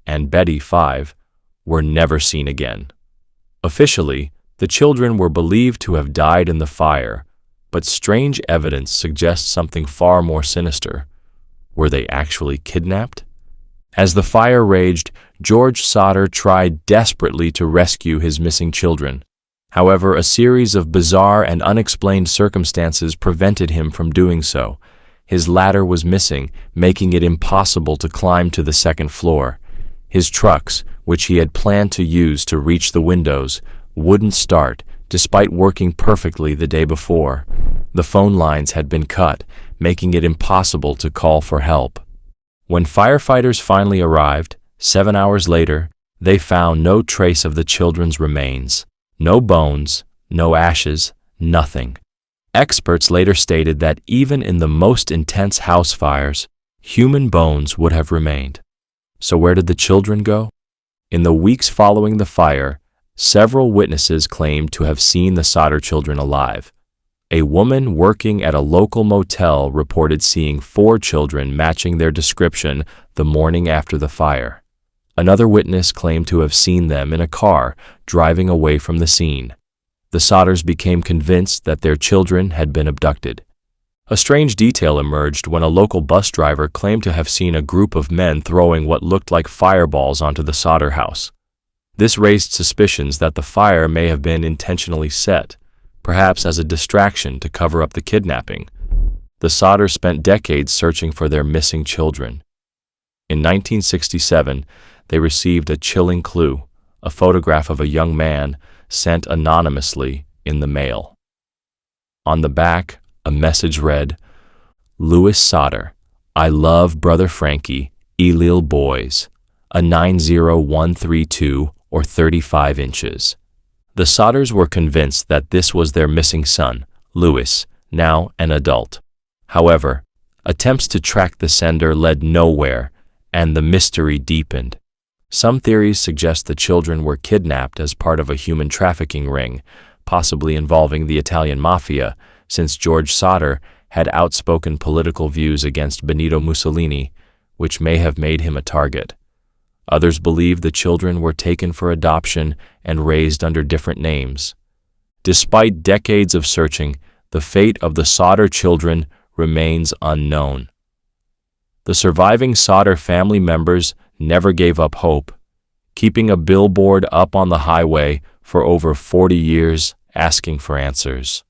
and Betty, 5, were never seen again. Officially, the children were believed to have died in the fire, but strange evidence suggests something far more sinister. Were they actually kidnapped? As the fire raged, George Sodder tried desperately to rescue his missing children. However, a series of bizarre and unexplained circumstances prevented him from doing so. His ladder was missing, making it impossible to climb to the second floor. His trucks, which he had planned to use to reach the windows, wouldn't start, despite working perfectly the day before. The phone lines had been cut, making it impossible to call for help. When firefighters finally arrived, 7 hours later, they found no trace of the children's remains. No bones, no ashes, nothing. Experts later stated that even in the most intense house fires, human bones would have remained. So where did the children go? In the weeks following the fire, several witnesses claimed to have seen the Sodder children alive. A woman working at a local motel reported seeing 4 children matching their description the morning after the fire. Another witness claimed to have seen them in a car driving away from the scene. The Sodders became convinced that their children had been abducted. A strange detail emerged when a local bus driver claimed to have seen a group of men throwing what looked like fireballs onto the Sodder house. This raised suspicions that the fire may have been intentionally set, perhaps as a distraction to cover up the kidnapping. The Sodders spent decades searching for their missing children. In 1967, they received a chilling clue, a photograph of a young man sent anonymously in the mail. On the back, a message read, "Louis Sodder, I love brother Frankie, Elil boys, a 90132 or 35 inches. The Sodders were convinced that this was their missing son, Louis, now an adult. However, attempts to track the sender led nowhere, and the mystery deepened. Some theories suggest the children were kidnapped as part of a human trafficking ring, possibly involving the Italian mafia, since George Sodder had outspoken political views against Benito Mussolini, which may have made him a target. Others believe the children were taken for adoption and raised under different names. Despite decades of searching, the fate of the Sodder children remains unknown. The surviving Sodder family members never gave up hope, keeping a billboard up on the highway for over 40 years asking for answers.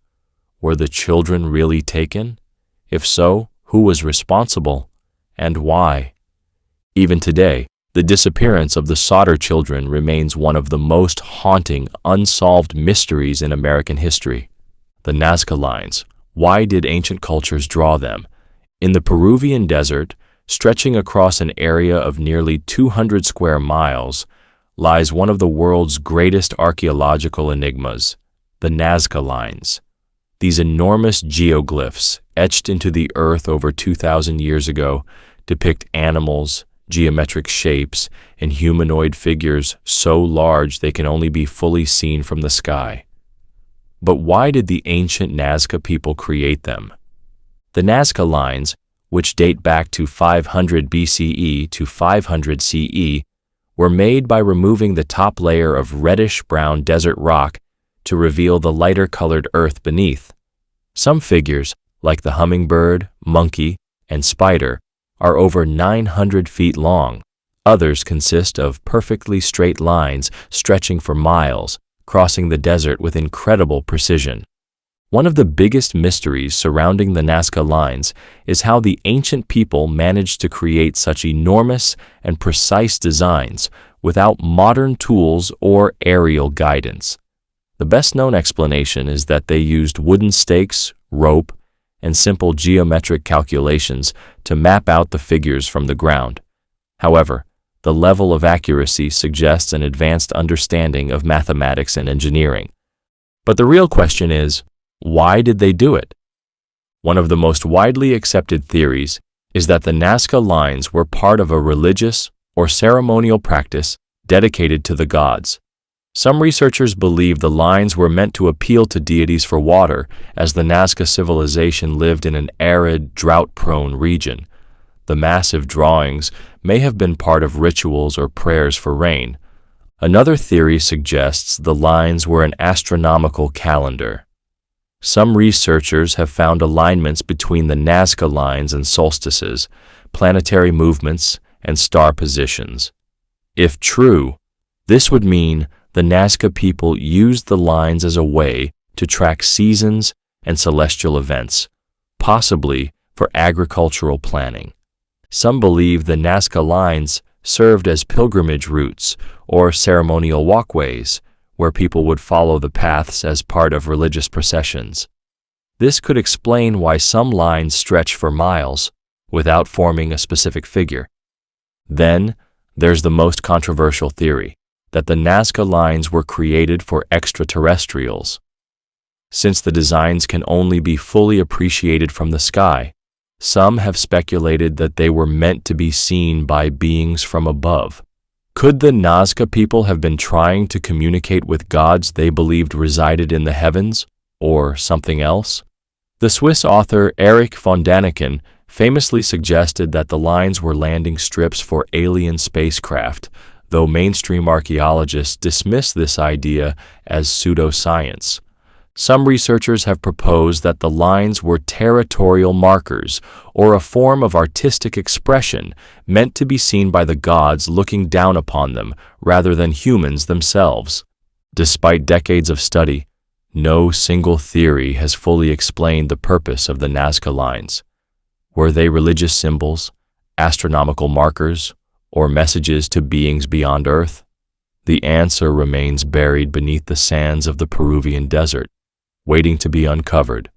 Were the children really taken? If so, who was responsible, and why? Even today, the disappearance of the Sodder children remains one of the most haunting, unsolved mysteries in American history. The Nazca lines. Why did ancient cultures draw them? In the Peruvian desert, stretching across an area of nearly 200 square miles, lies one of the world's greatest archaeological enigmas, the Nazca lines. These enormous geoglyphs, etched into the earth over 2,000 years ago, depict animals, geometric shapes, and humanoid figures so large they can only be fully seen from the sky. But why did the ancient Nazca people create them? The Nazca lines, which date back to 500 BCE to 500 CE, were made by removing the top layer of reddish-brown desert rock to reveal the lighter-colored earth beneath. Some figures, like the hummingbird, monkey, and spider, are over 900 feet long. Others consist of perfectly straight lines stretching for miles, crossing the desert with incredible precision. One of the biggest mysteries surrounding the Nazca lines is how the ancient people managed to create such enormous and precise designs without modern tools or aerial guidance. The best-known explanation is that they used wooden stakes, rope, and simple geometric calculations to map out the figures from the ground. However, the level of accuracy suggests an advanced understanding of mathematics and engineering. But the real question is, why did they do it? One of the most widely accepted theories is that the Nazca lines were part of a religious or ceremonial practice dedicated to the gods. Some researchers believe the lines were meant to appeal to deities for water, as the Nazca civilization lived in an arid, drought-prone region. The massive drawings may have been part of rituals or prayers for rain. Another theory suggests the lines were an astronomical calendar. Some researchers have found alignments between the Nazca lines and solstices, planetary movements, and star positions. If true, this would mean the Nazca people used the lines as a way to track seasons and celestial events, possibly for agricultural planning. Some believe the Nazca lines served as pilgrimage routes or ceremonial walkways, where people would follow the paths as part of religious processions. This could explain why some lines stretch for miles without forming a specific figure. Then, there's the most controversial theory, that the Nazca lines were created for extraterrestrials. Since the designs can only be fully appreciated from the sky, some have speculated that they were meant to be seen by beings from above. Could the Nazca people have been trying to communicate with gods they believed resided in the heavens, or something else? The Swiss author Erich von Däniken famously suggested that the lines were landing strips for alien spacecraft, though mainstream archaeologists dismiss this idea as pseudoscience. Some researchers have proposed that the lines were territorial markers or a form of artistic expression meant to be seen by the gods looking down upon them rather than humans themselves. Despite decades of study, no single theory has fully explained the purpose of the Nazca lines. Were they religious symbols, astronomical markers, or messages to beings beyond Earth? The answer remains buried beneath the sands of the Peruvian desert, waiting to be uncovered.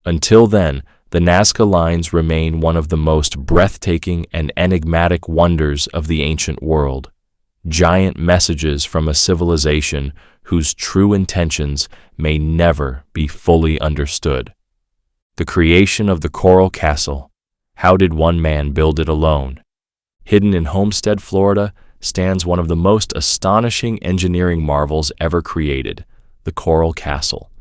Until then, the Nazca lines remain one of the most breathtaking and enigmatic wonders of the ancient world. Giant messages from a civilization whose true intentions may never be fully understood. The creation of the Coral Castle. How did one man build it alone? Hidden in Homestead, Florida, stands one of the most astonishing engineering marvels ever created, the Coral Castle.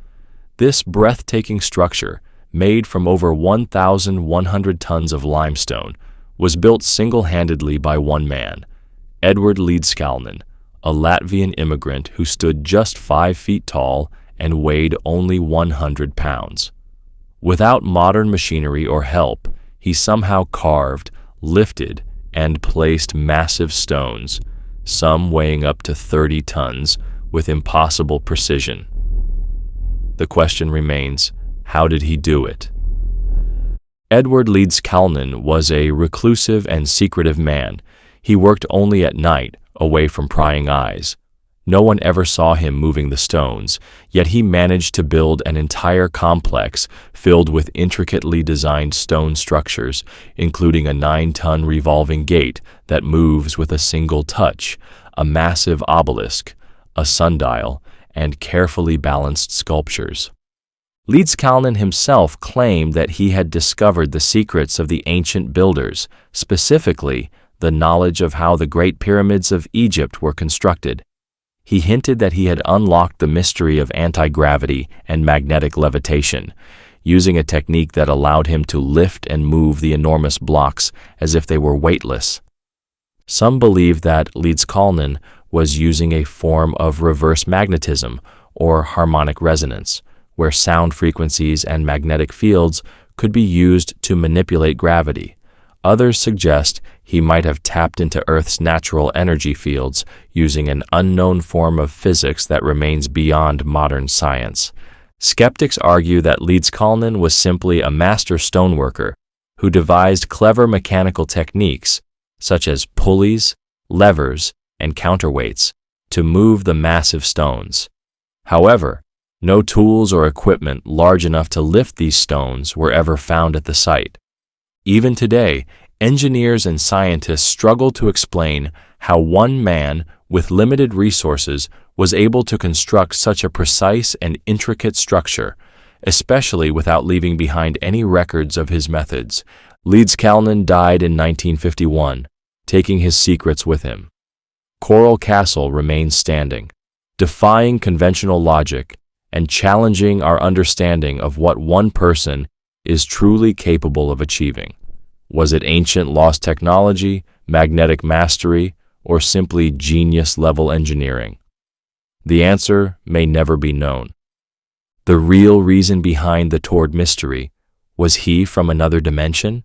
This breathtaking structure, made from over 1,100 tons of limestone, was built single-handedly by one man, Edward Leedskalnin, a Latvian immigrant who stood just 5 feet tall and weighed only 100 pounds. Without modern machinery or help, he somehow carved, lifted, and placed massive stones, some weighing up to 30 tons, with impossible precision. The question remains, how did he do it? Edward Leedskalnin was a reclusive and secretive man. He worked only at night, away from prying eyes. No one ever saw him moving the stones, yet he managed to build an entire complex filled with intricately designed stone structures, including a 9-ton revolving gate that moves with a single touch, a massive obelisk, a sundial, and carefully balanced sculptures. Leedskalnin himself claimed that he had discovered the secrets of the ancient builders, specifically the knowledge of how the Great Pyramids of Egypt were constructed. He hinted that he had unlocked the mystery of anti-gravity and magnetic levitation, using a technique that allowed him to lift and move the enormous blocks as if they were weightless. Some believe that Leedskalnin was using a form of reverse magnetism or harmonic resonance, where sound frequencies and magnetic fields could be used to manipulate gravity. Others suggest he might have tapped into Earth's natural energy fields using an unknown form of physics that remains beyond modern science. Skeptics argue that Leedskalnin was simply a master stoneworker who devised clever mechanical techniques, such as pulleys, levers, and counterweights, to move the massive stones. However, no tools or equipment large enough to lift these stones were ever found at the site. Even today, engineers and scientists struggle to explain how one man with limited resources was able to construct such a precise and intricate structure, especially without leaving behind any records of his methods. Leedskalnin died in 1951, taking his secrets with him. Coral Castle remains standing, defying conventional logic and challenging our understanding of what one person is truly capable of achieving. Was it ancient lost technology, magnetic mastery, or simply genius-level engineering? The answer may never be known. The real reason behind the Tord mystery, was he from another dimension?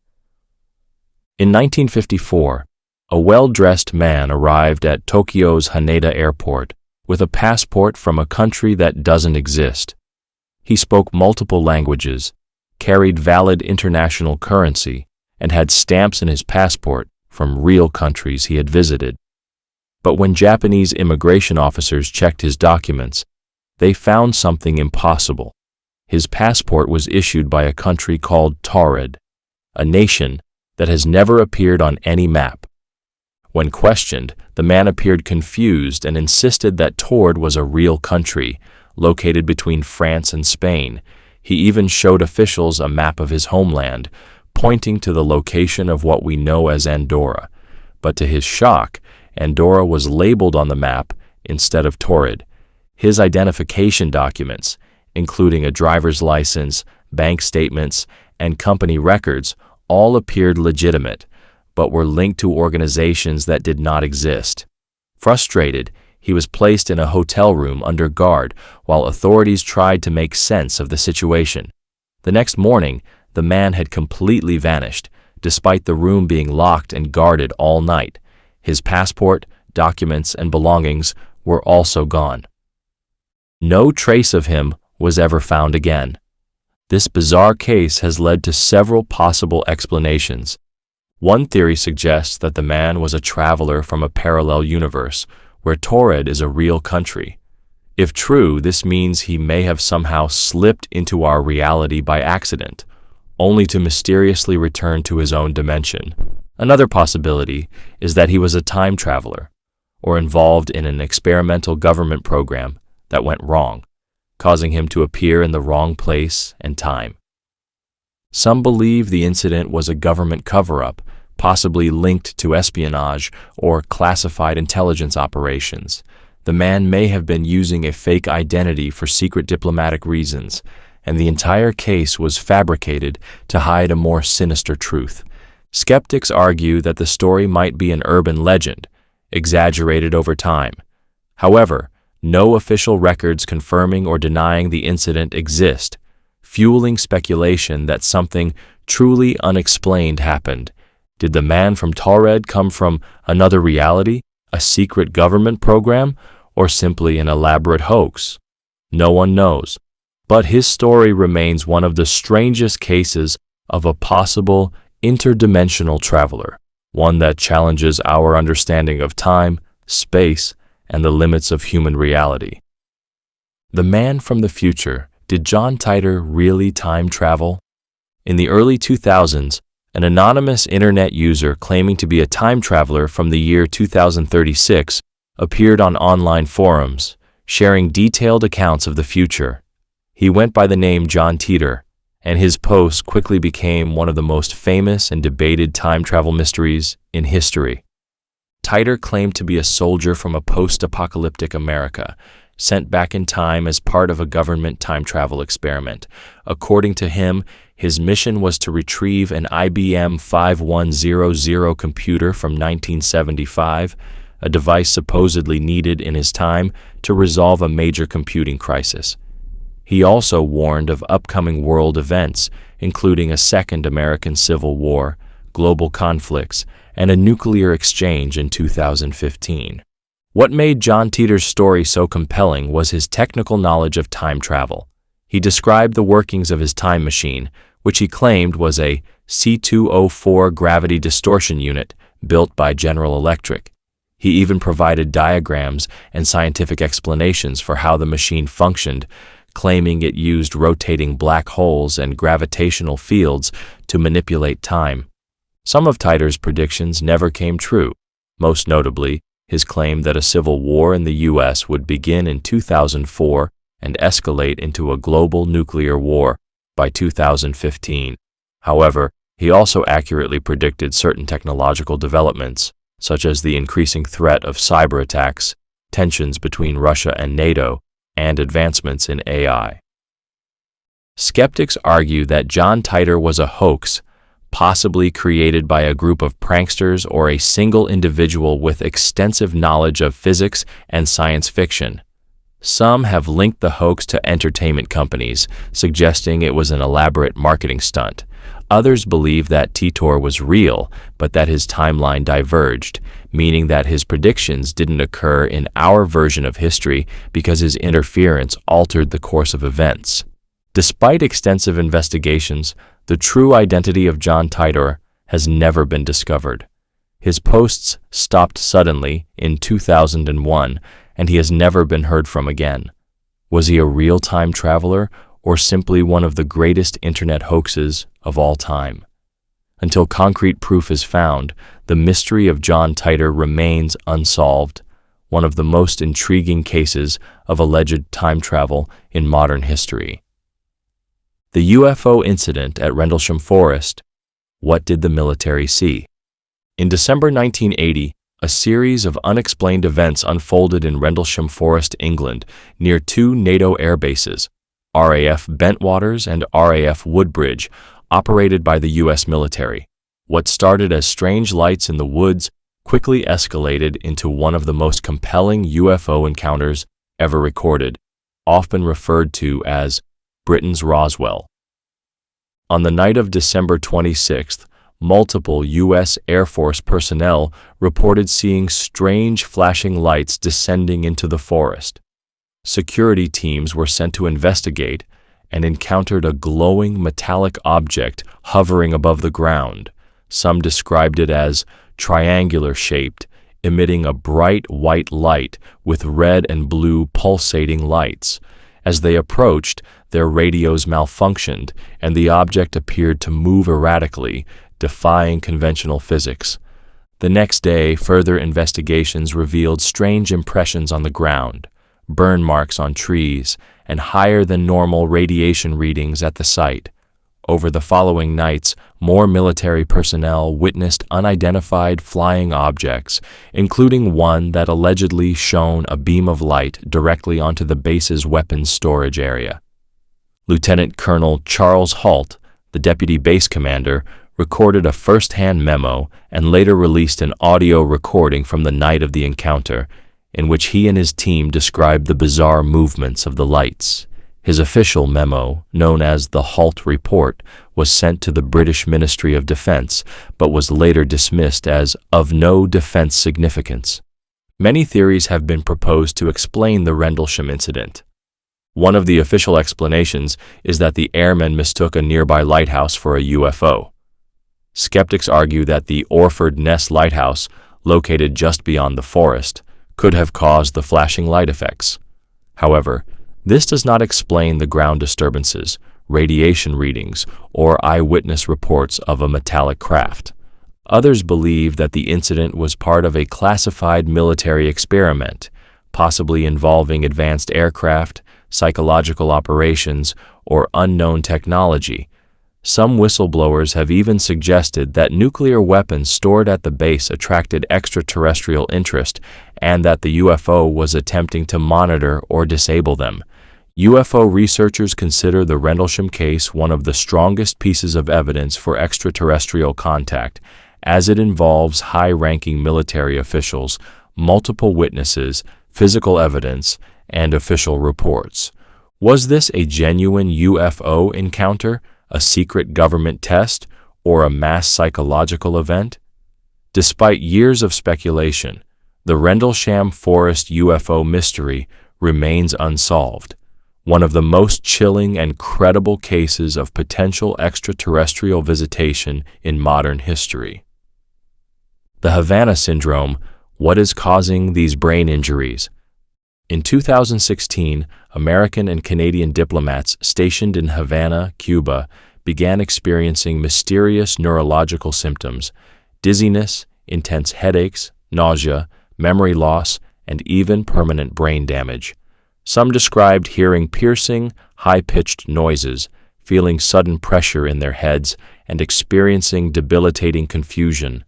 In 1954, a well-dressed man arrived at Tokyo's Haneda Airport with a passport from a country that doesn't exist. He spoke multiple languages, carried valid international currency, and had stamps in his passport from real countries he had visited. But when Japanese immigration officers checked his documents, they found something impossible. His passport was issued by a country called Taured, a nation that has never appeared on any map. When questioned, the man appeared confused and insisted that Taured was a real country, located between France and Spain. He even showed officials a map of his homeland, pointing to the location of what we know as Andorra. But to his shock, Andorra was labeled on the map instead of Taured. His identification documents, including a driver's license, bank statements, and company records, all appeared legitimate, but were linked to organizations that did not exist. Frustrated, he was placed in a hotel room under guard while authorities tried to make sense of the situation. The next morning, the man had completely vanished, despite the room being locked and guarded all night. His passport, documents, and belongings were also gone. No trace of him was ever found again. This bizarre case has led to several possible explanations. One theory suggests that the man was a traveler from a parallel universe, where Taured is a real country. If true, this means he may have somehow slipped into our reality by accident, only to mysteriously return to his own dimension. Another possibility is that he was a time traveler, or involved in an experimental government program that went wrong, causing him to appear in the wrong place and time. Some believe the incident was a government cover-up, possibly linked to espionage or classified intelligence operations. The man may have been using a fake identity for secret diplomatic reasons, and the entire case was fabricated to hide a more sinister truth. Skeptics argue that the story might be an urban legend, exaggerated over time. However, no official records confirming or denying the incident exist, fueling speculation that something truly unexplained happened. Did the man from Taured come from another reality, a secret government program, or simply an elaborate hoax? No one knows, but his story remains one of the strangest cases of a possible interdimensional traveler, one that challenges our understanding of time, space, and the limits of human reality. The man from the future, did John Titor really time travel? In the early 2000s, an anonymous internet user claiming to be a time traveler from the year 2036 appeared on online forums, sharing detailed accounts of the future. He went by the name John Titor, and his post quickly became one of the most famous and debated time travel mysteries in history. Titor claimed to be a soldier from a post-apocalyptic America, sent back in time as part of a government time travel experiment. According to him, His mission was to retrieve an IBM 5100 computer from 1975, a device supposedly needed in his time to resolve a major computing crisis. He also warned of upcoming world events, including a second American Civil War, global conflicts, and a nuclear exchange in 2015. What made John Titor's story so compelling was his technical knowledge of time travel. He described the workings of his time machine, which he claimed was a C204 gravity distortion unit built by General Electric. He even provided diagrams and scientific explanations for how the machine functioned, claiming it used rotating black holes and gravitational fields to manipulate time. Some of Titor's predictions never came true, most notably his claim that a civil war in the U.S. would begin in 2004 and escalate into a global nuclear war by 2015. However, he also accurately predicted certain technological developments, such as the increasing threat of cyber attacks, tensions between Russia and NATO, and advancements in AI. Skeptics argue that John Titor was a hoax, possibly created by a group of pranksters or a single individual with extensive knowledge of physics and science fiction. Some have linked the hoax to entertainment companies, suggesting it was an elaborate marketing stunt. Others believe that Titor was real, but that his timeline diverged, meaning that his predictions didn't occur in our version of history because his interference altered the course of events. Despite extensive investigations, the true identity of John Titor has never been discovered. His posts stopped suddenly in 2001, and he has never been heard from again. Was he a real time traveler or simply one of the greatest internet hoaxes of all time? Until concrete proof is found, the mystery of John Titor remains unsolved, one of the most intriguing cases of alleged time travel in modern history. The UFO incident at Rendlesham Forest. What did the military see? In December 1980, a series of unexplained events unfolded in Rendlesham Forest, England, near two NATO air bases, RAF Bentwaters and RAF Woodbridge, operated by the U.S. military. What started as strange lights in the woods quickly escalated into one of the most compelling UFO encounters ever recorded, often referred to as Britain's Roswell. On the night of December 26th, multiple U.S. Air Force personnel reported seeing strange flashing lights descending into the forest. Security teams were sent to investigate and encountered a glowing metallic object hovering above the ground. Some described it as triangular-shaped, emitting a bright white light with red and blue pulsating lights. As they approached, their radios malfunctioned, and the object appeared to move erratically, defying conventional physics. The next day, further investigations revealed strange impressions on the ground, burn marks on trees, and higher than normal radiation readings at the site. Over the following nights, more military personnel witnessed unidentified flying objects, including one that allegedly shone a beam of light directly onto the base's weapons storage area. Lieutenant Colonel Charles Halt, the deputy base commander, recorded a first-hand memo and later released an audio recording from the night of the encounter, in which he and his team described the bizarre movements of the lights. His official memo, known as the Halt Report, was sent to the British Ministry of Defence, but was later dismissed as of no defence significance. Many theories have been proposed to explain the Rendlesham incident. One of the official explanations is that the airmen mistook a nearby lighthouse for a UFO. Skeptics argue that the Orford Ness Lighthouse, located just beyond the forest, could have caused the flashing light effects. However, this does not explain the ground disturbances, radiation readings, or eyewitness reports of a metallic craft. Others believe that the incident was part of a classified military experiment, possibly involving advanced aircraft, psychological operations, or unknown technology. Some whistleblowers have even suggested that nuclear weapons stored at the base attracted extraterrestrial interest and that the UFO was attempting to monitor or disable them. UFO researchers consider the Rendlesham case one of the strongest pieces of evidence for extraterrestrial contact, as it involves high-ranking military officials, multiple witnesses, physical evidence, and official reports. Was this a genuine UFO encounter, a secret government test, or a mass psychological event? Despite years of speculation, the Rendlesham Forest UFO mystery remains unsolved, one of the most chilling and credible cases of potential extraterrestrial visitation in modern history. The Havana Syndrome: what is causing these brain injuries? In 2016, American and Canadian diplomats stationed in Havana, Cuba, began experiencing mysterious neurological symptoms: dizziness, intense headaches, nausea, memory loss, and even permanent brain damage. Some described hearing piercing, high-pitched noises, feeling sudden pressure in their heads, and experiencing debilitating confusion.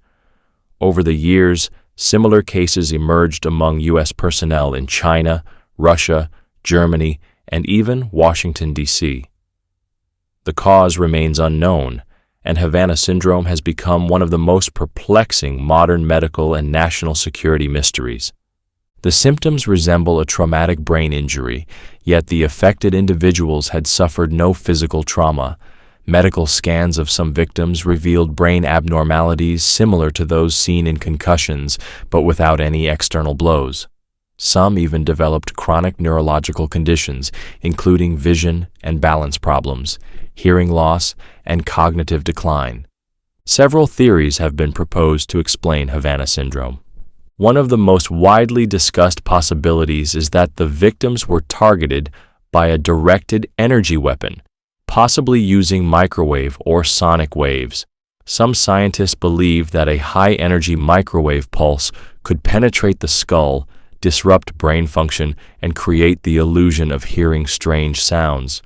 Over the years, similar cases emerged among U.S. personnel in China, Russia, Germany, and even Washington, D.C. The cause remains unknown, and Havana Syndrome has become one of the most perplexing modern medical and national security mysteries. The symptoms resemble a traumatic brain injury, yet the affected individuals had suffered no physical trauma. Medical scans of some victims revealed brain abnormalities similar to those seen in concussions, but without any external blows. Some even developed chronic neurological conditions, including vision and balance problems, hearing loss, and cognitive decline. Several theories have been proposed to explain Havana Syndrome. One of the most widely discussed possibilities is that the victims were targeted by a directed energy weapon, possibly using microwave or sonic waves. Some scientists believe that a high-energy microwave pulse could penetrate the skull, disrupt brain function, and create the illusion of hearing strange sounds.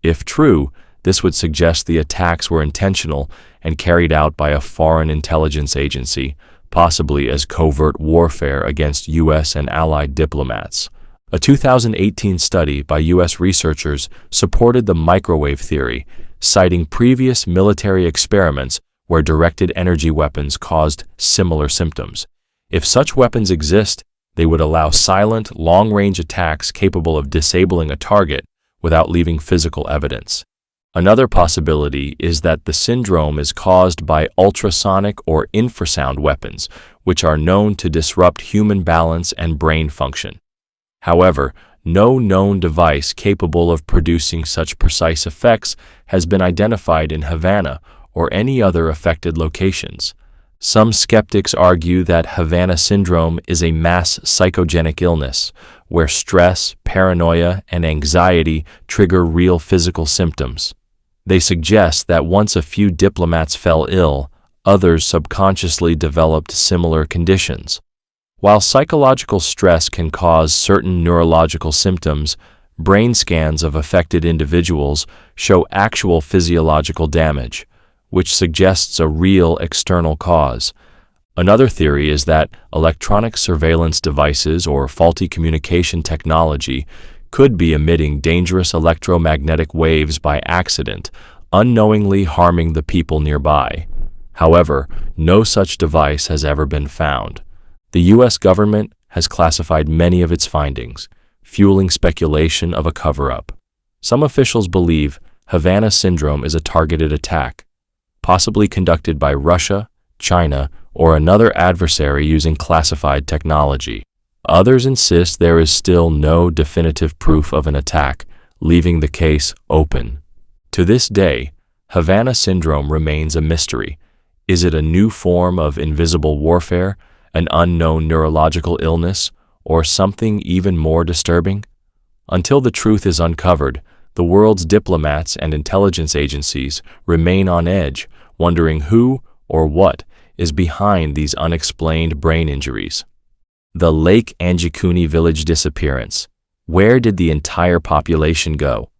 If true, this would suggest the attacks were intentional and carried out by a foreign intelligence agency, possibly as covert warfare against U.S. and allied diplomats. A 2018 study by U.S. researchers supported the microwave theory, citing previous military experiments where directed energy weapons caused similar symptoms. If such weapons exist, they would allow silent, long-range attacks capable of disabling a target without leaving physical evidence. Another possibility is that the syndrome is caused by ultrasonic or infrasound weapons, which are known to disrupt human balance and brain function. However, no known device capable of producing such precise effects has been identified in Havana or any other affected locations. Some skeptics argue that Havana Syndrome is a mass psychogenic illness, where stress, paranoia, and anxiety trigger real physical symptoms. They suggest that once a few diplomats fell ill, others subconsciously developed similar conditions. While psychological stress can cause certain neurological symptoms, brain scans of affected individuals show actual physiological damage, which suggests a real external cause. Another theory is that electronic surveillance devices or faulty communication technology could be emitting dangerous electromagnetic waves by accident, unknowingly harming the people nearby. However, no such device has ever been found. The U.S. government has classified many of its findings, fueling speculation of a cover-up. Some officials believe Havana Syndrome is a targeted attack, possibly conducted by Russia, China, or another adversary using classified technology. Others insist there is still no definitive proof of an attack, leaving the case open. To this day, Havana Syndrome remains a mystery. Is it a new form of invisible warfare, an unknown neurological illness, or something even more disturbing? Until the truth is uncovered, the world's diplomats and intelligence agencies remain on edge, wondering who or what is behind these unexplained brain injuries. The Lake Antikythera village disappearance. Where did the entire population go?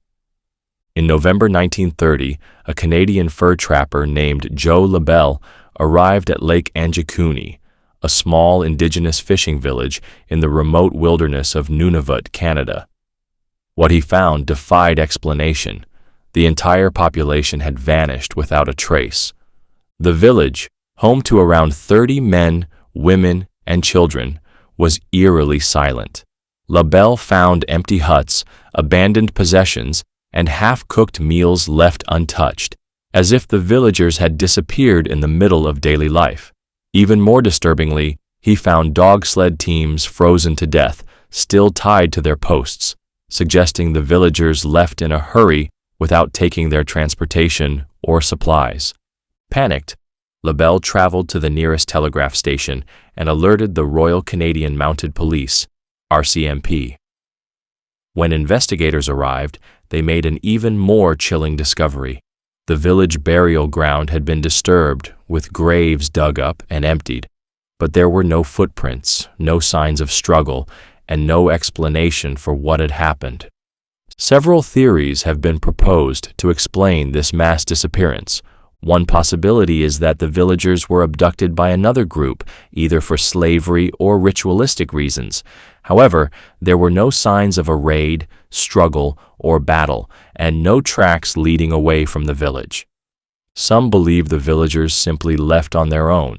In November 1930, a Canadian fur trapper named Joe LaBelle arrived at Lake Antikythera, a small indigenous fishing village in the remote wilderness of Nunavut, Canada. What he found defied explanation. The entire population had vanished without a trace. The village, home to around 30 men, women, and children, was eerily silent. LaBelle found empty huts, abandoned possessions, and half-cooked meals left untouched, as if the villagers had disappeared in the middle of daily life. Even more disturbingly, he found dog sled teams frozen to death, still tied to their posts, suggesting the villagers left in a hurry without taking their transportation or supplies. Panicked, LaBelle traveled to the nearest telegraph station and alerted the Royal Canadian Mounted Police, RCMP. When investigators arrived, they made an even more chilling discovery. The village burial ground had been disturbed, with graves dug up and emptied, but there were no footprints, no signs of struggle, and no explanation for what had happened. Several theories have been proposed to explain this mass disappearance. One possibility is that the villagers were abducted by another group, either for slavery or ritualistic reasons. However, there were no signs of a raid, struggle, or battle, and no tracks leading away from the village. Some believe the villagers simply left on their own,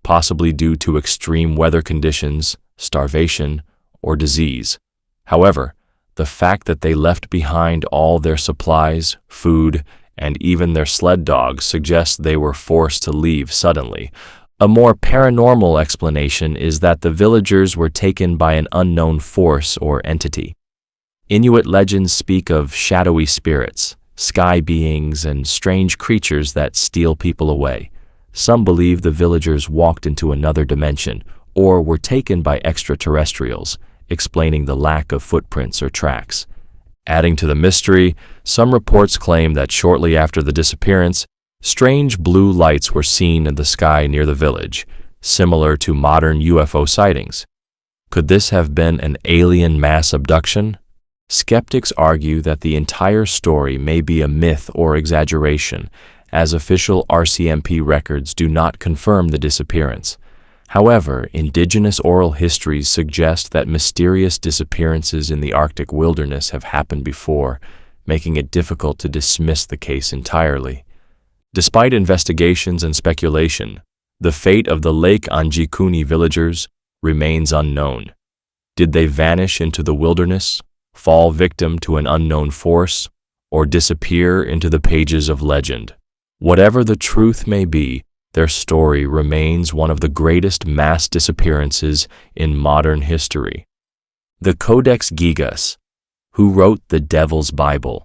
possibly due to extreme weather conditions, starvation, or disease. However, the fact that they left behind all their supplies, food, and even their sled dogs suggests they were forced to leave suddenly. A more paranormal explanation is that the villagers were taken by an unknown force or entity. Inuit legends speak of shadowy spirits, sky beings, and strange creatures that steal people away. Some believe the villagers walked into another dimension or were taken by extraterrestrials, explaining the lack of footprints or tracks. Adding to the mystery, some reports claim that shortly after the disappearance, strange blue lights were seen in the sky near the village, similar to modern UFO sightings. Could this have been an alien mass abduction? Skeptics argue that the entire story may be a myth or exaggeration, as official RCMP records do not confirm the disappearance. However, indigenous oral histories suggest that mysterious disappearances in the Arctic wilderness have happened before, making it difficult to dismiss the case entirely. Despite investigations and speculation, the fate of the Lake Anjikuni villagers remains unknown. Did they vanish into the wilderness, fall victim to an unknown force, or disappear into the pages of legend? Whatever the truth may be, their story remains one of the greatest mass disappearances in modern history. The Codex Gigas, who wrote the Devil's Bible.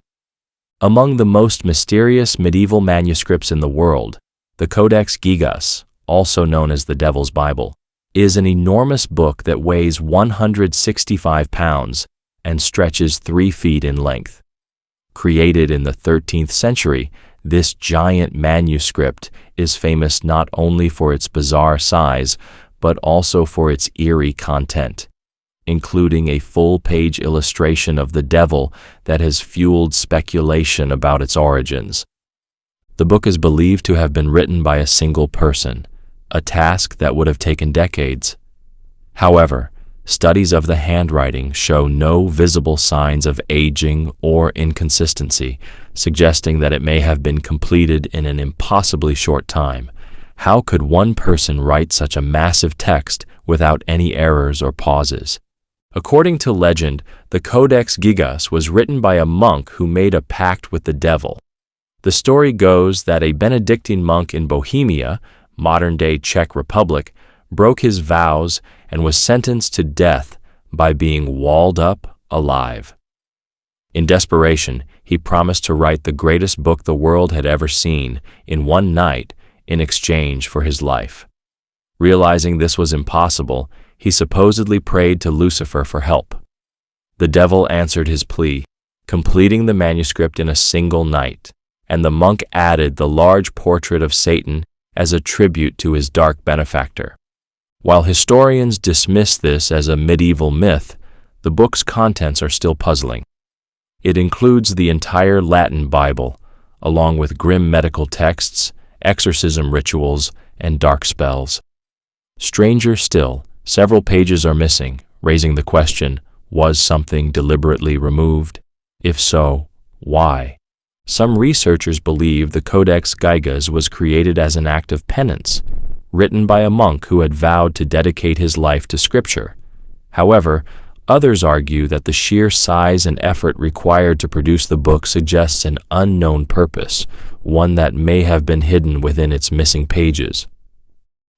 Among the most mysterious medieval manuscripts in the world, the Codex Gigas, also known as the Devil's Bible, is an enormous book that weighs 165 pounds and stretches 3 feet in length. Created in the 13th century, this giant manuscript is famous not only for its bizarre size, but also for its eerie content, including a full-page illustration of the devil that has fueled speculation about its origins. The book is believed to have been written by a single person, a task that would have taken decades. However, studies of the handwriting show no visible signs of aging or inconsistency, suggesting that it may have been completed in an impossibly short time. How could one person write such a massive text without any errors or pauses? According to legend, the Codex Gigas was written by a monk who made a pact with the devil. The story goes that a Benedictine monk in Bohemia, modern-day Czech Republic, broke his vows and was sentenced to death by being walled up alive. In desperation, he promised to write the greatest book the world had ever seen in one night in exchange for his life. Realizing this was impossible, he supposedly prayed to Lucifer for help. The devil answered his plea, completing the manuscript in a single night, and the monk added the large portrait of Satan as a tribute to his dark benefactor. While historians dismiss this as a medieval myth, the book's contents are still puzzling. It includes the entire Latin Bible, along with grim medical texts, exorcism rituals, and dark spells. Stranger still, several pages are missing, raising the question, was something deliberately removed? If so, why? Some researchers believe the Codex Gigas was created as an act of penance, written by a monk who had vowed to dedicate his life to scripture. However, others argue that the sheer size and effort required to produce the book suggests an unknown purpose, one that may have been hidden within its missing pages.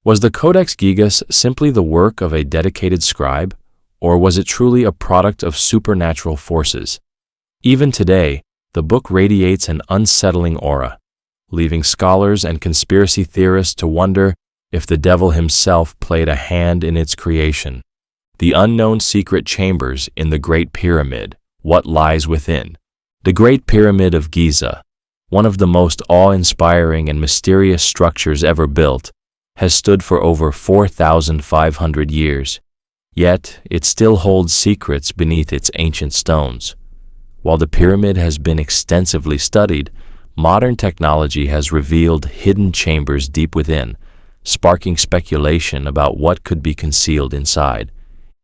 Was the Codex Gigas simply the work of a dedicated scribe, or was it truly a product of supernatural forces? Even today, the book radiates an unsettling aura, leaving scholars and conspiracy theorists to wonder if the devil himself played a hand in its creation. The unknown secret chambers in the Great Pyramid, what lies within? The Great Pyramid of Giza, one of the most awe-inspiring and mysterious structures ever built, has stood for over 4,500 years. Yet, it still holds secrets beneath its ancient stones. While the pyramid has been extensively studied, modern technology has revealed hidden chambers deep within, sparking speculation about what could be concealed inside.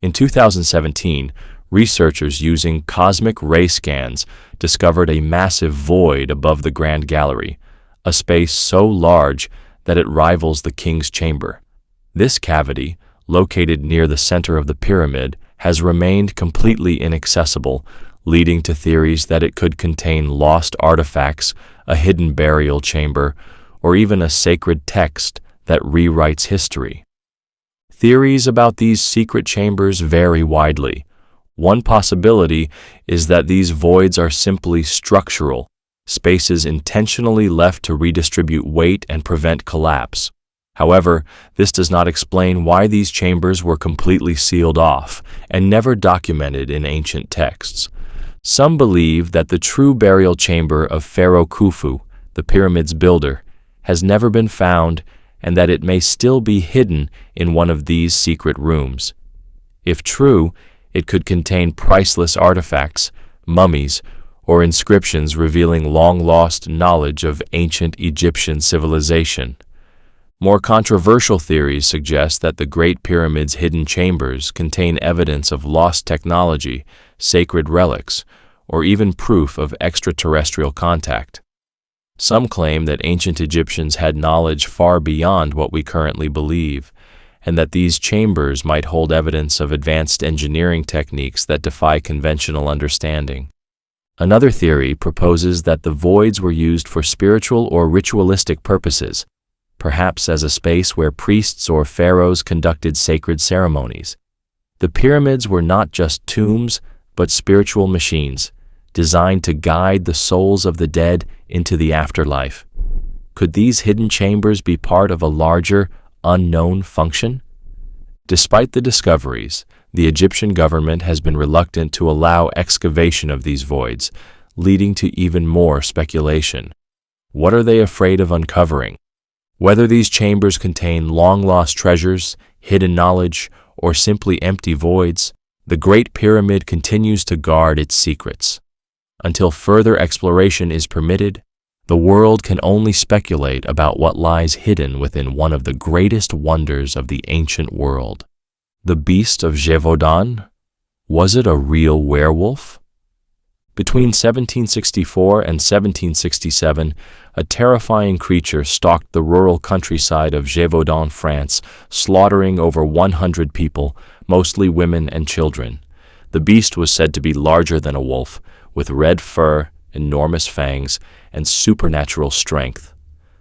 In 2017, researchers using cosmic ray scans discovered a massive void above the Grand Gallery, a space so large that it rivals the King's Chamber. This cavity, located near the center of the pyramid, has remained completely inaccessible, leading to theories that it could contain lost artifacts, a hidden burial chamber, or even a sacred text that rewrites history. Theories about these secret chambers vary widely. One possibility is that these voids are simply structural, spaces intentionally left to redistribute weight and prevent collapse. However, this does not explain why these chambers were completely sealed off and never documented in ancient texts. Some believe that the true burial chamber of Pharaoh Khufu, the pyramid's builder, has never been found and that it may still be hidden in one of these secret rooms. If true, it could contain priceless artifacts, mummies, or inscriptions revealing long-lost knowledge of ancient Egyptian civilization. More controversial theories suggest that the Great Pyramid's hidden chambers contain evidence of lost technology, sacred relics, or even proof of extraterrestrial contact. Some claim that ancient Egyptians had knowledge far beyond what we currently believe, and that these chambers might hold evidence of advanced engineering techniques that defy conventional understanding. Another theory proposes that the voids were used for spiritual or ritualistic purposes, perhaps as a space where priests or pharaohs conducted sacred ceremonies. The pyramids were not just tombs, but spiritual machines, designed to guide the souls of the dead into the afterlife. Could these hidden chambers be part of a larger, unknown function? Despite the discoveries, the Egyptian government has been reluctant to allow excavation of these voids, leading to even more speculation. What are they afraid of uncovering? Whether these chambers contain long-lost treasures, hidden knowledge, or simply empty voids, the Great Pyramid continues to guard its secrets. Until further exploration is permitted, the world can only speculate about what lies hidden within one of the greatest wonders of the ancient world. The Beast of Gévaudan? Was it a real werewolf? Between 1764 and 1767, a terrifying creature stalked the rural countryside of Gévaudan, France, slaughtering over 100 people, mostly women and children. The beast was said to be larger than a wolf, with red fur, enormous fangs, and supernatural strength.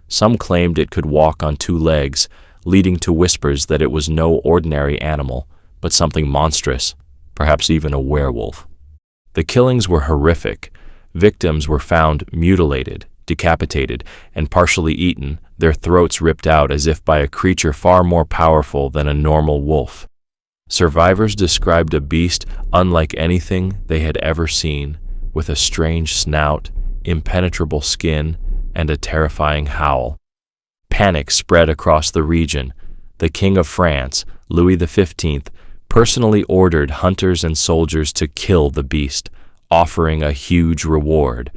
Some claimed it could walk on 2 legs, leading to whispers that it was no ordinary animal, but something monstrous, perhaps even a werewolf. The killings were horrific. Victims were found mutilated, decapitated, and partially eaten, their throats ripped out as if by a creature far more powerful than a normal wolf. Survivors described a beast unlike anything they had ever seen, with a strange snout, impenetrable skin, and a terrifying howl. Panic spread across the region. The King of France, Louis XV, personally ordered hunters and soldiers to kill the beast, offering a huge reward.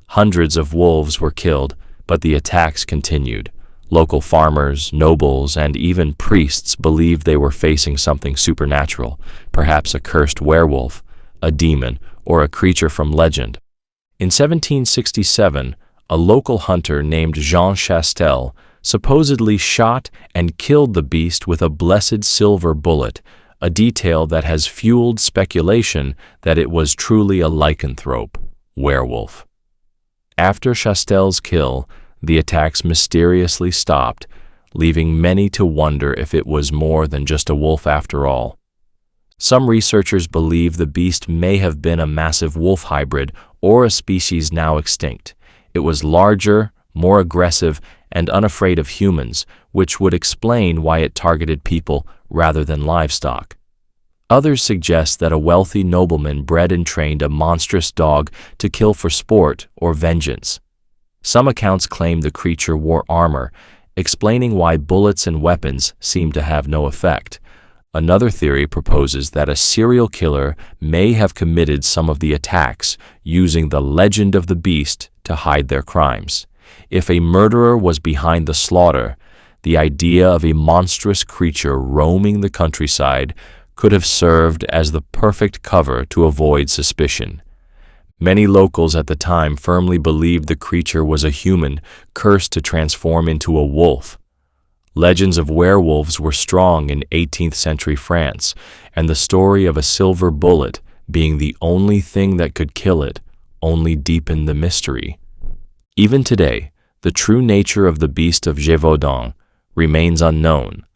Hundreds of wolves were killed, but the attacks continued. Local farmers, nobles, and even priests believed they were facing something supernatural, perhaps a cursed werewolf, a demon, or a creature from legend. In 1767, a local hunter named Jean Chastel supposedly shot and killed the beast with a blessed silver bullet, a detail that has fueled speculation that it was truly a lycanthrope, werewolf. After Chastel's kill, the attacks mysteriously stopped, leaving many to wonder if it was more than just a wolf after all. Some researchers believe the beast may have been a massive wolf hybrid or a species now extinct. It was larger, more aggressive, and unafraid of humans, which would explain why it targeted people rather than livestock. Others suggest that a wealthy nobleman bred and trained a monstrous dog to kill for sport or vengeance. Some accounts claim the creature wore armor, explaining why bullets and weapons seem to have no effect. Another theory proposes that a serial killer may have committed some of the attacks using the legend of the beast to hide their crimes. If a murderer was behind the slaughter, the idea of a monstrous creature roaming the countryside could have served as the perfect cover to avoid suspicion. Many locals at the time firmly believed the creature was a human cursed to transform into a wolf. Legends of werewolves were strong in 18th century France, and the story of a silver bullet being the only thing that could kill it only deepened the mystery. Even today, the true nature of the beast of Gévaudan remains unknown.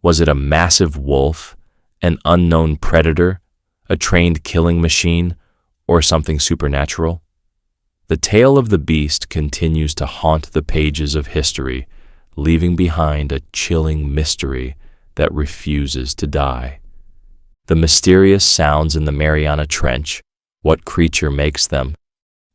Was it a massive wolf, an unknown predator, a trained killing machine, or something supernatural? The tale of the beast continues to haunt the pages of history, leaving behind a chilling mystery that refuses to die. The mysterious sounds in the Mariana Trench. What creature makes them?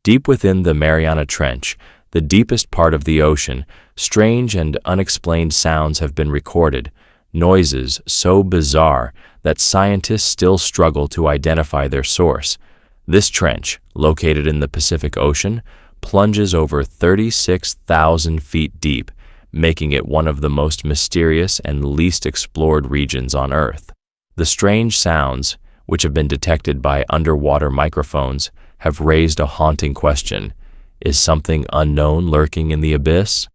Deep within the Mariana Trench, the deepest part of the ocean, strange and unexplained sounds have been recorded, noises so bizarre that scientists still struggle to identify their source. This trench, located in the Pacific Ocean, plunges over 36,000 feet deep, making it one of the most mysterious and least explored regions on Earth. The strange sounds, which have been detected by underwater microphones, have raised a haunting question. Is something unknown lurking in the abyss?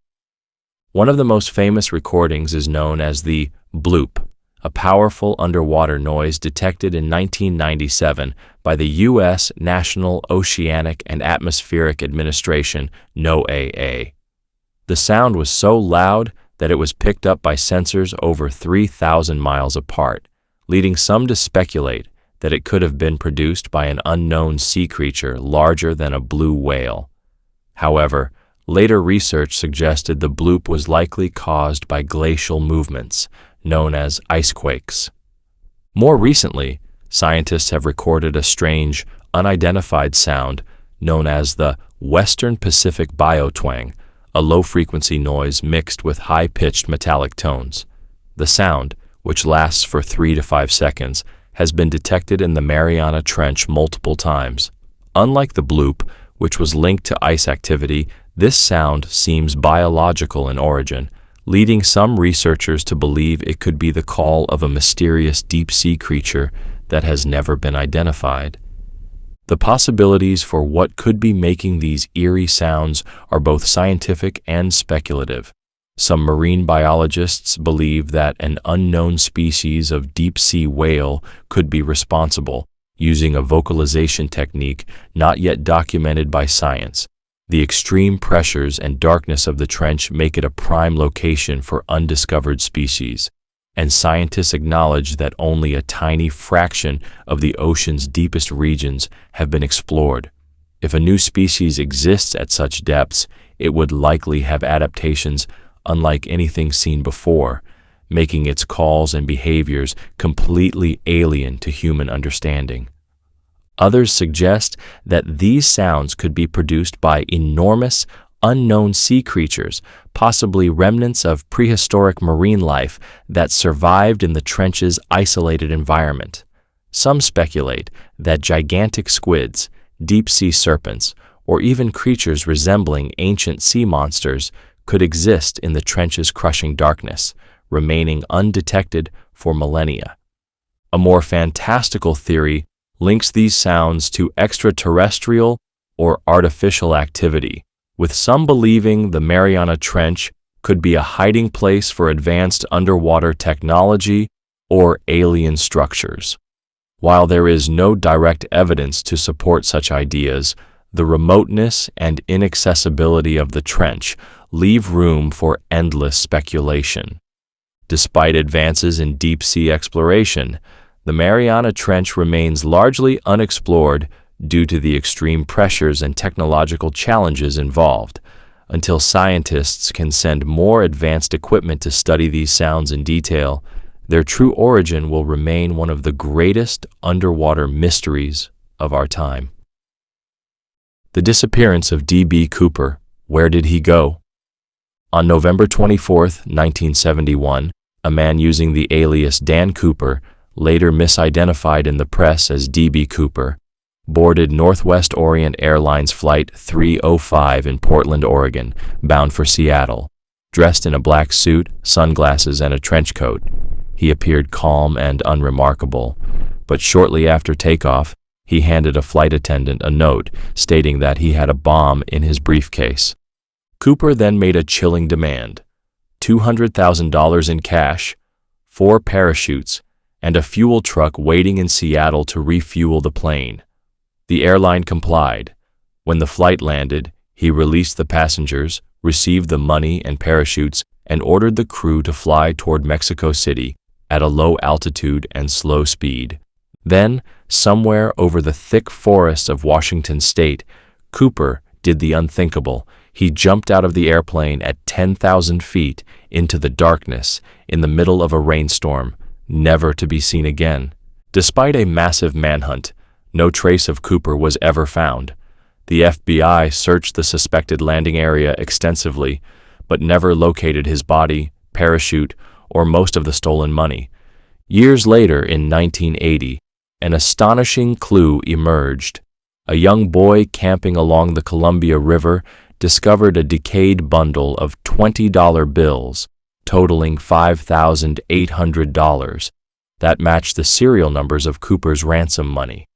One of the most famous recordings is known as the Bloop, a powerful underwater noise detected in 1997 by the U.S. National Oceanic and Atmospheric Administration, NOAA. The sound was so loud that it was picked up by sensors over 3,000 miles apart, leading some to speculate that it could have been produced by an unknown sea creature larger than a blue whale. However, later research suggested the bloop was likely caused by glacial movements, known as icequakes. More recently, scientists have recorded a strange, unidentified sound known as the Western Pacific biotwang, a low-frequency noise mixed with high-pitched metallic tones. The sound, which lasts for 3 to 5 seconds, has been detected in the Mariana Trench multiple times. Unlike the bloop, which was linked to ice activity, this sound seems biological in origin, leading some researchers to believe it could be the call of a mysterious deep-sea creature that has never been identified. The possibilities for what could be making these eerie sounds are both scientific and speculative. Some marine biologists believe that an unknown species of deep-sea whale could be responsible, using a vocalization technique not yet documented by science. The extreme pressures and darkness of the trench make it a prime location for undiscovered species, and scientists acknowledge that only a tiny fraction of the ocean's deepest regions have been explored. If a new species exists at such depths, it would likely have adaptations unlike anything seen before, making its calls and behaviors completely alien to human understanding. Others suggest that these sounds could be produced by enormous, unknown sea creatures, possibly remnants of prehistoric marine life that survived in the trench's isolated environment. Some speculate that gigantic squids, deep-sea serpents, or even creatures resembling ancient sea monsters could exist in the trench's crushing darkness, remaining undetected for millennia. A more fantastical theory links these sounds to extraterrestrial or artificial activity, with some believing the Mariana Trench could be a hiding place for advanced underwater technology or alien structures. While there is no direct evidence to support such ideas, the remoteness and inaccessibility of the trench leave room for endless speculation. Despite advances in deep-sea exploration, the Mariana Trench remains largely unexplored due to the extreme pressures and technological challenges involved. Until scientists can send more advanced equipment to study these sounds in detail, their true origin will remain one of the greatest underwater mysteries of our time. The disappearance of D.B. Cooper. Where did he go? On November 24, 1971, a man using the alias Dan Cooper, later misidentified in the press as D.B. Cooper, boarded Northwest Orient Airlines Flight 305 in Portland, Oregon, bound for Seattle. Dressed in a black suit, sunglasses, and a trench coat, he appeared calm and unremarkable, but shortly after takeoff, he handed a flight attendant a note stating that he had a bomb in his briefcase. Cooper then made a chilling demand: $200,000 in cash, 4 parachutes, and a fuel truck waiting in Seattle to refuel the plane. The airline complied. When the flight landed, he released the passengers, received the money and parachutes, and ordered the crew to fly toward Mexico City at a low altitude and slow speed. Then, somewhere over the thick forests of Washington state, Cooper did the unthinkable. He jumped out of the airplane at 10,000 feet into the darkness in the middle of a rainstorm, never to be seen again. Despite a massive manhunt, no trace of Cooper was ever found. The FBI searched the suspected landing area extensively, but never located his body, parachute, or most of the stolen money. Years later, in 1980, an astonishing clue emerged. A young boy camping along the Columbia River discovered a decayed bundle of $20 bills, totaling $5,800, that matched the serial numbers of Cooper's ransom money.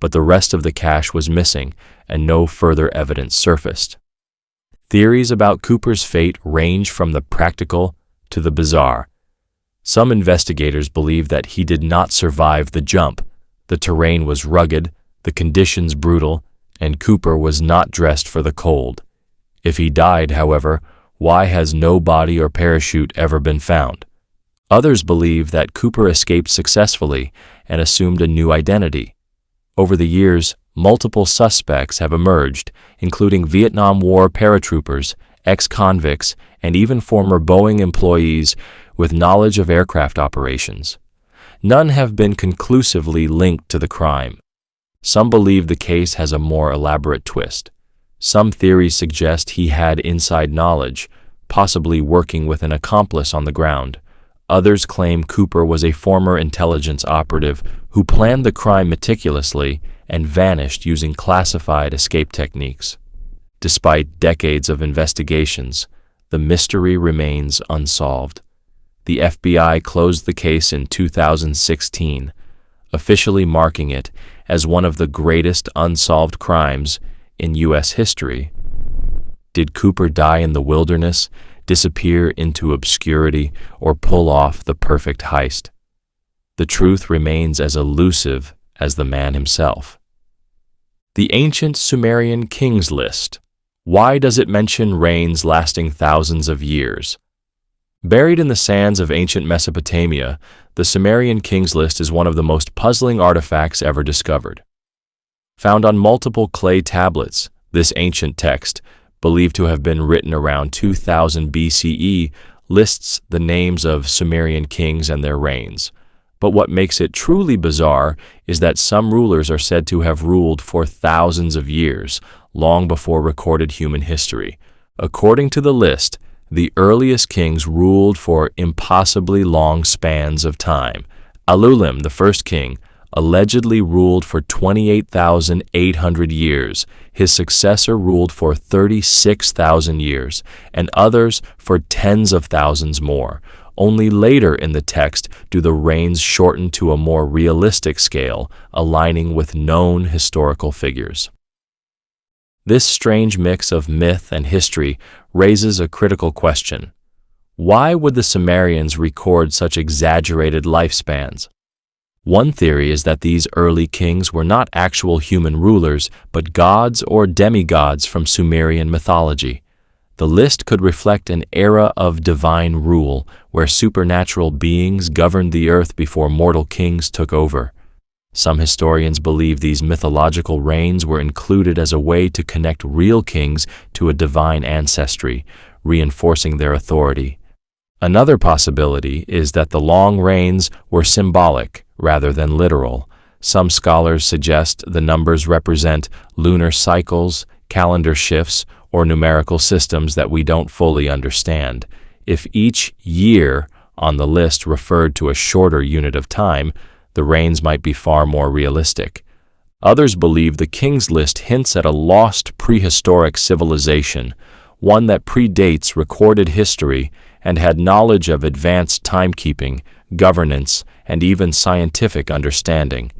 But the rest of the cash was missing, and no further evidence surfaced. Theories about Cooper's fate range from the practical to the bizarre. Some investigators believe that he did not survive the jump. The terrain was rugged, the conditions brutal, and Cooper was not dressed for the cold. If he died, however, why has no body or parachute ever been found? Others believe that Cooper escaped successfully and assumed a new identity. Over the years, multiple suspects have emerged, including Vietnam War paratroopers, ex-convicts, and even former Boeing employees with knowledge of aircraft operations. None have been conclusively linked to the crime. Some believe the case has a more elaborate twist. Some theories suggest he had inside knowledge, possibly working with an accomplice on the ground. Others claim Cooper was a former intelligence operative who planned the crime meticulously and vanished using classified escape techniques. Despite decades of investigations, the mystery remains unsolved. The FBI closed the case in 2016, officially marking it as one of the greatest unsolved crimes in U.S. history. Did Cooper die in the wilderness, disappear into obscurity, or pull off the perfect heist? The truth remains as elusive as the man himself. The ancient Sumerian kings list. Why does it mention reigns lasting thousands of years? Buried in the sands of ancient Mesopotamia, the Sumerian kings list is one of the most puzzling artifacts ever discovered. Found on multiple clay tablets, this ancient text, believed to have been written around 2000 BCE, lists the names of Sumerian kings and their reigns. But what makes it truly bizarre is that some rulers are said to have ruled for thousands of years, long before recorded human history. According to the list, the earliest kings ruled for impossibly long spans of time. Alulim, the first king, allegedly ruled for 28,800 years. His successor ruled for 36,000 years, and others for tens of thousands more. Only later in the text do the reigns shorten to a more realistic scale, aligning with known historical figures. This strange mix of myth and history raises a critical question. Why would the Sumerians record such exaggerated lifespans? One theory is that these early kings were not actual human rulers, but gods or demigods from Sumerian mythology. The list could reflect an era of divine rule, where supernatural beings governed the earth before mortal kings took over. Some historians believe these mythological reigns were included as a way to connect real kings to a divine ancestry, reinforcing their authority. Another possibility is that the long reigns were symbolic rather than literal. Some scholars suggest the numbers represent lunar cycles, calendar shifts, or numerical systems that we don't fully understand. If each year on the list referred to a shorter unit of time, the reigns might be far more realistic. Others believe the King's List hints at a lost prehistoric civilization, one that predates recorded history and had knowledge of advanced timekeeping, governance, and even scientific understanding.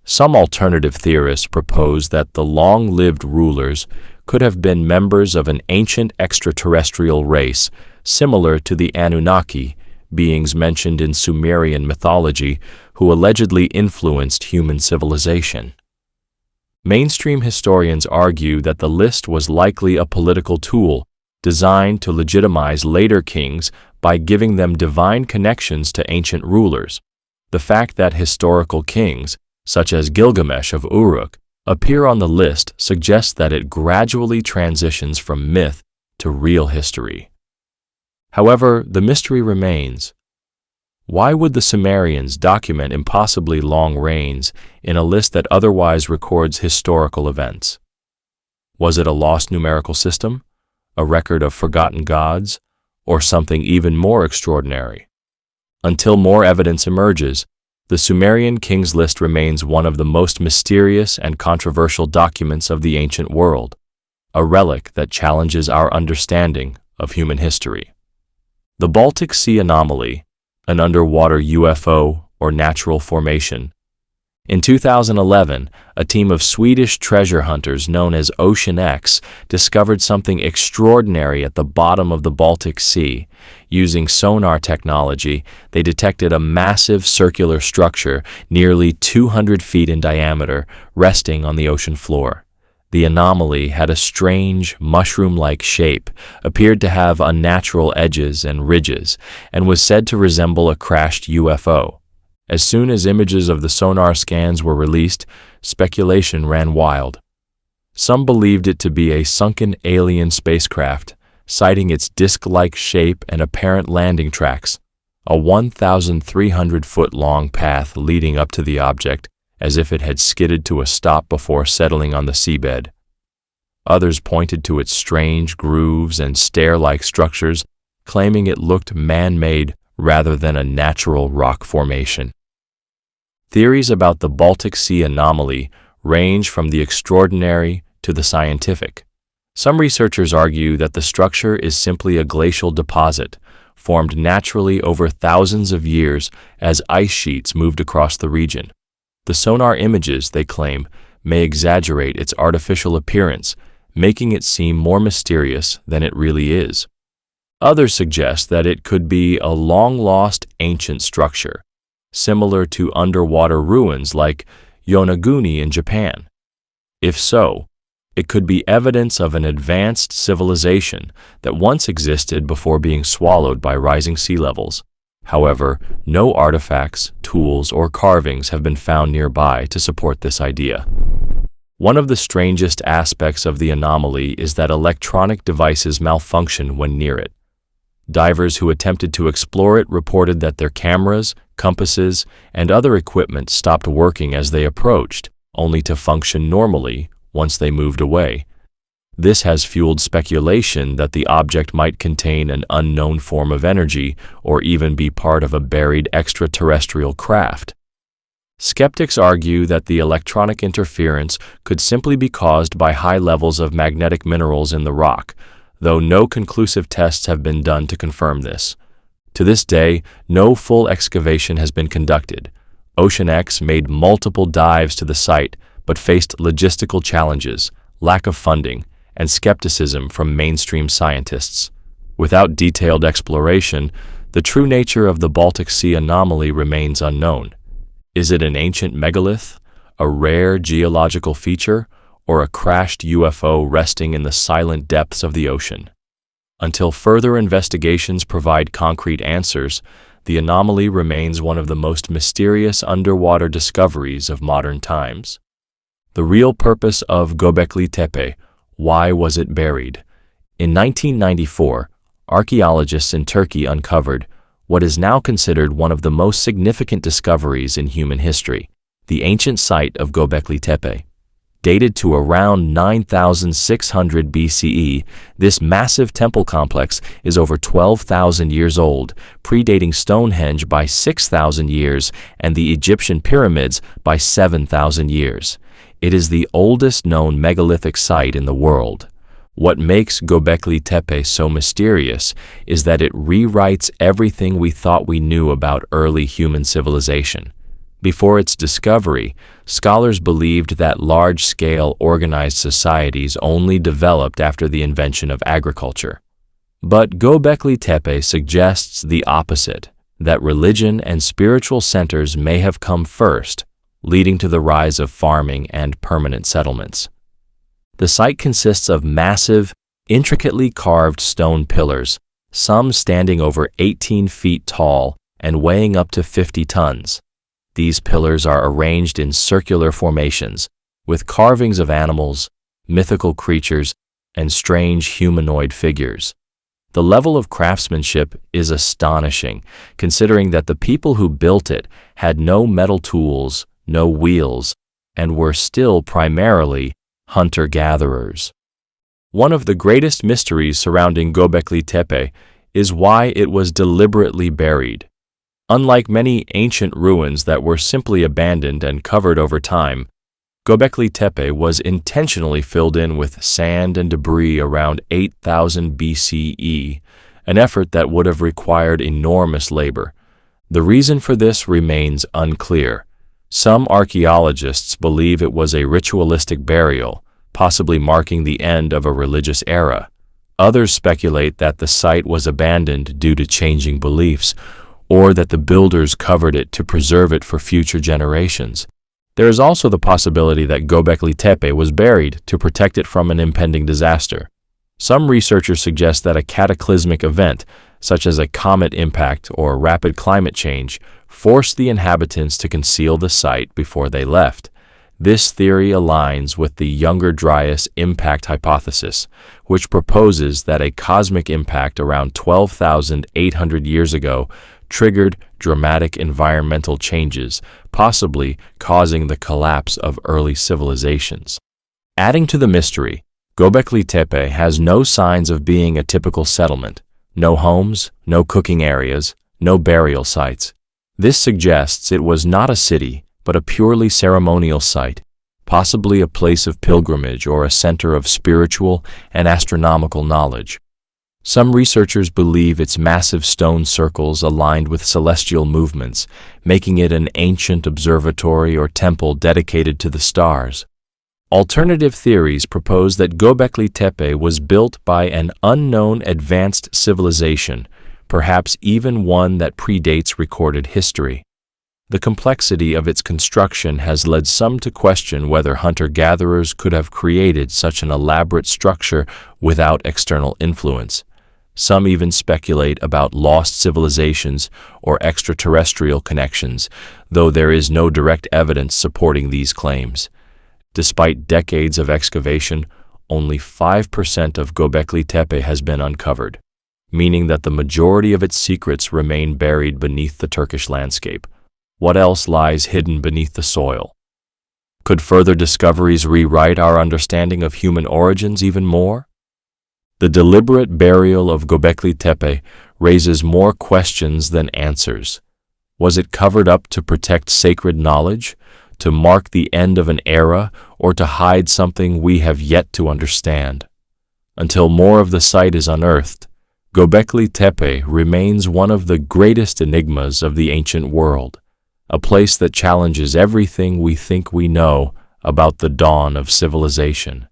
Some alternative theorists propose that the long-lived rulers could have been members of an ancient extraterrestrial race similar to the Anunnaki, beings mentioned in Sumerian mythology who allegedly influenced human civilization. Mainstream historians argue that the list was likely a political tool designed to legitimize later kings by giving them divine connections to ancient rulers. The fact that historical kings, such as Gilgamesh of Uruk, appear on the list suggests that it gradually transitions from myth to real history. However, the mystery remains. Why would the Sumerians document impossibly long reigns in a list that otherwise records historical events? Was it a lost numerical system, a record of forgotten gods, or something even more extraordinary? Until more evidence emerges, the Sumerian King's List remains one of the most mysterious and controversial documents of the ancient world, a relic that challenges our understanding of human history. The Baltic Sea anomaly, an underwater UFO or natural formation. In 2011, a team of Swedish treasure hunters known as Ocean X discovered something extraordinary at the bottom of the Baltic Sea. Using sonar technology, they detected a massive circular structure nearly 200 feet in diameter, resting on the ocean floor. The anomaly had a strange, mushroom-like shape, appeared to have unnatural edges and ridges, and was said to resemble a crashed UFO. As soon as images of the sonar scans were released, speculation ran wild. Some believed it to be a sunken alien spacecraft, citing its disc-like shape and apparent landing tracks, a 1,300-foot-long path leading up to the object, as if it had skidded to a stop before settling on the seabed. Others pointed to its strange grooves and stair-like structures, claiming it looked man-made rather than a natural rock formation. Theories about the Baltic Sea anomaly range from the extraordinary to the scientific. Some researchers argue that the structure is simply a glacial deposit, formed naturally over thousands of years as ice sheets moved across the region. The sonar images, they claim, may exaggerate its artificial appearance, making it seem more mysterious than it really is. Others suggest that it could be a long-lost ancient structure, similar to underwater ruins like Yonaguni in Japan. If so, it could be evidence of an advanced civilization that once existed before being swallowed by rising sea levels. However, no artifacts, tools, or carvings have been found nearby to support this idea. One of the strangest aspects of the anomaly is that electronic devices malfunction when near it. Divers who attempted to explore it reported that their cameras, compasses, and other equipment stopped working as they approached, only to function normally once they moved away. This has fueled speculation that the object might contain an unknown form of energy or even be part of a buried extraterrestrial craft. Skeptics argue that the electronic interference could simply be caused by high levels of magnetic minerals in the rock, though no conclusive tests have been done to confirm this. To this day, no full excavation has been conducted. Ocean X made multiple dives to the site, but faced logistical challenges, lack of funding, and skepticism from mainstream scientists. Without detailed exploration, the true nature of the Baltic Sea anomaly remains unknown. Is it an ancient megalith, a rare geological feature, or a crashed UFO resting in the silent depths of the ocean? Until further investigations provide concrete answers, the anomaly remains one of the most mysterious underwater discoveries of modern times. The real purpose of Göbekli Tepe. Why was it buried? In 1994, archaeologists in Turkey uncovered what is now considered one of the most significant discoveries in human history, the ancient site of Göbekli Tepe. Dated to around 9,600 BCE, this massive temple complex is over 12,000 years old, predating Stonehenge by 6,000 years and the Egyptian pyramids by 7,000 years. It is the oldest known megalithic site in the world. What makes Göbekli Tepe so mysterious is that it rewrites everything we thought we knew about early human civilization. Before its discovery, scholars believed that large-scale organized societies only developed after the invention of agriculture. But Göbekli Tepe suggests the opposite, that religion and spiritual centers may have come first, leading to the rise of farming and permanent settlements. The site consists of massive, intricately carved stone pillars, some standing over 18 feet tall and weighing up to 50 tons. These pillars are arranged in circular formations, with carvings of animals, mythical creatures, and strange humanoid figures. The level of craftsmanship is astonishing, considering that the people who built it had no metal tools, no wheels, and were still primarily hunter-gatherers. One of the greatest mysteries surrounding Göbekli Tepe is why it was deliberately buried. Unlike many ancient ruins that were simply abandoned and covered over time, Göbekli Tepe was intentionally filled in with sand and debris around 8,000 BCE, an effort that would have required enormous labor. The reason for this remains unclear. Some archaeologists believe it was a ritualistic burial, possibly marking the end of a religious era. Others speculate that the site was abandoned due to changing beliefs, or that the builders covered it to preserve it for future generations. There is also the possibility that Göbekli Tepe was buried to protect it from an impending disaster. Some researchers suggest that a cataclysmic event, such as a comet impact or rapid climate change, forced the inhabitants to conceal the site before they left. This theory aligns with the Younger Dryas impact hypothesis, which proposes that a cosmic impact around 12,800 years ago triggered dramatic environmental changes, possibly causing the collapse of early civilizations. Adding to the mystery, Göbekli Tepe has no signs of being a typical settlement. No homes, no cooking areas, no burial sites. This suggests it was not a city, but a purely ceremonial site, possibly a place of pilgrimage or a center of spiritual and astronomical knowledge. Some researchers believe its massive stone circles aligned with celestial movements, making it an ancient observatory or temple dedicated to the stars. Alternative theories propose that Göbekli Tepe was built by an unknown advanced civilization, perhaps even one that predates recorded history. The complexity of its construction has led some to question whether hunter-gatherers could have created such an elaborate structure without external influence. Some even speculate about lost civilizations or extraterrestrial connections, though there is no direct evidence supporting these claims. Despite decades of excavation, only 5% of Göbekli Tepe has been uncovered, meaning that the majority of its secrets remain buried beneath the Turkish landscape. What else lies hidden beneath the soil? Could further discoveries rewrite our understanding of human origins even more? The deliberate burial of Göbekli Tepe raises more questions than answers. Was it covered up to protect sacred knowledge, to mark the end of an era, or to hide something we have yet to understand? Until more of the site is unearthed, Göbekli Tepe remains one of the greatest enigmas of the ancient world, a place that challenges everything we think we know about the dawn of civilization.